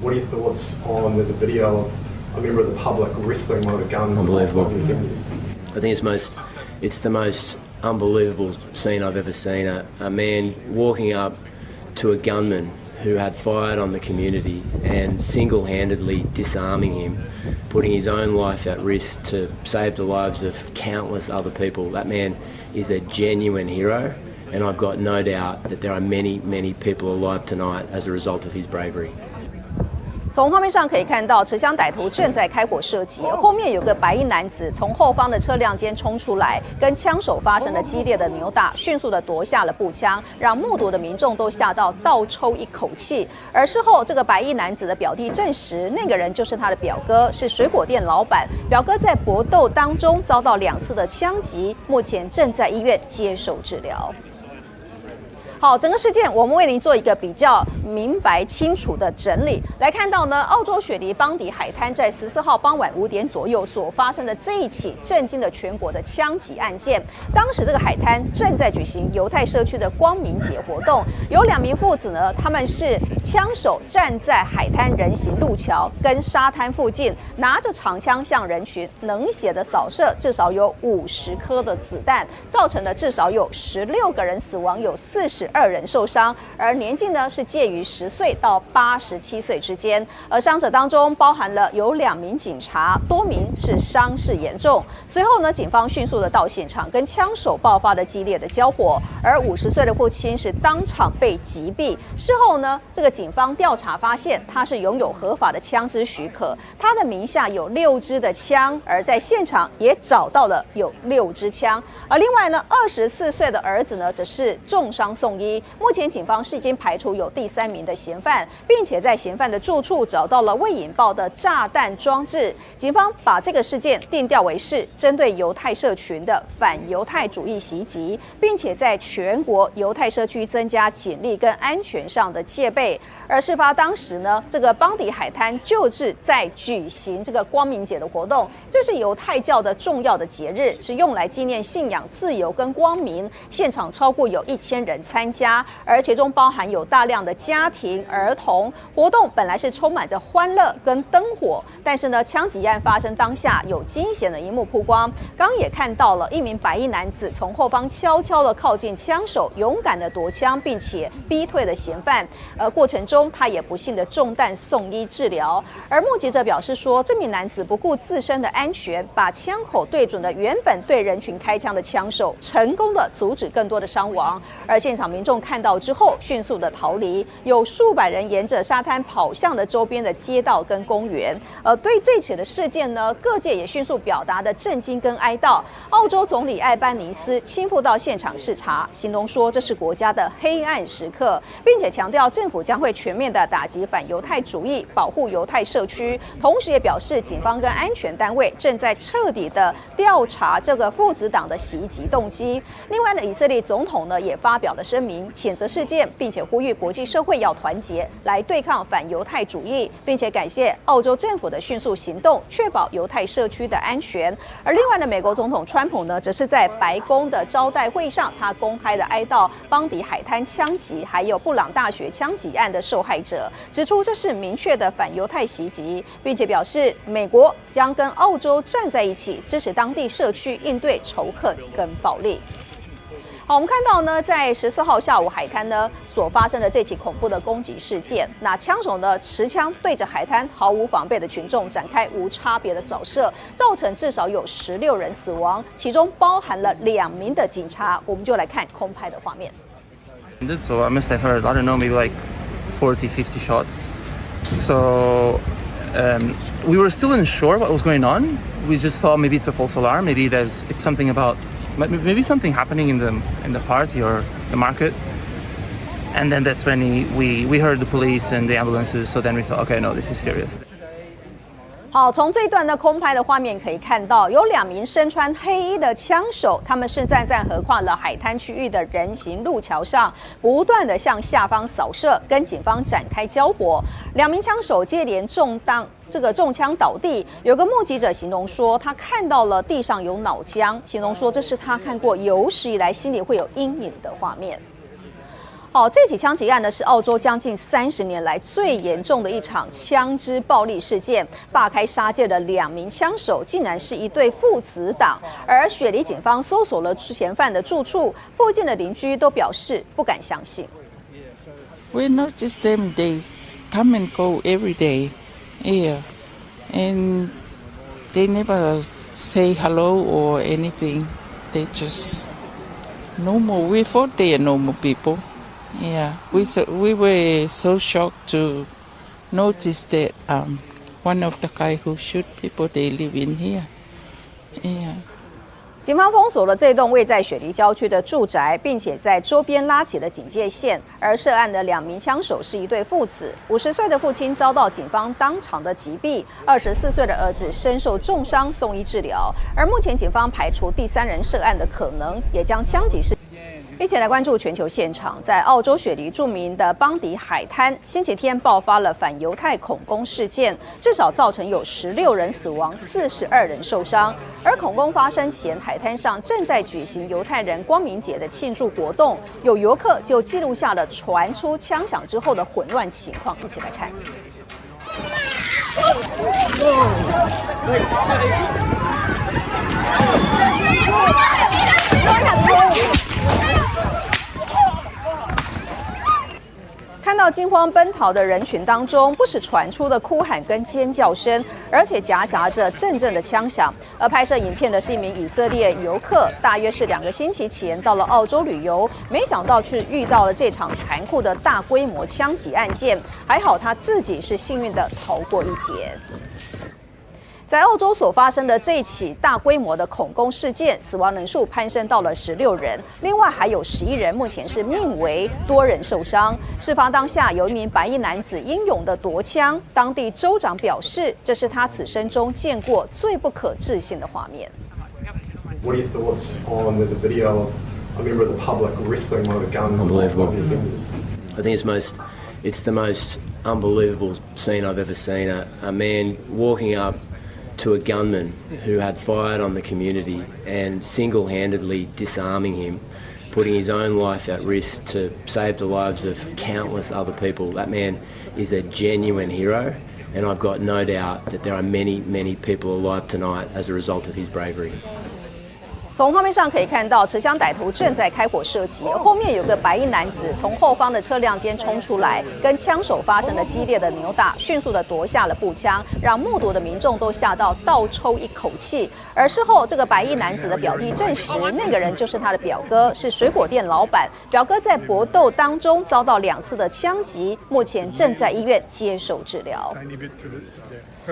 What are your thoughts on there's a video of a member of the public wrestling one of the guns? Unbelievable. I think it's the most unbelievable scene I've ever seen. A man walking up to a gunman who had fired on the community and single-handedly disarming him, putting his own life at risk to save the lives of countless other people. That man is a genuine hero, and I've got no doubt that there are many, many people alive tonight as a result of his bravery. 从画面上可以看到，持枪歹徒正在开火射击，后面有个白衣男子从后方的车辆间冲出来，跟枪手发生了激烈的扭打，迅速的夺下了步枪，让目睹的民众都吓到倒抽一口气。而事后，这个白衣男子的表弟证实，那个人就是他的表哥，是水果店老板。表哥在搏斗当中遭到2次的枪击，目前正在医院接受治疗。好，整个事件我们为您做一个比较明白清楚的整理。来看到呢，澳洲雪梨邦迪海滩在14号傍晚5点左右所发生的这一起震惊了全国的枪击案件。当时这个海滩正在举行犹太社区的光明节活动，有2名父子呢，他们是枪手站在海滩人行路桥跟沙滩附近，拿着长枪向人群冷血的扫射，至少有50颗的子弹，造成了至少有16个人死亡，有42人受伤，而年纪呢是介于10岁到87岁之间。而伤者当中包含了有2名警察，多名是伤势严重。随后呢，警方迅速的到现场，跟枪手爆发了激烈的交火，而50岁的父亲是当场被击毙。事后呢，这个警方调查发现，他是拥有合法的枪支许可，他的名下有6支的枪，而在现场也找到了有6支枪。而另外呢，24岁的儿子呢，则是重伤送医。目前警方是已经排除有第3名的嫌犯，并且在嫌犯的住处找到了未引爆的炸弹装置。警方把这个事件定调为是针对犹太社群的反犹太主义袭击，并且在全国犹太社区增加警力跟安全上的戒备。而事发当时呢，这个邦迪海滩就是在举行这个光明节的活动，这是犹太教的重要的节日，是用来纪念信仰自由跟光明。现场超过有1000人参加，而其中包含有大量的家庭、儿童。活动本来是充满着欢乐跟灯火，但是呢，枪击案发生当下有惊险的一幕曝光。刚也看到了一名白衣男子从后方悄悄的靠近枪手，勇敢的夺枪，并且逼退了嫌犯。过程中他也不幸的中弹送医治疗。而目击者表示说，这名男子不顾自身的安全，把枪口对准了原本对人群开枪的枪手，成功的阻止更多的伤亡。而现场民众看到之后，迅速的逃离，有数百人沿着沙滩跑向了周边的街道跟公园。对这起的事件呢，各界也迅速表达的震惊跟哀悼。澳洲总理艾班尼斯亲赴到现场视察，形容说这是国家的黑暗时刻，并且强调政府将会全面的打击反犹太主义，保护犹太社区。同时也表示，警方跟安全单位正在彻底的调查这个父子党的袭击动机。另外呢，以色列总统呢也发表了声明，谴责事件，并且呼吁国际社会要团结来对抗反犹太主义，并且感谢澳洲政府的迅速行动，确保犹太社区的安全。而另外呢，美国总统川普呢，则是在白宫的招待会上，他公开的哀悼邦迪海滩枪击，还有布朗大学枪击案的受害者，指出这是明确的反犹太袭击，并且表示美国将跟澳洲站在一起，支持当地社区应对仇恨跟暴力。好，我们看到呢，在14号下午海滩呢所发生的这起恐怖的攻击事件，那枪手呢持枪对着海滩毫无防备的群众展开无差别的扫射，造成至少有16人死亡，其中包含了2名的警察。我们就来看空拍的画面。So I must have heard, I don't know, maybe like 40, 50 shots. So we were still unsure what was going on. We just thought maybe it's a false alarm, maybe it's something about maybe something happening in the party or the market. And then that's when we heard the police and the ambulances, so then we thought, okay, no, this is serious. 好，从这一段的空拍的画面可以看到，有2名身穿黑衣的枪手，他们是站在横跨了海滩区域的人行路桥上，不断的向下方扫射，跟警方展开交火。2名枪手接连中枪倒地。有个目击者形容说，他看到了地上有脑浆，形容说这是他看过有史以来心里会有阴影的画面。好，这起枪击案呢是澳洲将近30年来最严重的一场枪支暴力事件。大开杀戒的2名枪手竟然是一对父子档，而雪梨警方搜索了嫌犯的住处，附近的邻居都表示不敢相信。We noticed them; they come and go every day, yeah, and they never say hello or anything. They just normal. We thought they are normal people. Yeah, we were so shocked to notice that one of the guy who shoot people, they live in here. Yeah. 警方封锁了这栋位在雪梨郊区的住宅，并且在周边拉起了警戒线。而涉案的2名枪手是一对父子，50岁的父亲遭到警方当场的击毙，24岁的儿子身受重伤送医治疗。而目前警方排除第3人涉案的可能，也将枪击事。一起来关注全球现场，在澳洲雪梨著名的邦迪海滩，星期天爆发了反犹太恐攻事件，至少造成有16人死亡，42人受伤。而恐攻发生前，海滩上正在举行犹太人光明节的庆祝活动，有游客就记录下了传出枪响之后的混乱情况，一起来看。看到惊慌奔逃的人群当中，不时传出的哭喊跟尖叫声，而且夹杂着阵阵的枪响。而拍摄影片的是一名以色列游客，大约是2个星期前到了澳洲旅游，没想到却遇到了这场残酷的大规模枪击案件，还好他自己是幸运的逃过一劫。在澳洲所发生的这起大规模的恐攻事件，死亡人数攀升到了16人，另外还有11人目前是命危，多人受伤。事发当下，有一名白衣男子英勇的夺枪，当地州长表示，这是他此生中见过最不可置信的画面。What are your thoughts on there's a video of a member of the public wrestling one of the guns off one of the offenders? I think it's the most unbelievable scene I've ever seen. A man walking up to a gunman who had fired on the community and single-handedly disarming him, putting his own life at risk to save the lives of countless other people. That man is a genuine hero, and I've got no doubt that there are many, many people alive tonight as a result of his bravery. 从画面上可以看到，持枪歹徒正在开火射击，后面有个白衣男子从后方的车辆间冲出来，跟枪手发生了激烈的扭打，迅速的夺下了步枪，让目睹的民众都吓到倒抽一口气。而事后，这个白衣男子的表弟证实，那个人就是他的表哥，是水果店老板。表哥在搏斗当中遭到2次的枪击，目前正在医院接受治疗。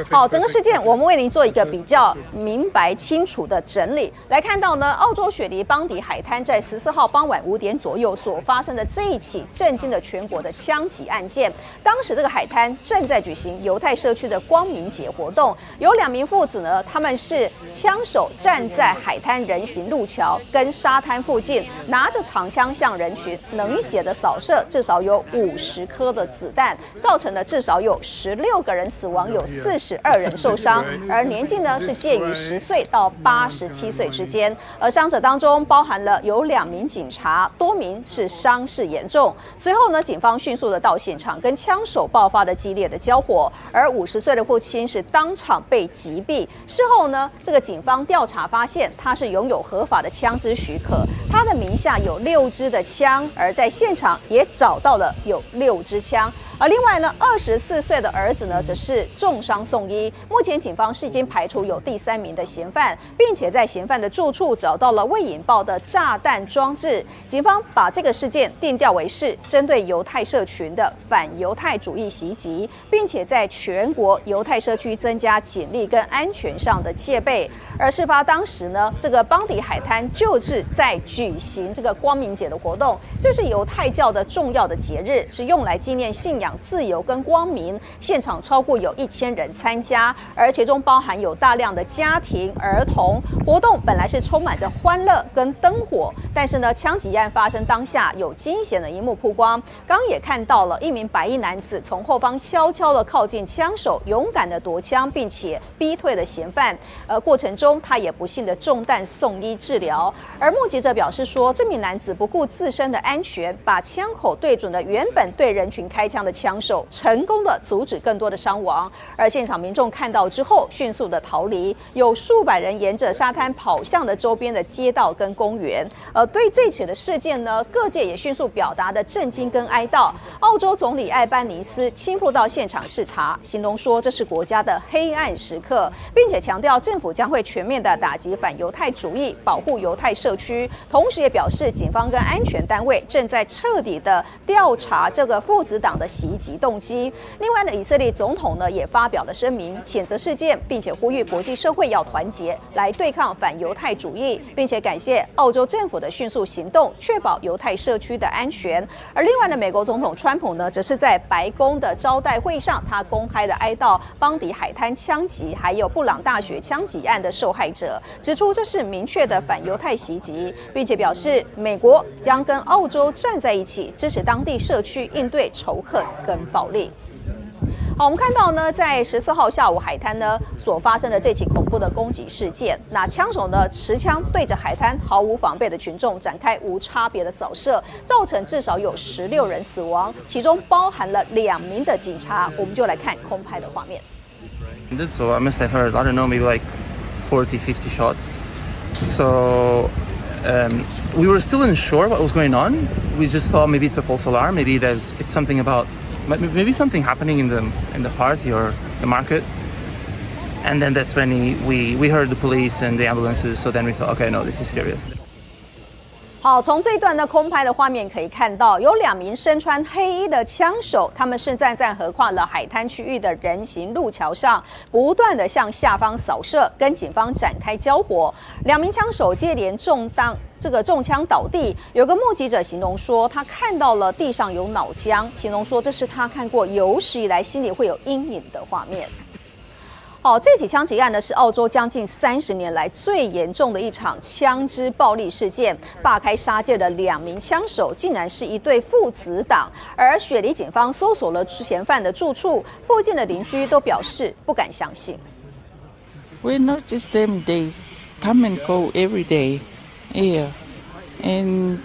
好，整个事件我们为您做一个比较明白清楚的整理。来看到呢，澳洲雪梨邦迪海滩在14号傍晚5点左右所发生的这一起震惊了全国的枪击案件。当时这个海滩正在举行犹太社区的光明节活动，有2名父子呢，他们是枪手站在海滩人行路桥跟沙滩附近，拿着长枪向人群冷血的扫射，至少有50颗的子弹，造成了至少有16个人死亡，有42人受伤，而年纪呢是介于10岁到87岁之间。而伤者当中包含了有2名警察，多名是伤势严重。随后呢，警方迅速的到现场，跟枪手爆发了激烈的交火，而50岁的父亲是当场被击毙。事后呢，这个警方调查发现，他是拥有合法的枪支许可，他的名下有6支的枪，而在现场也找到了有6支枪。而另外呢，24岁的儿子呢，则是重伤送医。目前警方是已经排除有第3名的嫌犯，并且在嫌犯的住处找到了未引爆的炸弹装置。警方把这个事件定调为是针对犹太社群的反犹太主义袭击，并且在全国犹太社区增加警力跟安全上的戒备。而事发当时呢，这个邦迪海滩就是在举行这个光明节的活动，这是犹太教的重要的节日，是用来纪念信仰仰自由跟光明，现场超过有1000人参加，而其中包含有大量的家庭、儿童。活动本来是充满着欢乐跟灯火，但是呢，枪击案发生当下有惊险的一幕曝光。刚也看到了一名白衣男子从后方悄悄地靠近枪手，勇敢地夺枪，并且逼退了嫌犯。过程中他也不幸的中弹送医治疗。而目击者表示说，这名男子不顾自身的安全，把枪口对准了原本对人群开枪的枪手，成功的阻止更多的伤亡。而现场民众看到之后，迅速的逃离，有数百人沿着沙滩跑向了周边的街道跟公园。对这起的事件呢，各界也迅速表达的震惊跟哀悼。澳洲总理艾班尼斯亲赴到现场视察，形容说这是国家的黑暗时刻，并且强调政府将会全面的打击反犹太主义，保护犹太社区。同时也表示，警方跟安全单位正在彻底的调查这个父子党的袭击动机。另外呢，以色列总统呢也发表了声明，谴责事件，并且呼吁国际社会要团结来对抗反犹太主义，并且感谢澳洲政府的迅速行动，确保犹太社区的安全。而另外呢，美国总统川普呢，则是在白宫的招待会上，他公开的哀悼邦迪海滩枪击，还有布朗大学枪击案的受害者，指出这是明确的反犹太袭击，并且表示美国将跟澳洲站在一起，支持当地社区应对仇恨跟暴力。好，我们看到呢，在14号下午海滩呢所发生的这起恐怖的攻击事件，那枪手呢持枪对着海滩毫无防备的群众展开无差别的扫射，造成至少有16人死亡，其中包含了2名的警察。我们就来看空拍的画面。So I must have heard, I don't know, maybe like 40, 50 shots. So we were still unsure what was going on. We just thought maybe it's a false alarm, maybe it's something about maybe something happening in the party or the market. And then that's when we heard the police and the ambulances, so then we thought, okay, no, this is serious. 好，从这一段的空拍的画面可以看到，有2名身穿黑衣的枪手，他们是站在横跨了海滩区域的人行路桥上，不断的向下方扫射，跟警方展开交火。2名枪手接连中枪倒地。有个目击者形容说，他看到了地上有脑浆，形容说这是他看过有史以来心里会有阴影的画面。好，这起枪击案呢是澳洲将近30年来最严重的一场枪支暴力事件。大开杀戒的2名枪手竟然是一对父子党，而雪梨警方搜索了嫌犯的住处，附近的邻居都表示不敢相信。We noticed them; they come and go every day, yeah, and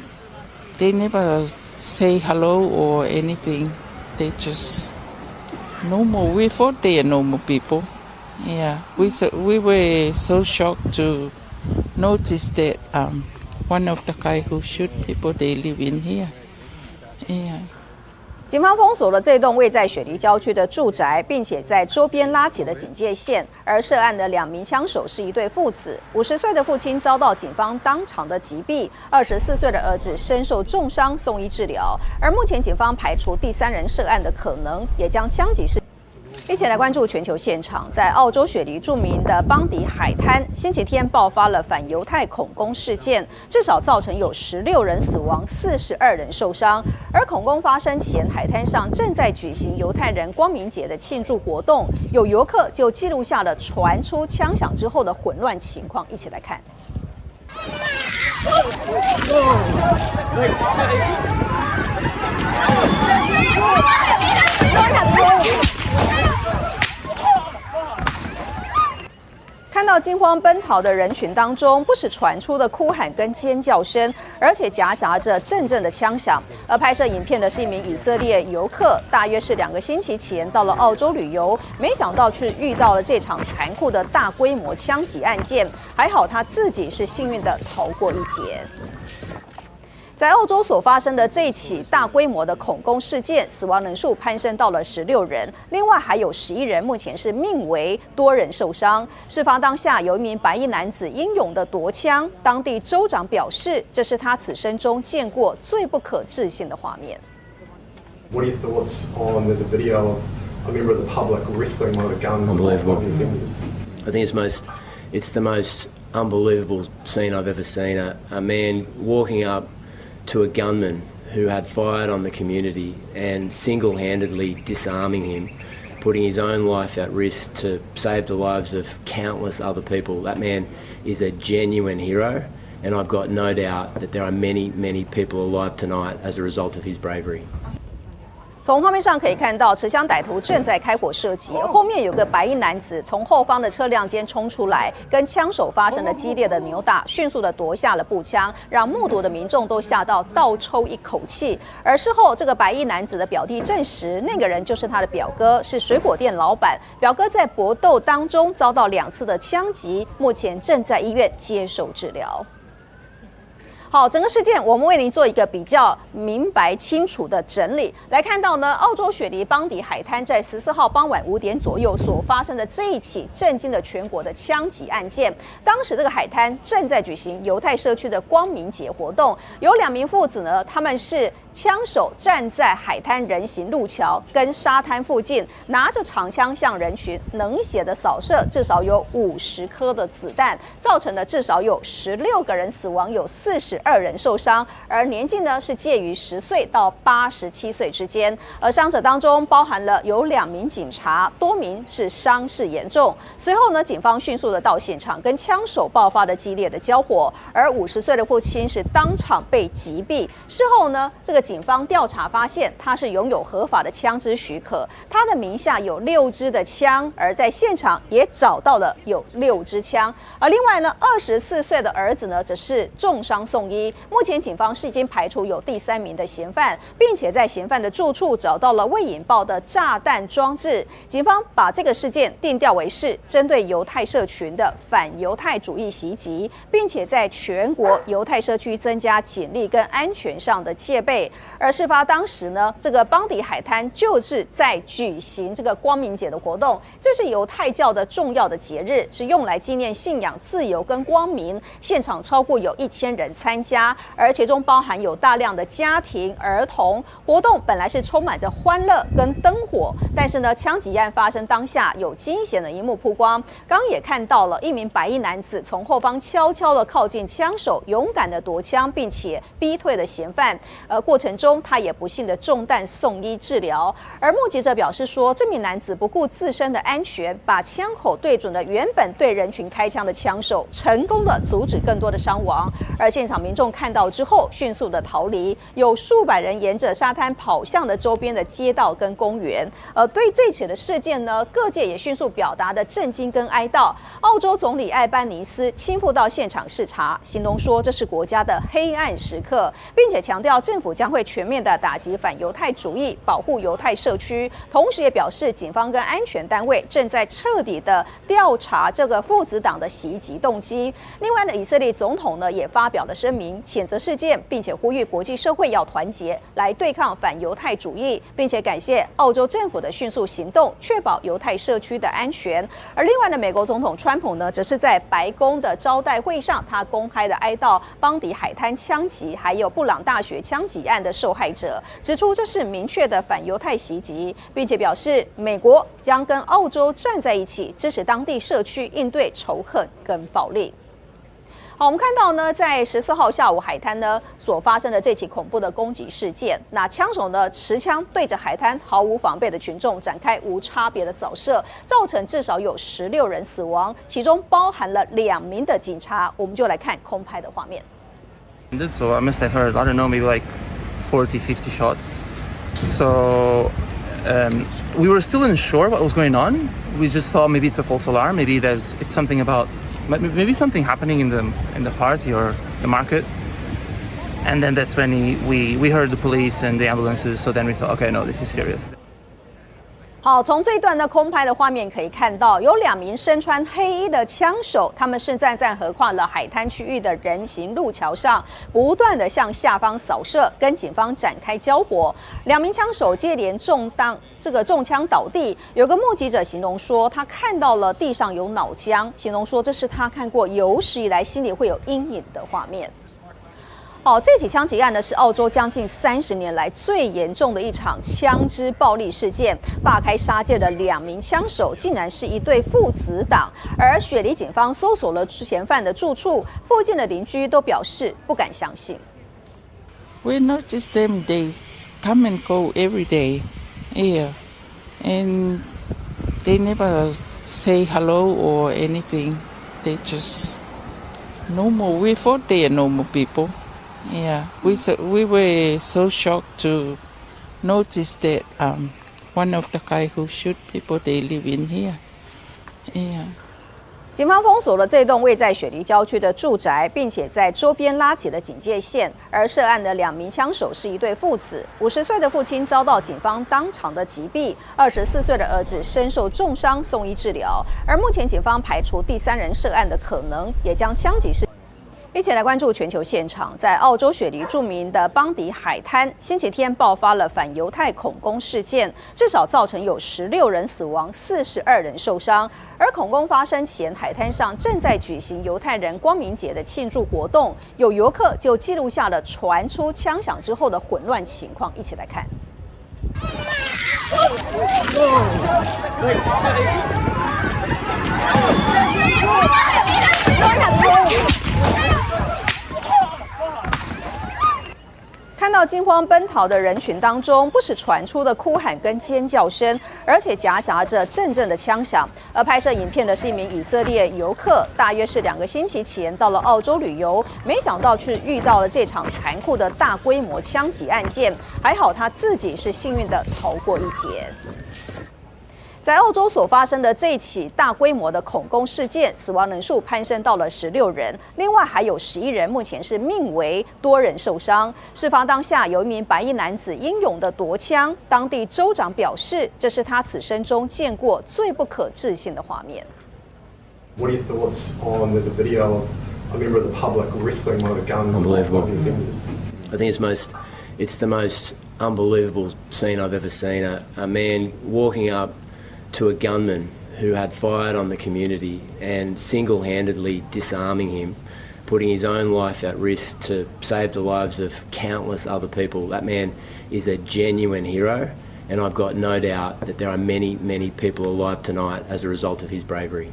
they never say hello or anything. They just normal. We thought they are normal people. Yeah, we were so shocked to notice that one of the guy who shoot people, they live in here. Yeah. 警方封锁了这栋位在雪梨郊区的住宅，并且在周边拉起了警戒线。而涉案的2名枪手是一对父子，50岁的父亲遭到警方当场的击毙，24岁的儿子身受重伤送医治疗。而目前警方排除第3人涉案的可能，也将枪击事。一起来关注全球现场，在澳洲雪梨著名的邦迪海滩，星期天爆发了反犹太恐攻事件，至少造成有16人死亡，42人受伤。而恐攻发生前，海滩上正在举行犹太人光明节的庆祝活动，有游客就记录下了传出枪响之后的混乱情况，一起来看。看到惊慌奔逃的人群当中，不时传出的哭喊跟尖叫声，而且夹杂着阵阵的枪响。而拍摄影片的是一名以色列游客，大约是2个星期前到了澳洲旅游，没想到却遇到了这场残酷的大规模枪击案件。还好他自己是幸运的逃过一劫。在澳洲所发生的这起大规模的恐攻事件，死亡人数攀升到了16人，另外还有11人目前是命危，多人受伤。事发当下，有一名白衣男子英勇的夺枪，当地州长表示，这是他此生中见过最不可置信的画面。What are your thoughts on there's a video of a member of the public wrestling one of the guns off one of the offenders? I think it's the most unbelievable scene I've ever seen. A man walking up to a gunman who had fired on the community and single-handedly disarming him, putting his own life at risk to save the lives of countless other people. That man is a genuine hero, and I've got no doubt that there are many, many people alive tonight as a result of his bravery. 从画面上可以看到，持枪歹徒正在开火射击，后面有个白衣男子从后方的车辆间冲出来，跟枪手发生了激烈的扭打，迅速的夺下了步枪，让目睹的民众都吓到倒抽一口气。而事后，这个白衣男子的表弟证实，那个人就是他的表哥，是水果店老板。表哥在搏斗当中遭到2次的枪击，目前正在医院接受治疗。好，整个事件我们为您做一个比较明白清楚的整理。来看到呢，澳洲雪梨邦迪海滩在14号傍晚5点左右所发生的这一起震惊了全国的枪击案件。当时这个海滩正在举行犹太社区的光明节活动，有2名父子呢，他们是枪手站在海滩人行路桥跟沙滩附近，拿着长枪向人群冷血的扫射，至少有50颗的子弹，造成了至少有16个人死亡，有42人受伤，而年纪呢是介于10岁到87岁之间。而伤者当中包含了有2名警察，多名是伤势严重。随后呢，警方迅速的到现场，跟枪手爆发了激烈的交火，而50岁的父亲是当场被击毙。事后呢，这个警方调查发现，他是拥有合法的枪支许可，他的名下有6支的枪，而在现场也找到了有6支枪。而另外呢，24岁的儿子呢，则是重伤送医。目前警方是已经排除有第3名的嫌犯，并且在嫌犯的住处找到了未引爆的炸弹装置。警方把这个事件定调为是针对犹太社群的反犹太主义袭击，并且在全国犹太社区增加警力跟安全上的戒备。而事发当时呢，这个邦迪海滩就是在举行这个光明节的活动，这是犹太教的重要的节日，是用来纪念信仰自由跟光明。现场超过有1000人参加，而其中包含有大量的家庭、儿童。活动本来是充满着欢乐跟灯火，但是呢，枪击案发生当下有惊险的一幕曝光。刚刚也看到了一名白衣男子从后方悄悄的靠近枪手，勇敢的夺枪，并且逼退了嫌犯。过程中他也不幸的中弹送医治疗。而目击者表示说，这名男子不顾自身的安全，把枪口对准了原本对人群开枪的枪手，成功的阻止更多的伤亡。而现场民众看到之后迅速的逃离，有数百人沿着沙滩跑向了周边的街道跟公园。对这起的事件呢，各界也迅速表达的震惊跟哀悼。澳洲总理艾班尼斯亲赴到现场视察，形容说这是国家的黑暗时刻，并且强调政府将会全面的打击反犹太主义，保护犹太社区。同时也表示，警方跟安全单位正在彻底的调查这个父子党的袭击动机。另外呢，以色列总统呢也发表了声明，谴责事件，并且呼吁国际社会要团结来对抗反犹太主义，并且感谢澳洲政府的迅速行动，确保犹太社区的安全。而另外呢，美国总统川普呢，则是在白宫的招待会上，他公开的哀悼邦迪海滩枪击还有布朗大学枪击案的受害者，指出这是明确的反犹太袭击，并且表示美国将跟澳洲站在一起，支持当地社区应对仇恨跟暴力。好，我们看到呢，在14号下午海滩呢所发生的这起恐怖的攻击事件，那枪手呢持枪对着海滩毫无防备的群众展开无差别的扫射，造成至少有16人死亡，其中包含了2名的警察。我们就来看空拍的画面。So I must have heard, I don't know, maybe like 40, 50 shots. So we were still unsure what was going on. We just thought maybe it's a false alarm, maybe it's something about maybe something happening in the party or the market. And then that's when we heard the police and the ambulances. So then we thought, okay, no, this is serious. 好，从这一段的空拍的画面可以看到，有2名身穿黑衣的枪手，他们是站在横跨了海滩区域的人行路桥上，不断的向下方扫射，跟警方展开交火。2名枪手接连中枪倒地。有个目击者形容说，他看到了地上有脑浆，形容说这是他看过有史以来心里会有阴影的画面。好，这起枪击案呢是澳洲将近30年来最严重的一场枪支暴力事件。大开杀戒的2名枪手竟然是一对父子党，而雪梨警方搜索了嫌犯的住处，附近的邻居都表示不敢相信。We notice them, they come and go every day. Yeah. And they never say hello or anything. They just normal. We thought they are normal people. Yeah. We were so shocked to notice that one of the guy who shoot people, they live in here. Yeah. 警方封锁了这栋位在雪梨郊区的住宅，并且在周边拉起了警戒线。而涉案的2名枪手是一对父子，50岁的父亲遭到警方当场的击毙，24岁的儿子身受重伤送医治疗。而目前警方排除第3人涉案的可能，也将枪击事。一起来关注全球现场，在澳洲雪梨著名的邦迪海滩，星期天爆发了反犹太恐攻事件，至少造成有16人死亡，42人受伤。而恐攻发生前，海滩上正在举行犹太人光明节的庆祝活动，有游客就记录下了传出枪响之后的混乱情况，一起来看。看到惊慌奔逃的人群当中，不时传出的哭喊跟尖叫声，而且夹杂着阵阵的枪响。而拍摄影片的是一名以色列游客，大约是2个星期前到了澳洲旅游，没想到却遇到了这场残酷的大规模枪击案件。还好他自己是幸运的逃过一劫。在澳洲所发生的这起大规模的恐攻事件，死亡人数攀升到了16人，另外还有11人目前是命危，多人受伤。事发当下，有一名白衣男子英勇的夺枪，当地州长表示，这是他此生中见过最不可置信的画面。What are your thoughts on? There's a video of a member of the public wrestling one of the guns off one of the offenders. I think it's the most unbelievable scene I've ever seen. A man walking up to a gunman who had fired on the community and single-handedly disarming him, putting his own life at risk to save the lives of countless other people. That man is a genuine hero, and I've got no doubt that there are many, many people alive tonight as a result of his bravery.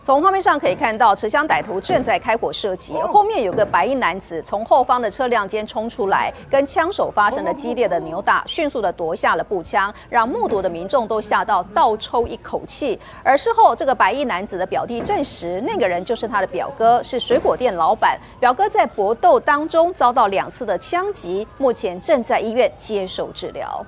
从画面上可以看到，持枪歹徒正在开火射击，后面有个白衣男子从后方的车辆间冲出来，跟枪手发生了激烈的扭打，迅速的夺下了步枪，让目睹的民众都吓到倒抽一口气。而事后，这个白衣男子的表弟证实，那个人就是他的表哥，是水果店老板。表哥在搏斗当中遭到2次的枪击，目前正在医院接受治疗。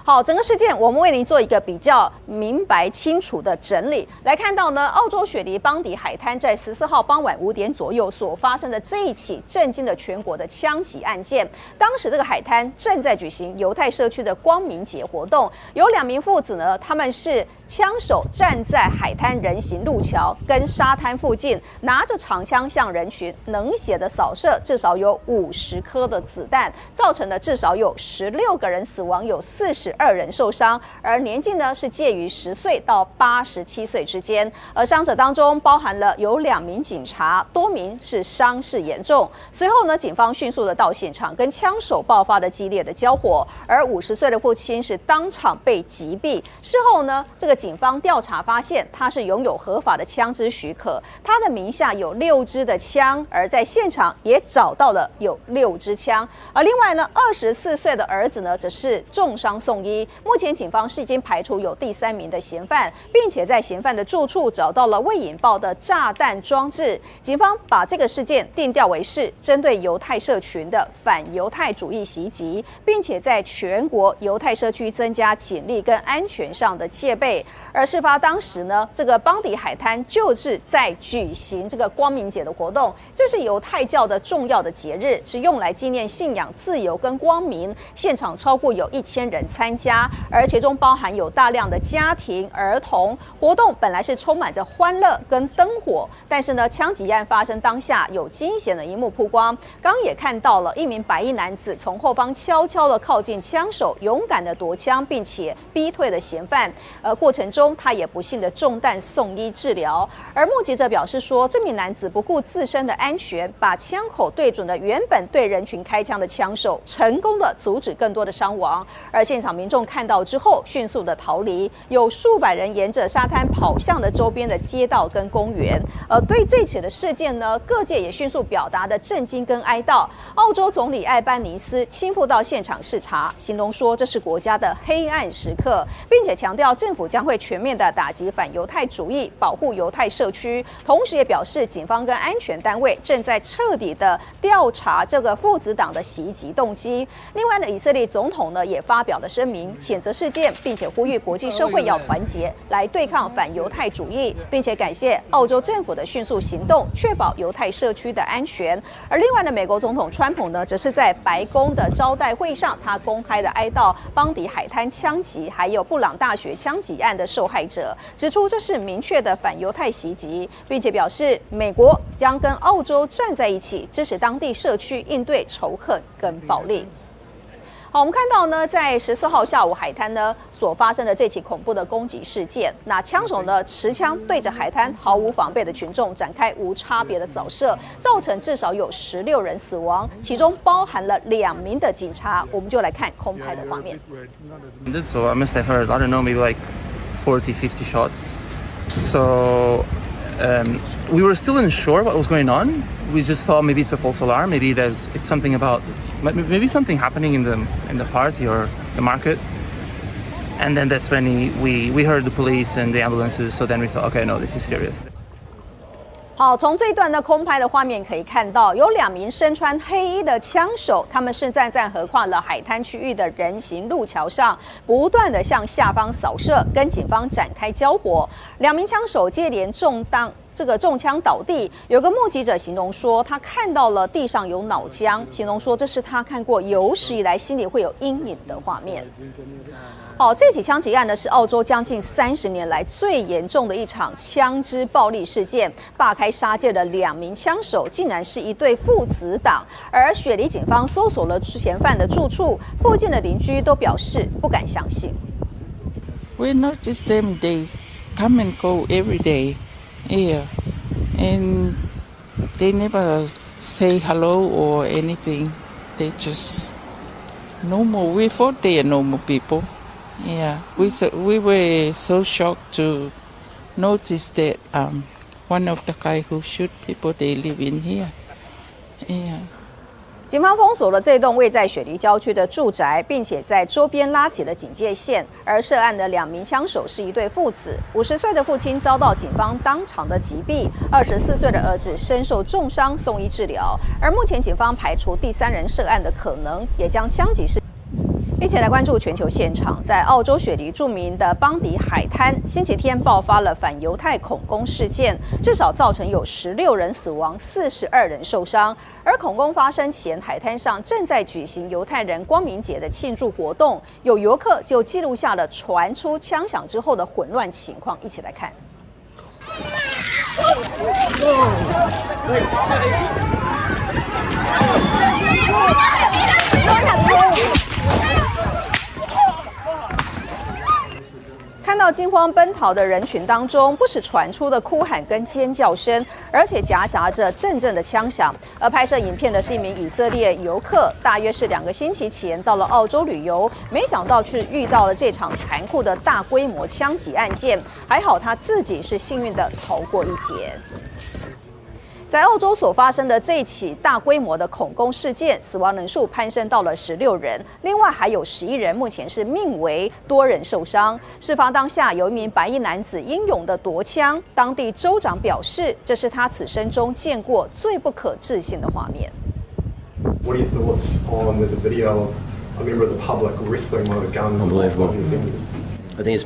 好，整个事件我们为您做一个比较明白清楚的整理。来看到呢，澳洲雪梨邦迪海滩在14号傍晚5点左右所发生的这一起震惊了全国的枪击案件。当时这个海滩正在举行犹太社区的光明节活动，有2名父子呢，他们是枪手站在海滩人行路桥跟沙滩附近，拿着长枪向人群冷血的扫射，至少有50颗的子弹，造成了至少有16个人死亡，有42人受伤，而年纪呢是介于10岁到87岁之间。而伤者当中包含了有2名警察，多名是伤势严重。随后呢，警方迅速的到现场，跟枪手爆发了激烈的交火，而50岁的父亲是当场被击毙。事后呢，这个警方调查发现，他是拥有合法的枪支许可，他的名下有6支的枪，而在现场也找到了有6支枪。而另外呢，24岁的儿子呢，则是重伤送医。目前警方是已经排除有第3名的嫌犯，并且在嫌犯的住处找到了未引爆的炸弹装置。警方把这个事件定调为是针对犹太社群的反犹太主义袭击，并且在全国犹太社区增加警力跟安全上的戒备。而事发当时呢，这个邦迪海滩就是在举行这个光明节的活动，这是犹太教的重要的节日，是用来纪念信仰自由跟光明。现场超过有1000人参加，而其中包含有大量的家庭、儿童。活动本来是充满着欢乐跟灯火，但是呢，枪击案发生当下有惊险的一幕曝光。刚也看到了一名白衣男子从后方悄悄的靠近枪手，勇敢的夺枪，并且逼退了嫌犯。过程程中，他也不幸的中弹送医治疗。而目击者表示说，这名男子不顾自身的安全，把枪口对准了原本对人群开枪的枪手，成功的阻止更多的伤亡。而现场民众看到之后，迅速的逃离，有数百人沿着沙滩跑向了周边的街道跟公园。对这起的事件呢，各界也迅速表达的震惊跟哀悼。澳洲总理艾班尼斯亲赴到现场视察，形容说这是国家的黑暗时刻，并且强调政府将会全面的打击反犹太主义，保护犹太社区。同时也表示，警方跟安全单位正在彻底的调查这个父子党的袭击动机。另外呢，以色列总统呢也发表了声明，谴责事件，并且呼吁国际社会要团结来对抗反犹太主义，并且感谢澳洲政府的迅速行动，确保犹太社区的安全。而另外呢，美国总统川普呢，则是在白宫的招待会上，他公开的哀悼邦迪海滩枪击还有布朗大学枪击案的受害者，指出这是明确的反犹太袭击，并且表示美国将跟澳洲站在一起，支持当地社区应对仇恨跟暴力。好，我们看到呢，在14号下午海滩呢所发生的这起恐怖的攻击事件，那枪手呢持枪对着海滩毫无防备的群众展开无差别的扫射，造成至少有16人死亡，其中包含了2名的警察。我们就来看空拍的画面。So I must have heard, I don't know, maybe like 40, 50 shots. So we were still unsure what was going on. We just thought maybe it's a false alarm. Maybe it's something about maybe something happening in the party or the market. And then that's when we heard the police and the ambulances. So then we thought, okay, no, this is serious. 好，从这一段的空拍的画面可以看到，有2名身穿黑衣的枪手，他们是站在横跨了海滩区域的人行路桥上，不断的向下方扫射，跟警方展开交火。2名枪手接连中枪倒地，有个目击者形容说，他看到了地上有脑浆，形容说这是他看过有史以来心里会有阴影的画面。好，这起枪击案呢是澳洲将近30年来最严重的一场枪支暴力事件，大开杀戒的2名枪手竟然是一对父子党。而雪梨警方搜索了嫌犯的住处，附近的邻居都表示不敢相信。We noticed them; they come and go every day. Yeah, and they never say hello or anything. They just normal. We thought they are normal people. Yeah, we were so shocked to notice that one of the guy who shoot people, they live in here. Yeah. 警方封锁了这栋位在雪梨郊区的住宅，并且在周边拉起了警戒线。而涉案的2名枪手是一对父子，50岁的父亲遭到警方当场的击毙，24岁的儿子身受重伤送医治疗。而目前警方排除第3人涉案的可能，也将枪击事。一起来关注全球现场，在澳洲雪梨著名的邦迪海滩，星期天爆发了反犹太恐攻事件，至少造成有16人死亡，42人受伤。而恐攻发生前，海滩上正在举行犹太人光明节的庆祝活动，有游客就记录下了传出枪响之后的混乱情况。一起来看。看到惊慌奔逃的人群当中，不时传出的哭喊跟尖叫声，而且夹杂着阵阵的枪响。而拍摄影片的是一名以色列游客，大约是2个星期前到了澳洲旅游，没想到却遇到了这场残酷的大规模枪击案件，还好他自己是幸运的逃过一劫。在澳洲所发生的这起大规模的恐攻事件，死亡人数攀升到了16人，另外还有11人目前是命危，多人受伤。事发当下，有一名白衣男子英勇的夺枪，当地州长表示，这是他此生中见过最不可置信的画面。What are your thoughts on there's a video of a member of the public wrestling one of the guns off one of your fingers? I think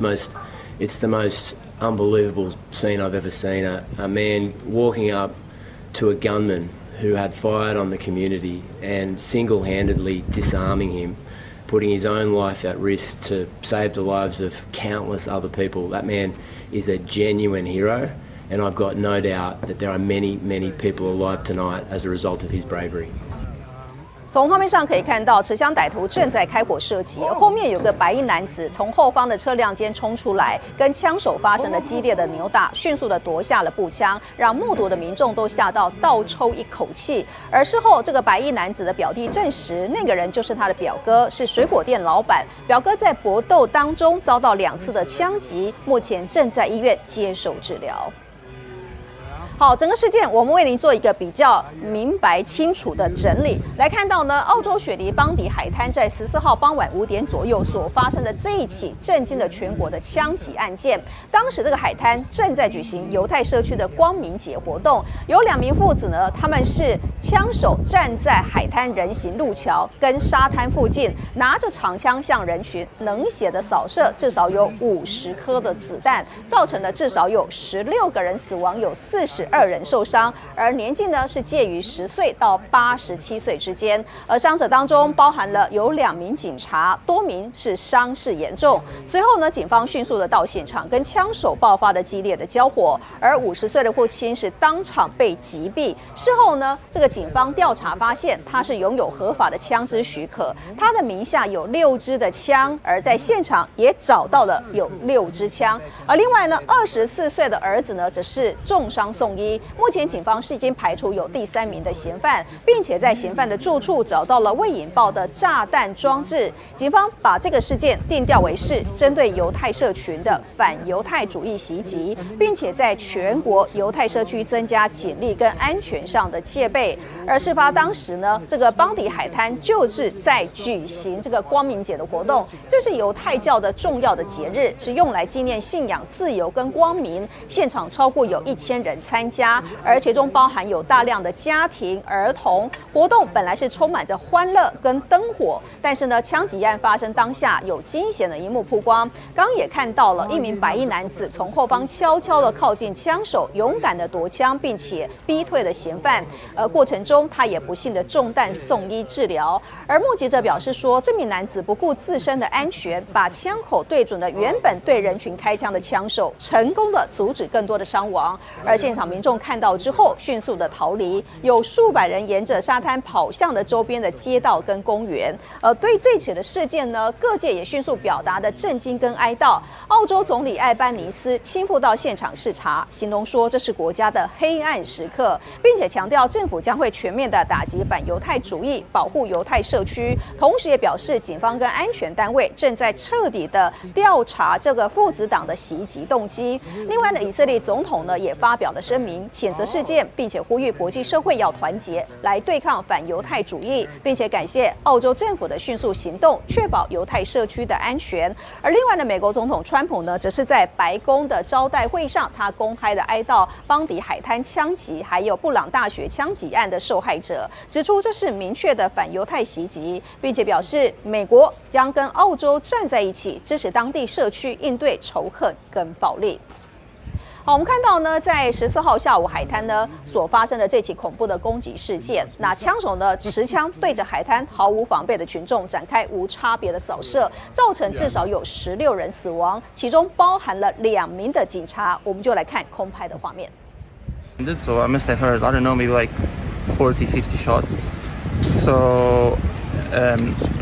it's the most unbelievable scene I've ever seen. A man walking up to a gunman who had fired on the community and single-handedly disarming him, putting his own life at risk to save the lives of countless other people. That man is a genuine hero, and I've got no doubt that there are many, many people alive tonight as a result of his bravery. 从画面上可以看到，持枪歹徒正在开火射击，后面有个白衣男子从后方的车辆间冲出来，跟枪手发生了激烈的扭打，迅速的夺下了步枪，让目睹的民众都吓到倒抽一口气。而事后，这个白衣男子的表弟证实，那个人就是他的表哥，是水果店老板。表哥在搏斗当中遭到2次的枪击，目前正在医院接受治疗。好，整个事件我们为您做一个比较明白清楚的整理。来看到呢，澳洲雪梨邦迪海滩在14号傍晚5点左右所发生的这一起震惊了全国的枪击案件。当时这个海滩正在举行犹太社区的光明节活动，有2名父子呢，他们是枪手站在海滩人行路桥跟沙滩附近，拿着长枪向人群冷血的扫射，至少有50颗的子弹，造成了至少有16个人死亡，有42人受伤，而年纪呢是介于10岁到87岁之间。而伤者当中包含了有2名警察，多名是伤势严重。随后呢，警方迅速的到现场，跟枪手爆发了激烈的交火。而50岁的父亲是当场被击毙。事后呢，这个警方调查发现，他是拥有合法的枪支许可，他的名下有6支的枪，而在现场也找到了有6支枪。而另外呢，24岁的儿子呢，则是重伤送医。目前警方是已经排除有第3名的嫌犯，并且在嫌犯的住处找到了未引爆的炸弹装置。警方把这个事件定调为是针对犹太社群的反犹太主义袭击，并且在全国犹太社区增加警力跟安全上的戒备。而事发当时呢，这个邦迪海滩就是在举行这个光明节的活动，这是犹太教的重要的节日，是用来纪念信仰自由跟光明。现场超过有1000人参加，而其中包含有大量的家庭、儿童。活动本来是充满着欢乐跟灯火，但是呢，枪击案发生当下有惊险的一幕曝光。刚也看到了一名白衣男子从后方悄悄的靠近枪手，勇敢的夺枪，并且逼退了嫌犯。过程中他也不幸的中弹送医治疗。而目击者表示说，这名男子不顾自身的安全，把枪口对准了原本对人群开枪的枪手，成功的阻止更多的伤亡。而现场民众看到之后迅速的逃离，有数百人沿着沙滩跑向了周边的街道跟公园。对这起的事件呢，各界也迅速表达的震惊跟哀悼。澳洲总理艾班尼斯亲赴到现场视察，形容说这是国家的黑暗时刻，并且强调政府将会全面的打击反犹太主义，保护犹太社区。同时也表示，警方跟安全单位正在彻底的调查这个父子党的袭击动机。另外呢，以色列总统呢也发表了声明，谴责事件，并且呼吁国际社会要团结来对抗反犹太主义，并且感谢澳洲政府的迅速行动，确保犹太社区的安全。而另外呢，美国总统川普呢，则是在白宫的招待会上，他公开的哀悼邦迪海滩枪击还有布朗大学枪击案的受害者，指出这是明确的反犹太袭击，并且表示美国将跟澳洲站在一起，支持当地社区应对仇恨跟暴力。好，我们看到呢，在14号下午海滩呢所发生的这起恐怖的攻击事件，那枪手呢持枪对着海滩毫无防备的群众展开无差别的扫射，造成至少有16人死亡，其中包含了2名的警察。我们就来看空拍的画面。So I must have heard, I don't know, maybe like 40, 50 shots. So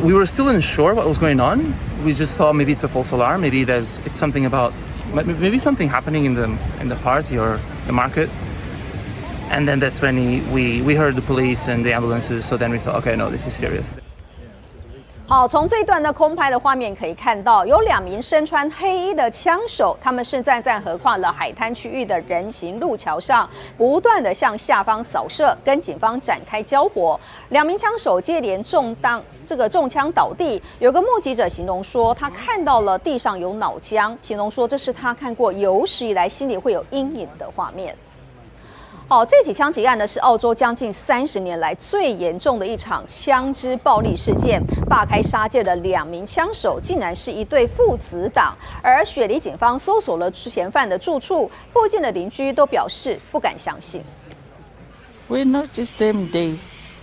we were still unsure what was going on. We just thought maybe it's a false alarm, maybe it's something about maybe something happening in the party or the market. And then that's when we heard the police and the ambulances. So then we thought, okay, no, this is serious. 好，从这段的空拍的画面可以看到，有2名身穿黑衣的枪手，他们是站在横跨了海滩区域的人行路桥上，不断的向下方扫射，跟警方展开交火。2名枪手接连中枪倒地。有个目击者形容说，他看到了地上有脑浆，形容说这是他看过有史以来心里会有阴影的画面。好，这起枪击案呢是澳洲将近30年来最严重的一场枪支暴力事件。大开杀戒的2名枪手竟然是一对父子党，而雪梨警方搜索了嫌犯的住处，附近的邻居都表示不敢相信。We noticed them; they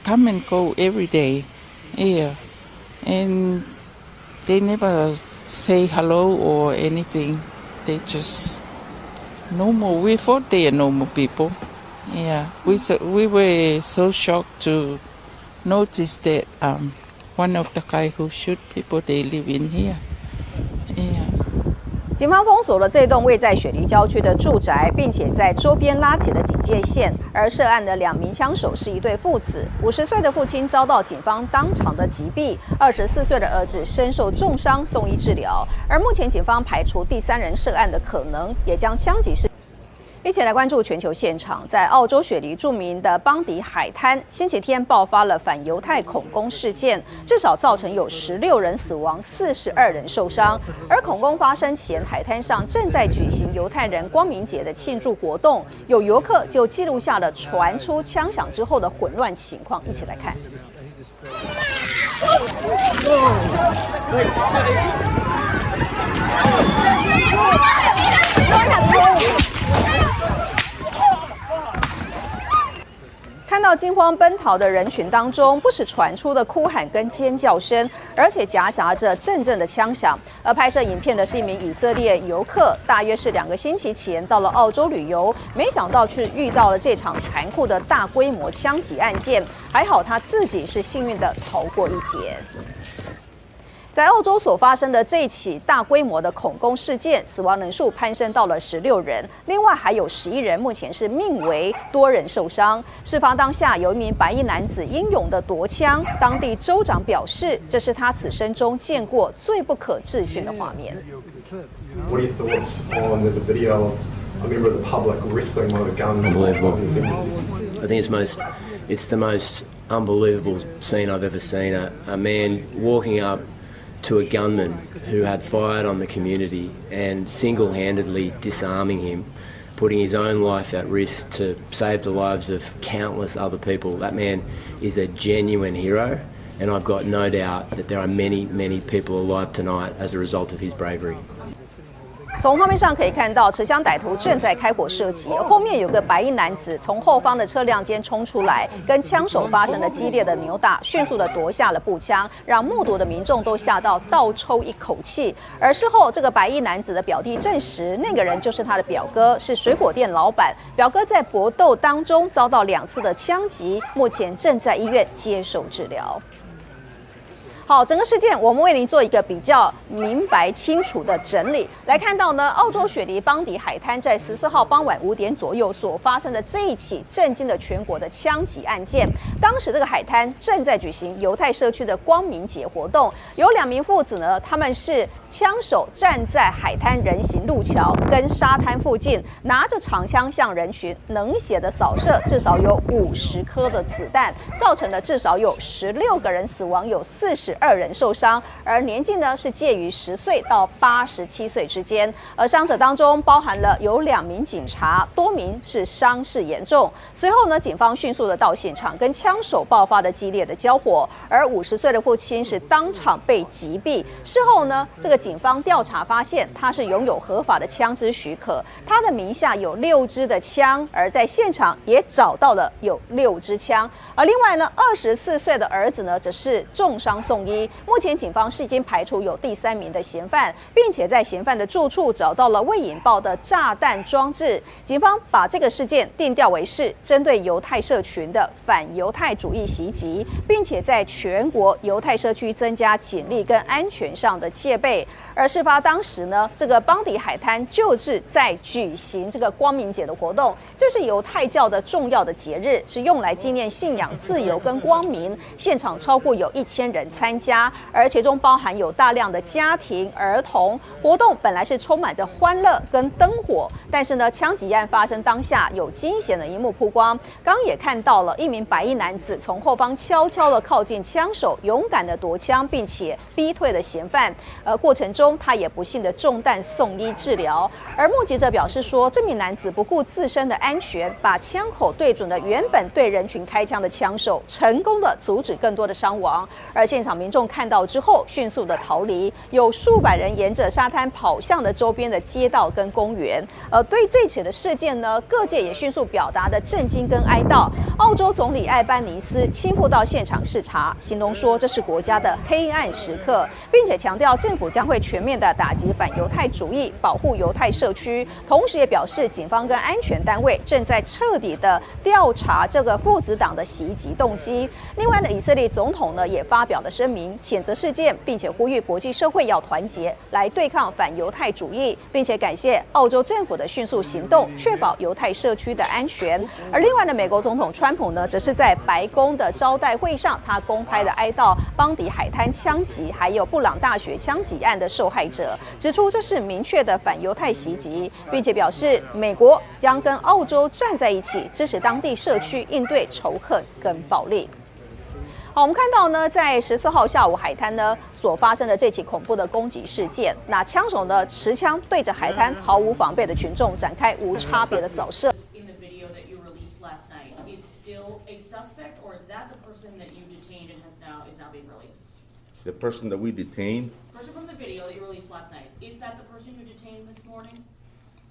come and go every day, yeah, and they never say hello or anything. They just normal. We thought they are normal people. Yeah, we were so shocked to noticed that one of the guy who shoot people, they live in here. Yeah. 警方封锁了这栋位在雪梨郊区的住宅，并且在周边拉起了警戒线。而涉案的2名枪手是一对父子，50岁的父亲遭到警方当场的击毙，24岁的儿子身受重伤送医治疗。而目前警方排除第3人涉案的可能，也将枪击事。一起来关注全球现场，在澳洲雪梨著名的邦迪海滩，星期天爆发了反犹太恐攻事件，至少造成有16人死亡，42人受伤。而恐攻发生前，海滩上正在举行犹太人光明节的庆祝活动，有游客就记录下了传出枪响之后的混乱情况，一起来看。看到惊慌奔逃的人群当中，不时传出的哭喊跟尖叫声，而且夹杂着阵阵的枪响。而拍摄影片的是一名以色列游客，大约是2个星期前到了澳洲旅游，没想到却遇到了这场残酷的大规模枪击案件。还好他自己是幸运的逃过一劫。在澳洲所发生的这起大规模的恐攻事件，死亡人数攀升到了16人，另外还有11人目前是命危，多人受伤。事发当下，有一名白衣男子英勇的夺枪，当地州长表示，这是他此生中见过最不可置信的画面。What are your thoughts on there's a video of a member of the public wrestling one of the guns? Unbelievable. I think it's the most unbelievable scene I've ever seen. A man walking up to a gunman who had fired on the community and single-handedly disarming him, putting his own life at risk to save the lives of countless other people. That man is a genuine hero, and I've got no doubt that there are many, many people alive tonight as a result of his bravery. 从画面上可以看到，持枪歹徒正在开火射击，后面有个白衣男子从后方的车辆间冲出来，跟枪手发生了激烈的扭打，迅速的夺下了步枪，让目睹的民众都吓到倒抽一口气。而事后，这个白衣男子的表弟证实，那个人就是他的表哥，是水果店老板。表哥在搏斗当中遭到2次的枪击，目前正在医院接受治疗。好，整个事件我们为您做一个比较明白清楚的整理。来看到呢，澳洲雪梨邦迪海滩在14号傍晚5点左右所发生的这一起震惊了全国的枪击案件。当时这个海滩正在举行犹太社区的光明节活动，有2名父子呢，他们是枪手站在海滩人行路桥跟沙滩附近，拿着长枪向人群冷血的扫射，至少有50颗的子弹，造成了至少有16个人死亡，有42人受伤，而年纪呢是介于10岁到87岁之间。而伤者当中包含了有2名警察，多名是伤势严重。随后呢，警方迅速的到现场，跟枪手爆发了激烈的交火，而50岁的父亲是当场被击毙。事后呢，这个警方调查发现，他是拥有合法的枪支许可，他的名下有6支的枪，而在现场也找到了有6支枪。而另外呢，24岁的儿子呢，则是重伤送医。目前警方是已经排除有第3名的嫌犯，并且在嫌犯的住处找到了未引爆的炸弹装置。警方把这个事件定调为是针对犹太社群的反犹太主义袭击，并且在全国犹太社区增加警力跟安全上的戒备。而事发当时呢，这个邦迪海滩就是在举行这个光明节的活动，这是犹太教的重要的节日，是用来纪念信仰自由跟光明。现场超过有1000人参加，而其中包含有大量的家庭、儿童。活动本来是充满着欢乐跟灯火，但是呢，枪击案发生当下有惊险的一幕曝光。刚也看到了一名白衣男子从后方悄悄的靠近枪手，勇敢的夺枪，并且逼退了嫌犯。过程中他也不幸的中弹送医治疗。而目击者表示说，这名男子不顾自身的安全，把枪口对准了原本对人群开枪的枪手，成功的阻止更多的伤亡。而现场民众看到之后迅速的逃离，有数百人沿着沙滩跑向了周边的街道跟公园。对这起的事件呢，各界也迅速表达的震惊跟哀悼。澳澳洲总理艾班尼斯亲赴到现场视察，形容说这是国家的黑暗时刻，并且强调政府将会全面的打击反犹太主义，保护犹太社区。同时也表示，警方跟安全单位正在彻底的调查这个父子党的袭击动机。另外呢，以色列总统呢也发表了声明，谴责事件，并且呼吁国际社会要团结来对抗反犹太主义，并且感谢澳洲政府的迅速行动，确保犹太社区的安全。而另外呢，美国总统川普呢，则是在白宫的招待会上，他公开的哀悼邦迪海滩枪击还有布朗大学枪击案的受害者，指出这是明确的反犹太袭击，并且表示美国将跟澳洲站在一起，支持当地社区应对仇恨跟暴力。好，我们看到呢，在14号下午海滩呢所发生的这起恐怖的攻击事件，那枪手呢持枪对着海滩毫无防备的群众展开无差别的扫射。The person that we detained. Person from the video that you released last night, is that the person you detained this morning?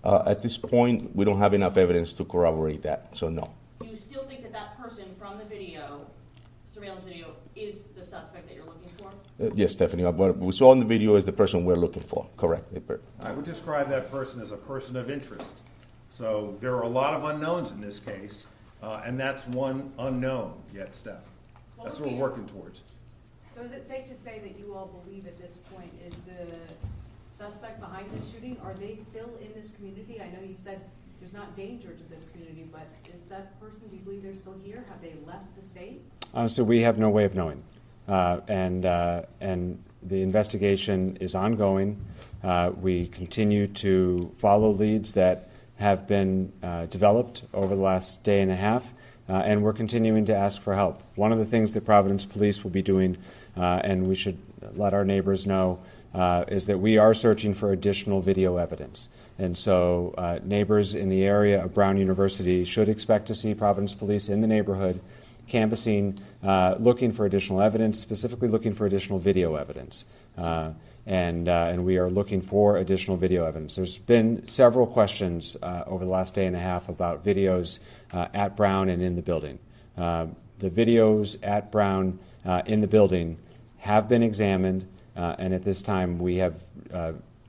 At this point, we don't have enough evidence to corroborate that, so no. You still think that that person from the video, surveillance video, is the suspect that you're looking for? Yes, Stephanie. What we saw in the video is the person we're looking for. Correct. I would describe that person as a person of interest. So there are a lot of unknowns in this case, and that's one unknown yet, Steph. That's what we're working towards. So is it safe to say that you all believe at this point is the suspect behind the shooting, are they still in this community? I know you said there's not danger to this community, but is that person, do you believe they're still here? Have they left the state? Honestly, we have no way of knowing. And the investigation is ongoing. We continue to follow leads that have been developed over the last day and a half. And we're continuing to ask for help. One of the things that Providence Police will be doing, and we should let our neighbors know, is that we are searching for additional video evidence. And so neighbors in the area of Brown University should expect to see Providence Police in the neighborhood canvassing, looking for additional evidence, specifically looking for additional video evidence. And we are looking for additional video evidence. There's been several questions over the last day and a half about videos at Brown and in the building. The videos at Brown in the building have been examined, and at this time we have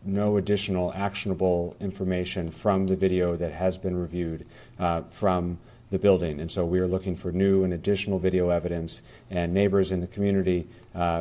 no additional actionable information from the video that has been reviewed from the building. And so we are looking for new and additional video evidence, and neighbors in the community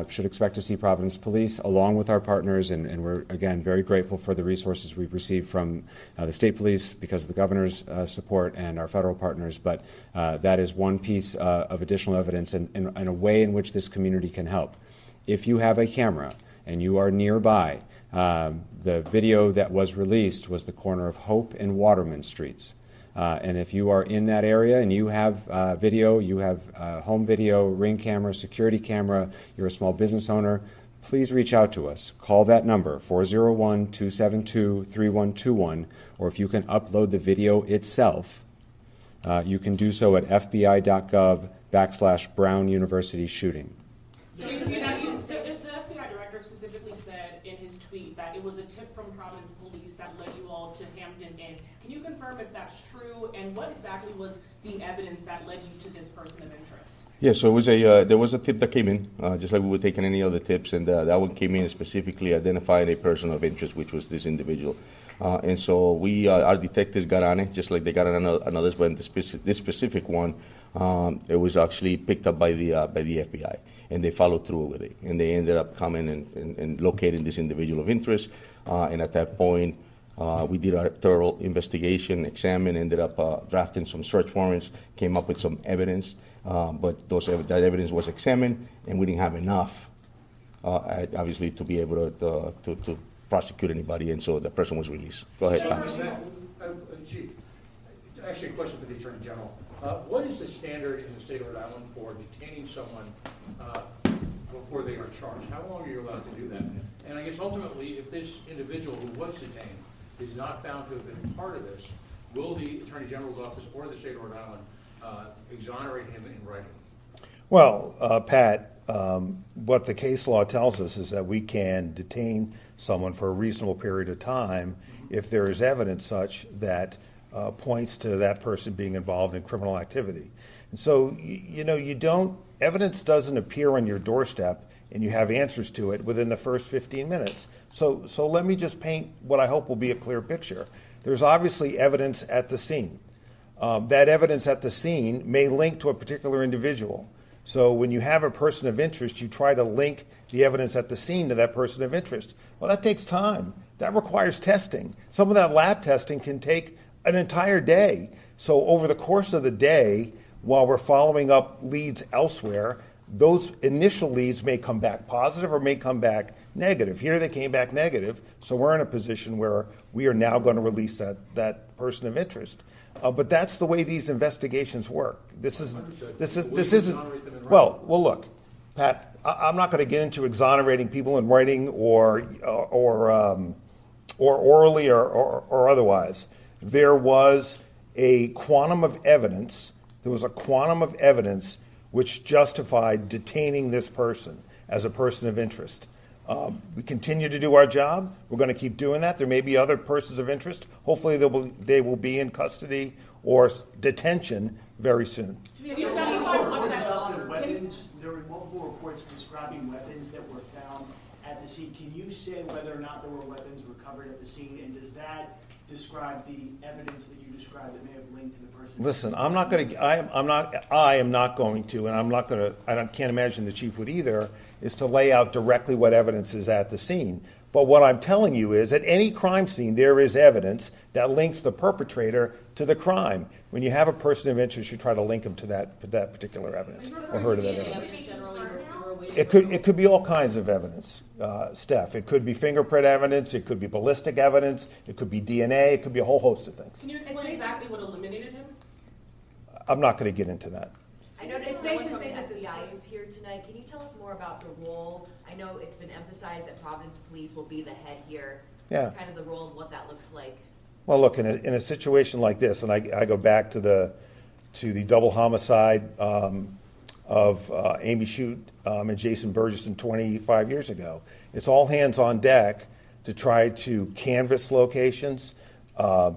should expect to see Providence Police along with our partners, and we're again very grateful for the resources we've received from the state police because of the governor's support and our federal partners, but that is one piece of additional evidence and a way in which this community can help. If you have a camera and you are nearby, the video that was released was the corner of Hope and Waterman Streets. And if you are in that area and you have video, you have home video, Ring camera, security camera, you're a small business owner, please reach out to us. Call that number, 401-272-3121, or if you can upload the video itself, you can do so at fbi.gov/Brown University shooting. So the FBI director specifically said in his tweet that it was a tip from Providence Police that led you all to Hampton Inn. Can you confirm if that's true, and what exactly was the evidence that led you to this person of interest? Yeah, so it was there was a tip that came in, just like we would take in any other tips, and that one came in specifically identifying a person of interest, which was this individual. And so our detectives got on it, just like they got on others, but in this specific one, it was actually picked up by the FBI, and they followed through with it, and they ended up coming and locating this individual of interest, and at that point, we did a thorough investigation, examined, ended up drafting some search warrants, came up with some evidence, but that evidence was examined, and we didn't have enough, obviously, to be able to prosecute anybody, and so the person was released. Go ahead, Tom. Chief, actually a question for the Attorney General. What is the standard in the state of Rhode Island for detaining someone before they are charged? How long are you allowed to do that? And I guess ultimately, if this individual who was detained is not found to have been part of this, will the Attorney General's office or the state of Rhode Island exonerate him in writing? Well, Pat, what the case law tells us is that we can detain someone for a reasonable period of time if there is evidence such that points to that person being involved in criminal activity. And so, evidence doesn't appear on your doorstep and you have answers to it within the first 15 minutes. So let me just paint what I hope will be a clear picture. There's obviously evidence at the scene. That evidence at the scene may link to a particular individual. So when you have a person of interest, you try to link the evidence at the scene to that person of interest. Well, that takes time. That requires testing. Some of that lab testing can take an entire day. So over the course of the day, while we're following up leads elsewhere, those initial leads may come back positive or may come back negative. Here they came back negative, so we're in a position where we are now going to release that person of interest. But that's the way these investigations work. This isn't. Well, look, Pat. I'm not going to get into exonerating people in writing or orally or otherwise. There was a quantum of evidence. There was a quantum of evidence which justified detaining this person as a person of interest. We continue to do our job. We're going to keep doing that. There may be other persons of interest. Hopefully they will be in custody or detention very soon. There were multiple reports describing weapons that were found at the scene. Can you say whether or not there were weapons recovered at the scene, and does that describe the evidence that you described that may have linked to the person? Listen, I am not going to, and I'm not going to. Can't imagine the chief would either. Is to lay out directly what evidence is at the scene. But what I'm telling you is, at any crime scene, there is evidence that links the perpetrator to the crime. When you have a person of interest, you try to link them to that particular evidence or her to that evidence. It could be all kinds of evidence, Steph. It could be fingerprint evidence. It could be ballistic evidence. It could be DNA. It could be a whole host of things. Can you explain exactly what eliminated him? I'm not going to get into that. I know it's safe to say that the FBI is here tonight. Can you tell us more about the role? I know it's been emphasized that Providence Police will be the head here. Yeah. Kind of the role of what that looks like. Well, look, in a situation like this, and I go back to the double homicide of Amy Shute and Jason Burgess 25 years ago. It's all hands on deck to try to canvass locations, look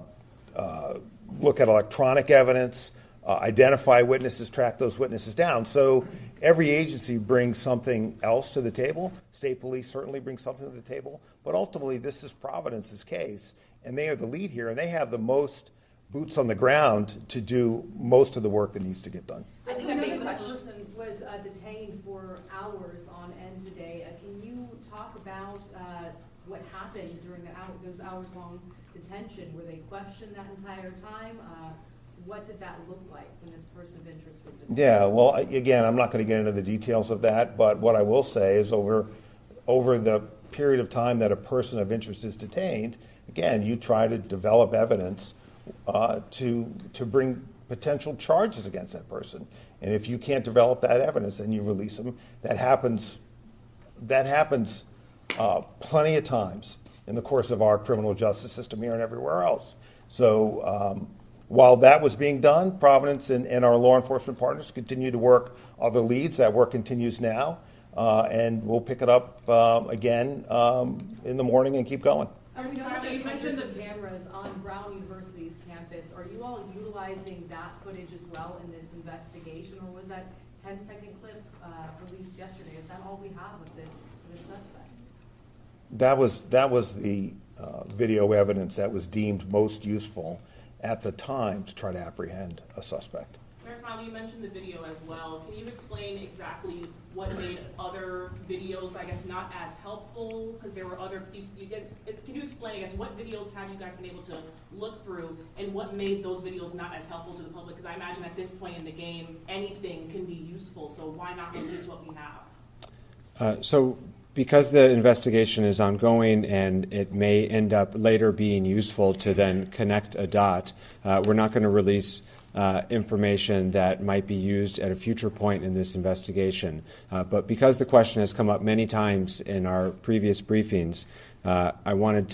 at electronic evidence, identify witnesses, track those witnesses down. So every agency brings something else to the table. State police certainly bring something to the table. But ultimately, this is Providence's case, and they are the lead here, and they have the most boots on the ground to do most of the work that needs to get done. I think this person was detained for hours on end today. Can you talk about what happened during those hours-long detention? Were they questioned that entire time? What did that look like when this person of interest was detained? Yeah, well, again, I'm not going to get into the details of that, but what I will say is over the period of time that a person of interest is detained, again, you try to develop evidence to bring potential charges against that person. And if you can't develop that evidence, then you release them. That happens plenty of times in the course of our criminal justice system here and everywhere else. So while that was being done, Providence and our law enforcement partners continue to work other leads. That work continues now, and we'll pick it up again in the morning and keep going. You mentioned the cameras on Brown University's campus. Are you all utilizing that footage as well in this investigation, or was that 10-second clip released yesterday? Is that all we have of this suspect? That was the video evidence that was deemed most useful at the time to try to apprehend a suspect. Mayor Smiley, you mentioned the video as well. Can you explain exactly what made other videos, I guess, not as helpful? Because there were other, can you explain, I guess, what videos have you guys been able to look through, and what made those videos not as helpful to the public? Because I imagine at this point in the game, anything can be useful, so why not release what we have? So because the investigation is ongoing and it may end up later being useful to then connect a dot, we're not going to release information that might be used at a future point in this investigation. But because the question has come up many times in our previous briefings, I wanted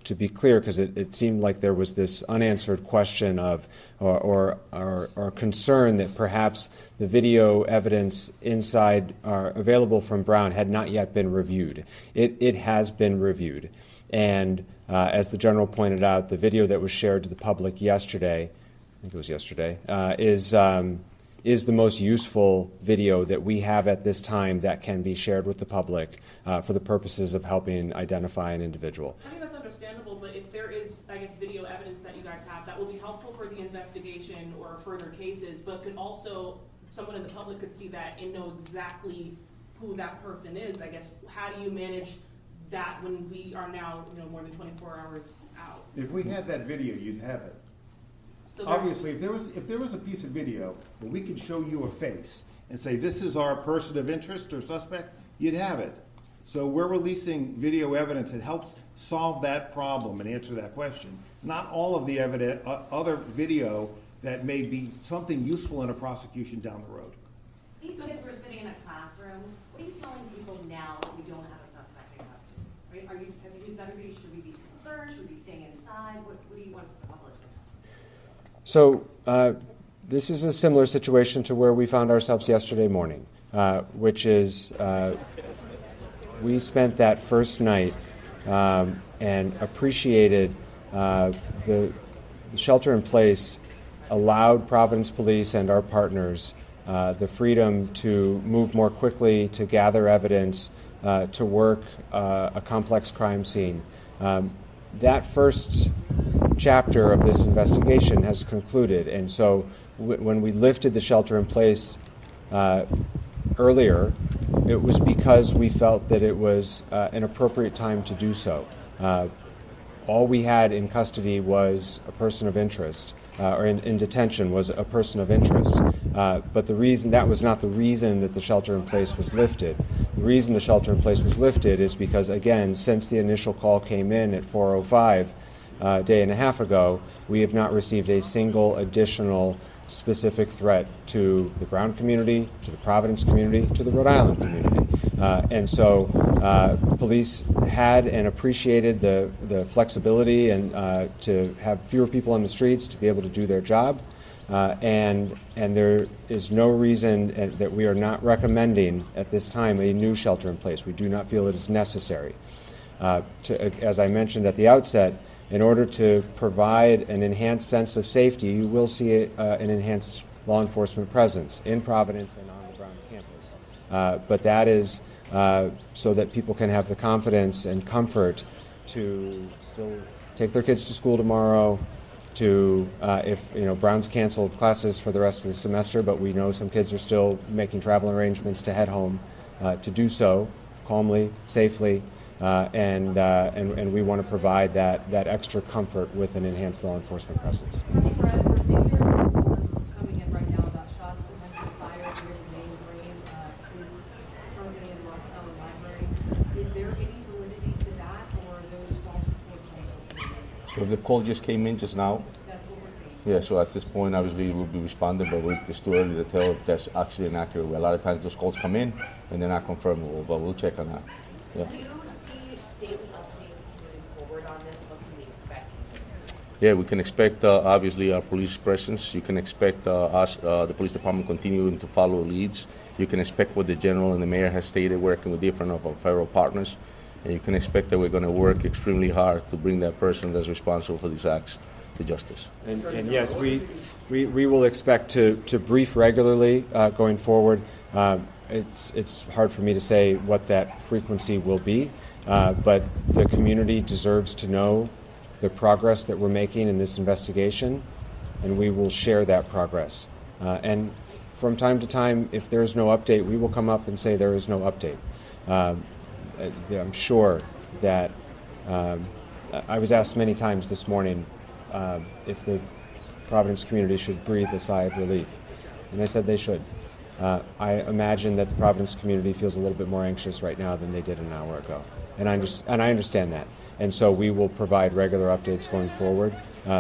to be clear, because it seemed like there was this unanswered question of or concern that perhaps the video evidence available from Brown had not yet been reviewed. It has been reviewed. And as the General pointed out, the video that was shared to the public yesterday, I think it was yesterday, is the most useful video that we have at this time that can be shared with the public for the purposes of helping identify an individual. I think that's understandable, but if there is, I guess, video evidence that you guys have, that will be helpful for the investigation or further cases, but could also, someone in the public could see that and know exactly who that person is. I guess, how do you manage that when we are now, more than 24 hours out? If we had that video, you'd have it. So obviously, if there was a piece of video where we could show you a face and say this is our person of interest or suspect, you'd have it. So we're releasing video evidence that helps solve that problem and answer that question. Not all of the other video that may be something useful in a prosecution down the road. These kids were sitting in a classroom. What are you telling people now that we don't have a suspect in custody? Right? Is everybody, should we be concerned? Should we be staying inside? What do you want the public to know? So this is a similar situation to where we found ourselves yesterday morning, which is we spent that first night and appreciated the shelter in place allowed Providence Police and our partners the freedom to move more quickly, to gather evidence, to work a complex crime scene. That first chapter of this investigation has concluded, and so when we lifted the shelter in place earlier, it was because we felt that it was an appropriate time to do so. All we had in custody was a person of interest, or in detention was a person of interest. But the reason that was not the reason that the shelter in place was lifted. The reason the shelter in place was lifted is because, again, since the initial call came in at 4:05 a day and a half ago, we have not received a single additional specific threat to the Brown community, to the Providence community, to the Rhode Island community. And so police had and appreciated the flexibility and to have fewer people on the streets to be able to do their job. And there is no reason that we are not recommending at this time a new shelter in place. We do not feel it is necessary. As I mentioned at the outset, in order to provide an enhanced sense of safety, you will see an enhanced law enforcement presence in Providence and on the Brown campus. But that is so that people can have the confidence and comfort to still take their kids to school tomorrow, to if Brown's canceled classes for the rest of the semester, but we know some kids are still making travel arrangements to head home, to do so calmly, safely. And we want to provide that extra comfort with an enhanced law enforcement presence. Perez, we're seeing there's some reports coming in right now about shots potentially fired near the main brain, police currently in Rockefeller Library. Is there any validity to that, or are those false reports on social media? So the call just came in just now? That's what we're seeing. Yeah, so at this point, obviously, we'll be responding, but it's too early to tell if that's actually inaccurate. A lot of times those calls come in and they're not confirmable, but we'll check on that. Yeah. Do you see daily updates moving forward on this? What can we expect? Yeah, we can expect, obviously, our police presence. You can expect the police department continuing to follow leads. You can expect what the general and the mayor has stated, working with different of our federal partners. And you can expect that we're going to work extremely hard to bring that person that's responsible for these acts to justice. And yes, we will expect to brief regularly going forward. It's hard for me to say what that frequency will be, but the community deserves to know the progress that we're making in this investigation, and we will share that progress. And from time to time, if there is no update, we will come up and say there is no update. I'm sure that I was asked many times this morning if the Providence community should breathe a sigh of relief, and I said they should. I imagine that the Providence community feels a little bit more anxious right now than they did an hour ago, and I understand that. And so we will provide regular updates going forward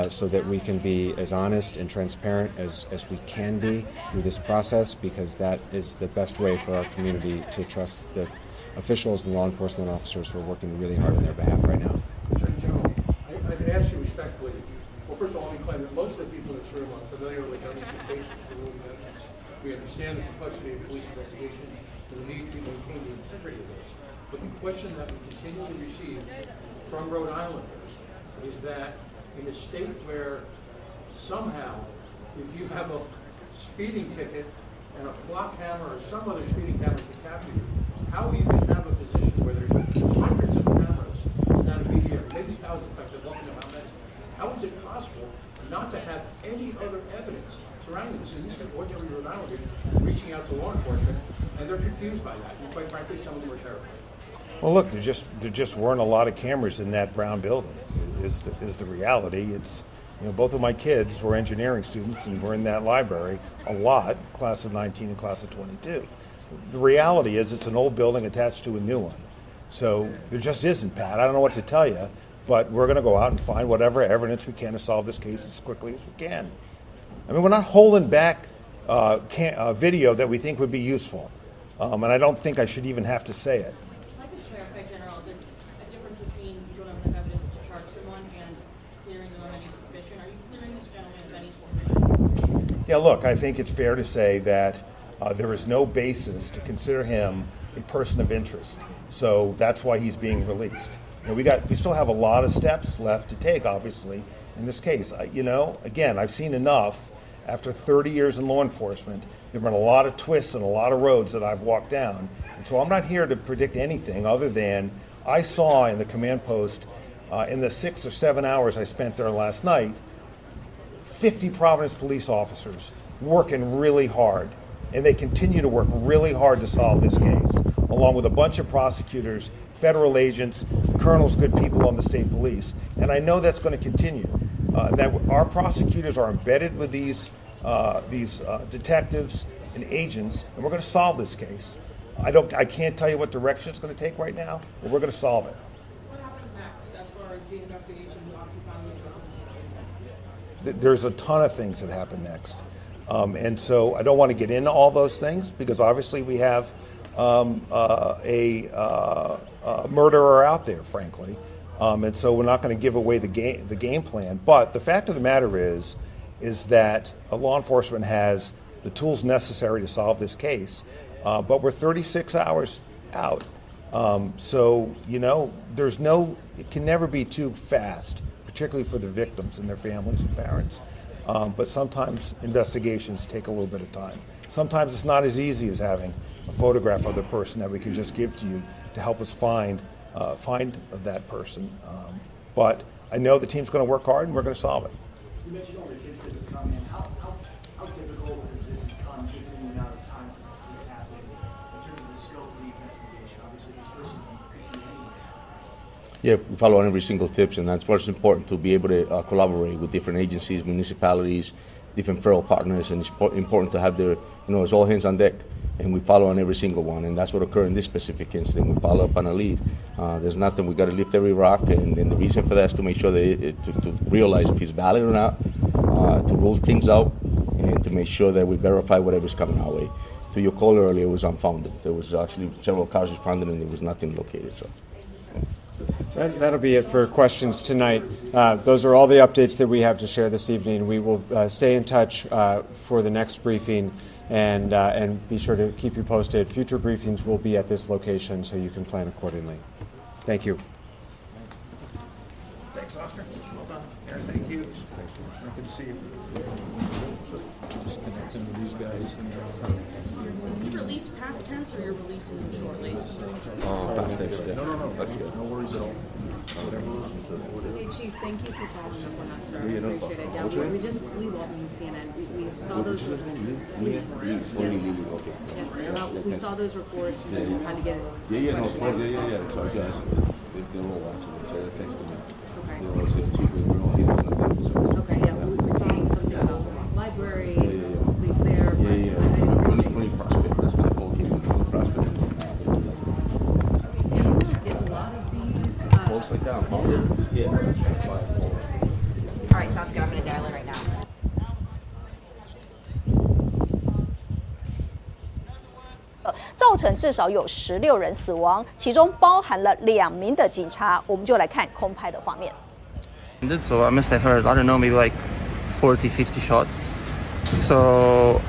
so that we can be as honest and transparent as we can be through this process, because that is the best way for our community to trust the officials and law enforcement officers who are working really hard on their behalf right now. Attorney General, I'd ask you respectfully, well, first of all, let me claim that most of the people in this room are familiar with the implications for ruling evidence. We understand the complexity of police investigation and the need to maintain the integrity of those. But the question that we continually receive from Rhode Islanders is that in a state where somehow, if you have a speeding ticket and a flock camera or some other speeding camera can capture you, how you can have a position where there's hundreds of cameras in that immediate area, maybe thousands, in fact, I'd love to know how many. How is it possible not to have any other evidence surrounding this? And these are ordinary Rhode Islanders reaching out to law enforcement, and they're confused by that. And quite frankly, some of them are terrified. Well, look, there just weren't a lot of cameras in that brown building. Is the reality? It's, you know, both of my kids were engineering students and were in that library a lot, class of 19 and class of 22. The reality is it's an old building attached to a new one. So there just isn't, Pat. I don't know what to tell you, but we're going to go out and find whatever evidence we can to solve this case as quickly as we can. I mean, we're not holding back video that we think would be useful, and I don't think I should even have to say it. If I could clarify, General, there's a difference between you don't have enough evidence to charge someone and clearing them of any suspicion. Are you clearing this gentleman of any suspicion? Yeah, look, I think it's fair to say that there is no basis to consider him a person of interest. So that's why he's being released. You know, we still have a lot of steps left to take, obviously, in this case. You know, again, I've seen enough. After 30 years in law enforcement, there have been a lot of twists and a lot of roads that I've walked down. And so I'm not here to predict anything other than I saw in the command post in the 6 or 7 hours I spent there last night, 50 Providence police officers working really hard. And they continue to work really hard to solve this case, along with a bunch of prosecutors, federal agents, colonels, good people on the state police. And I know that's going to continue. That our prosecutors are embedded with these detectives and agents, and we're going to solve this case. I can't tell you what direction it's going to take right now, but we're going to solve it. What happens next as far as the investigation once you finally get There's a ton of things that happen next. And so I don't want to get into all those things because obviously we have a murderer out there, frankly. And so we're not going to give away the game plan. But the fact of the matter is that law enforcement has the tools necessary to solve this case. But we're 36 hours out. So, you know, it can never be too fast, particularly for the victims and their families and parents. But sometimes investigations take a little bit of time. Sometimes it's not as easy as having a photograph of the person that we can just give to you to help us find that person. But I know the team's going to work hard and we're going to solve it. You mentioned all the tips that have come in. How difficult has it become, given the amount of time since this happened, in terms of the scope of the investigation? Obviously, this person could be anyone. Yeah, we follow on every single tips, and that's what's important, to be able to collaborate with different agencies, municipalities, different federal partners, and it's important to have it's all hands on deck, and we follow on every single one, and that's what occurred in this specific incident. We follow up on a lead. There's nothing, we got to lift every rock, and the reason for that is to make sure that to realize if it's valid or not, to rule things out, and to make sure that we verify whatever's coming our way. To your call earlier, it was unfounded. There was actually several cars responded, and there was nothing located. So. That'll be it for questions tonight. Those are all the updates that we have to share this evening. We will stay in touch for the next briefing and be sure to keep you posted. Future briefings will be at this location, so you can plan accordingly. Thank you. Thanks, Oscar. Well done. Aaron, thank you. Good to see you. Just connecting with these guys. Is he released past tense or you're releasing him shortly? Past tense, yeah. No. That's good. No worries at all. Hey, Chief, thank you for following up on that, sir. Yeah, no Appreciate it. problem. Yeah, we just leave off on CNN. We saw those. We saw those reports. Yeah, We had to get. Yeah. No, yeah. So I guess they're all watching. They say that thanks to me. Okay. They all say, Chief, we're all here. Okay, yeah, we were saying something about the library, police there. But From the prospect, that's what they call it. From the prospect. get a lot of these. Close like that. Yeah. All right, sounds good. I'm going to dial in right now. 造成至少有16人死亡，其中包含了2名的警察。我们就来看空拍的画面。 So I must have heard, I don't know, maybe like 40, 50 shots. So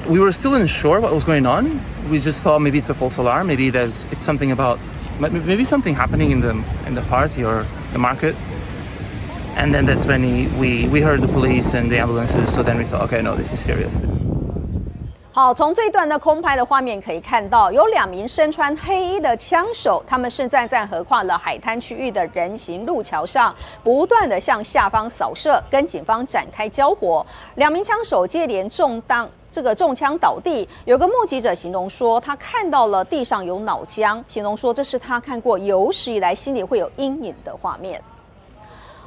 we were still unsure what was going on. We just thought maybe it's a false alarm. Maybe it's something about maybe something happening in the party or the market. And then that's when we heard the police and the ambulances. So then we thought, okay, no, this is serious. 好，从这段的空拍的画面可以看到，有2名身穿黑衣的枪手，他们是站在横跨了海滩区域的人行路桥上，不断的向下方扫射，跟警方展开交火。2名枪手接连中枪倒地。有个目击者形容说，他看到了地上有脑浆，形容说这是他看过有史以来心里会有阴影的画面。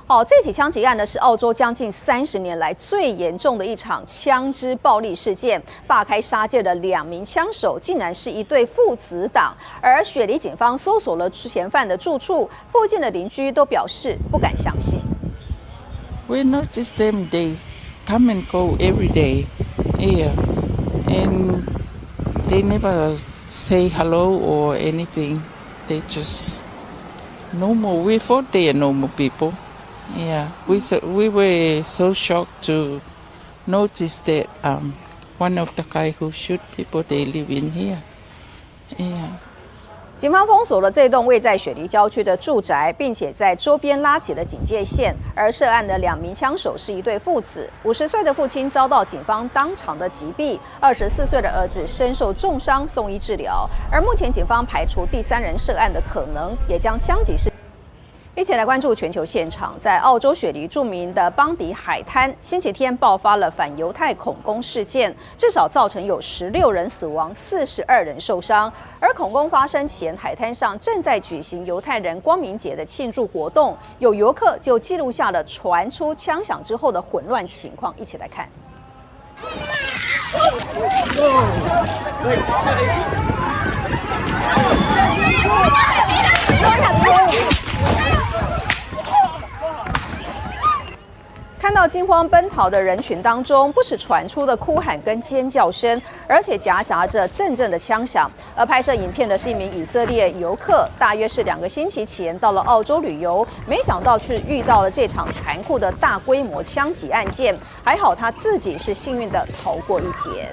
好，这起枪击案呢是澳洲将近30年来最严重的一场枪支暴力事件。大开杀戒的2名枪手竟然是一对父子档，而雪梨警方搜索了嫌犯的住处，附近的邻居都表示不敢相信。We noticed them. They come and go every day here, and they never say hello or anything. They just normal. We thought they are normal people. Yeah, we were so shocked to notice that one of the guy who shoot people, they live in here. Yeah. 警方封锁了这栋位在雪梨郊区的住宅，并且在周边拉起了警戒线。而涉案的2名枪手是一对父子，50岁的父亲遭到警方当场的击毙，24岁的儿子身受重伤送医治疗。而目前警方排除第3人涉案的可能，也将枪击事。一起来关注全球现场，在澳洲雪梨著名的邦迪海滩，星期天爆发了反犹太恐攻事件，至少造成有16人死亡，42人受伤。而恐攻发生前，海滩上正在举行犹太人光明节的庆祝活动，有游客就记录下了传出枪响之后的混乱情况，一起来看。看到惊慌奔逃的人群当中，不时传出的哭喊跟尖叫声，而且夹杂着阵阵的枪响。而拍摄影片的是一名以色列游客，大约是2个星期前到了澳洲旅游，没想到却遇到了这场残酷的大规模枪击案件。还好他自己是幸运的逃过一劫。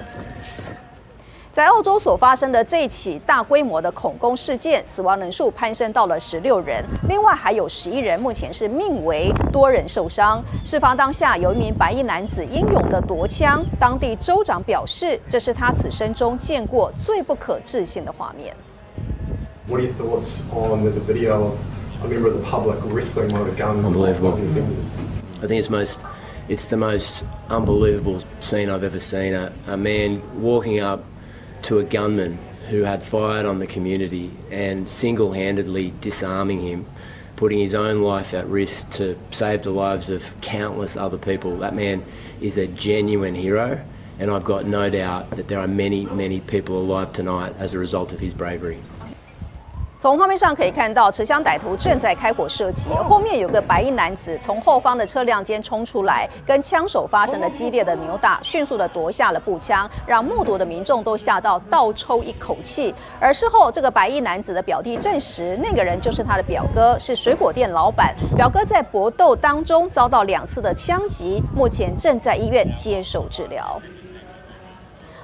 在澳洲所发生的这起大规模的恐攻事件，死亡人数攀升到了16人，另外还有11人目前是命危，多人受伤。事发当下，有一名白衣男子英勇的夺枪，当地州长表示，这是他此生中见过最不可置信的画面。What are your thoughts on there's a video of a member of the public wrestling one of the guns off one of your fingers? I think it's the most unbelievable scene I've ever seen. A man walking up to a gunman who had fired on the community and single-handedly disarming him, putting his own life at risk to save the lives of countless other people. That man is a genuine hero, and I've got no doubt that there are many, many people alive tonight as a result of his bravery. 从画面上可以看到，持枪歹徒正在开火射击，后面有个白衣男子从后方的车辆间冲出来，跟枪手发生了激烈的扭打，迅速的夺下了步枪，让目睹的民众都吓到倒抽一口气。而事后，这个白衣男子的表弟证实，那个人就是他的表哥，是水果店老板。表哥在搏斗当中遭到2次的枪击，目前正在医院接受治疗。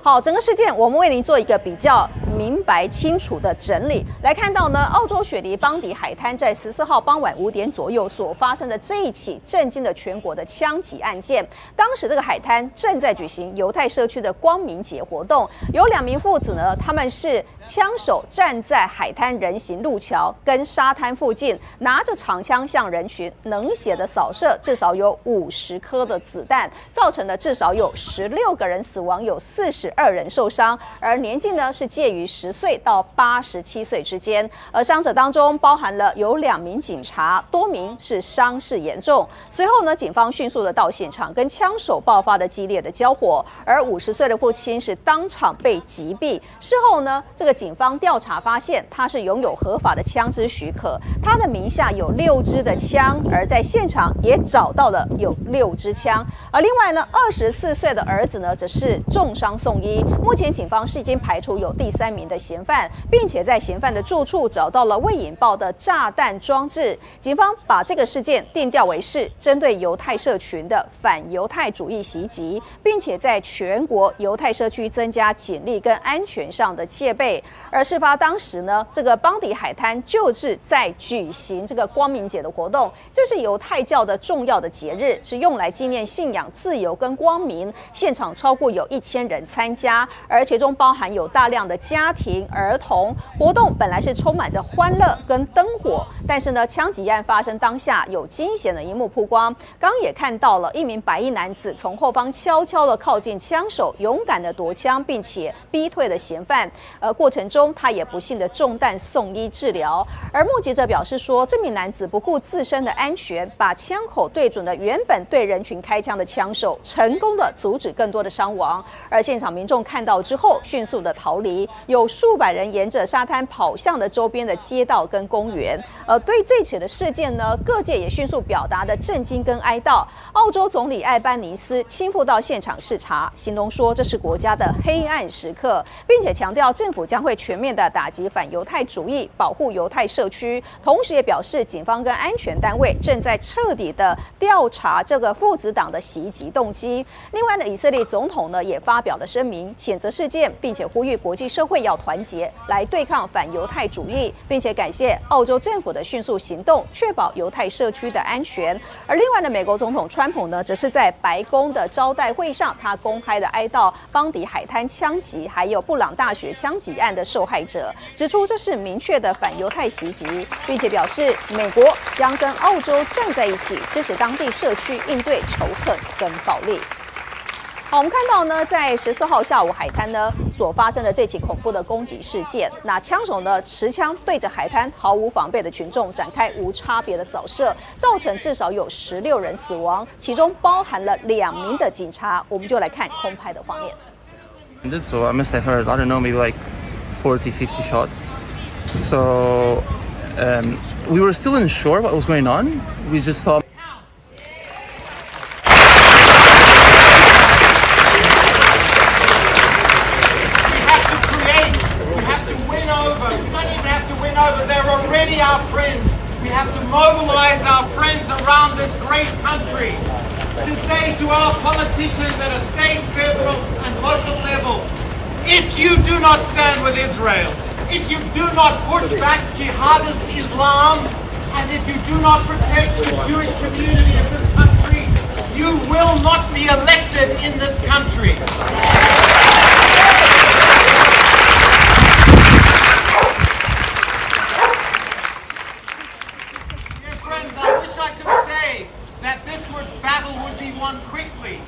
好，整个事件我们为您做一个比较明白清楚的整理。来看到呢，澳洲雪梨邦迪海滩在14号傍晚5点左右所发生的这一起震惊了全国的枪击案件。当时这个海滩正在举行犹太社区的光明节活动，有2名父子呢，他们是枪手站在海滩人行路桥跟沙滩附近，拿着长枪向人群冷血的扫射，至少有50颗的子弹，造成了至少有16个人死亡，有42人受伤，而年纪呢是介于10岁到87岁之间。而伤者当中包含了有2名警察，多名是伤势严重。随后呢，警方迅速的到现场，跟枪手爆发了激烈的交火。而50岁的父亲是当场被击毙。事后呢，这个警方调查发现，他是拥有合法的枪支许可，他的名下有6支的枪，而在现场也找到了有6支枪。而另外呢，24岁的儿子呢，则是重伤送医。目前警方是已经排除有第3名的嫌犯，并且在嫌犯的住处找到了未引爆的炸弹装置。警方把这个事件定调为是针对犹太社群的反犹太主义袭击，并且在全国犹太社区增加警力跟安全上的戒备。而事发当时呢，这个邦迪海滩就是在举行这个光明节的活动，这是犹太教的重要的节日，是用来纪念信仰自由跟光明。现场超过有1000人参加，而其中包含有大量的家庭、儿童。活动本来是充满着欢乐跟灯火，但是呢，枪击案发生当下有惊险的一幕曝光。刚也看到了一名白衣男子从后方悄悄的靠近枪手，勇敢的夺枪，并且逼退了嫌犯。过程中他也不幸的中弹送医治疗。而目击者表示说，这名男子不顾自身的安全，把枪口对准了原本对人群开枪的枪手，成功的阻止更多的伤亡。而现场民众看到之后，迅速的逃离，有数百人沿着沙滩跑向了周边的街道跟公园。对这起的事件呢，各界也迅速表达的震惊跟哀悼。澳洲总理艾班尼斯亲赴到现场视察，形容说这是国家的黑暗时刻，并且强调政府将会全面的打击反犹太主义，保护犹太社区。同时也表示，警方跟安全单位正在彻底的调查这个父子党的袭击动机。另外呢，以色列总统呢也发表了声明，谴责事件，并且呼吁国际社会要团结来对抗反犹太主义，并且感谢澳洲政府的迅速行动，确保犹太社区的安全。而另外呢，美国总统川普呢，则是在白宫的招待会上，他公开的哀悼邦迪海滩枪击还有布朗大学枪击案的受害者，指出这是明确的反犹太袭击，并且表示美国将跟澳洲站在一起，支持当地社区应对仇恨跟暴力。好，我们看到呢，在14号下午海滩呢所发生的这起恐怖的攻击事件，那枪手呢持枪对着海滩毫无防备的群众展开无差别的扫射，造成至少有16人死亡，其中包含了2名的警察。我们就来看空拍的画面。So I must have heard, I don't know, maybe like 40, 50 shots. So we were still unsure what was going on. We just thought. They're already our friends. We have to mobilize our friends around this great country to say to our politicians at a state, federal and local level, if you do not stand with Israel, if you do not push back jihadist Islam, and if you do not protect the Jewish community of this country, you will not be elected in this country. That this battle would be won quickly.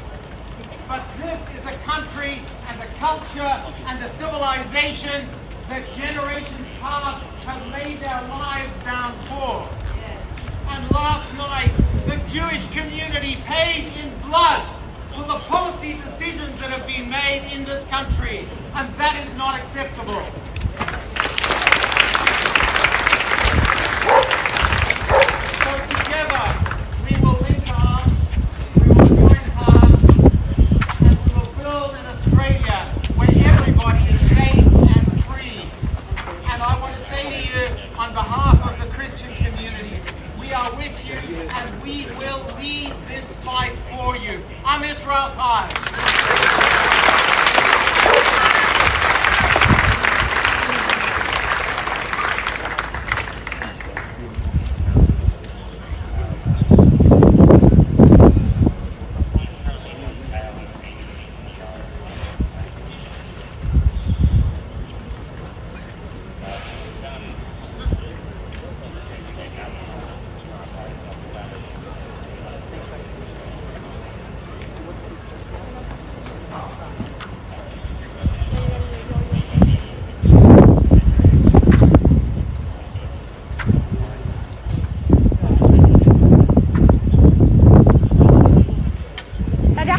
But this is a country and a culture and a civilization that generations past have laid their lives down for. And last night, the Jewish community paid in blood for the policy decisions that have been made in this country, and that is not acceptable. So together, we will link arms, we will join hearts, and we will build an Australia where everybody is safe and free. And I want to say to you, on behalf of the Christian community, we are with you and we will lead this fight for you. I'm Israel Khan.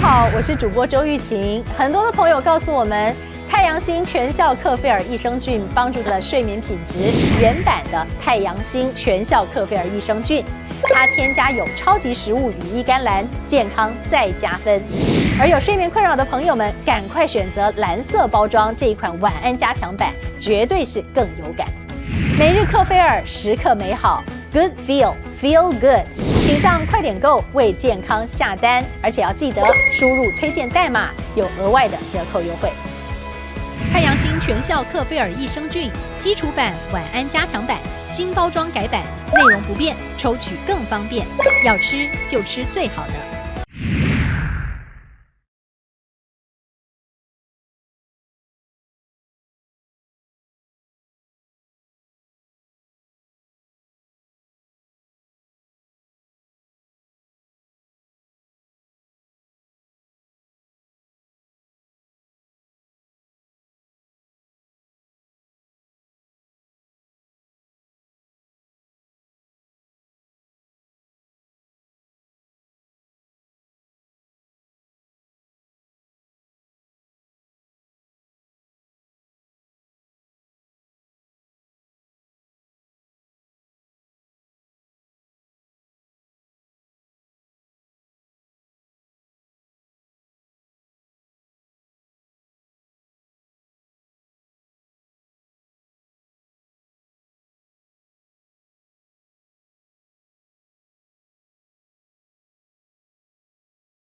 好，我是主播周玉琴。很多的朋友告诉我们，太阳星全效克菲尔益生菌帮助了睡眠品质。原版的太阳星全效克菲尔益生菌，它添加有超级食物羽衣甘蓝，健康再加分。而有睡眠困扰的朋友们，赶快选择蓝色包装这一款晚安加强版，绝对是更有感。每日克菲尔，时刻美好 ，Good Feel Good， 请上快点购为健康下单，而且要记得输入推荐代码，有额外的折扣优惠。太阳星全效克菲尔益生菌基础版、晚安加强版，新包装改版，内容不变，抽取更方便。要吃就吃最好的。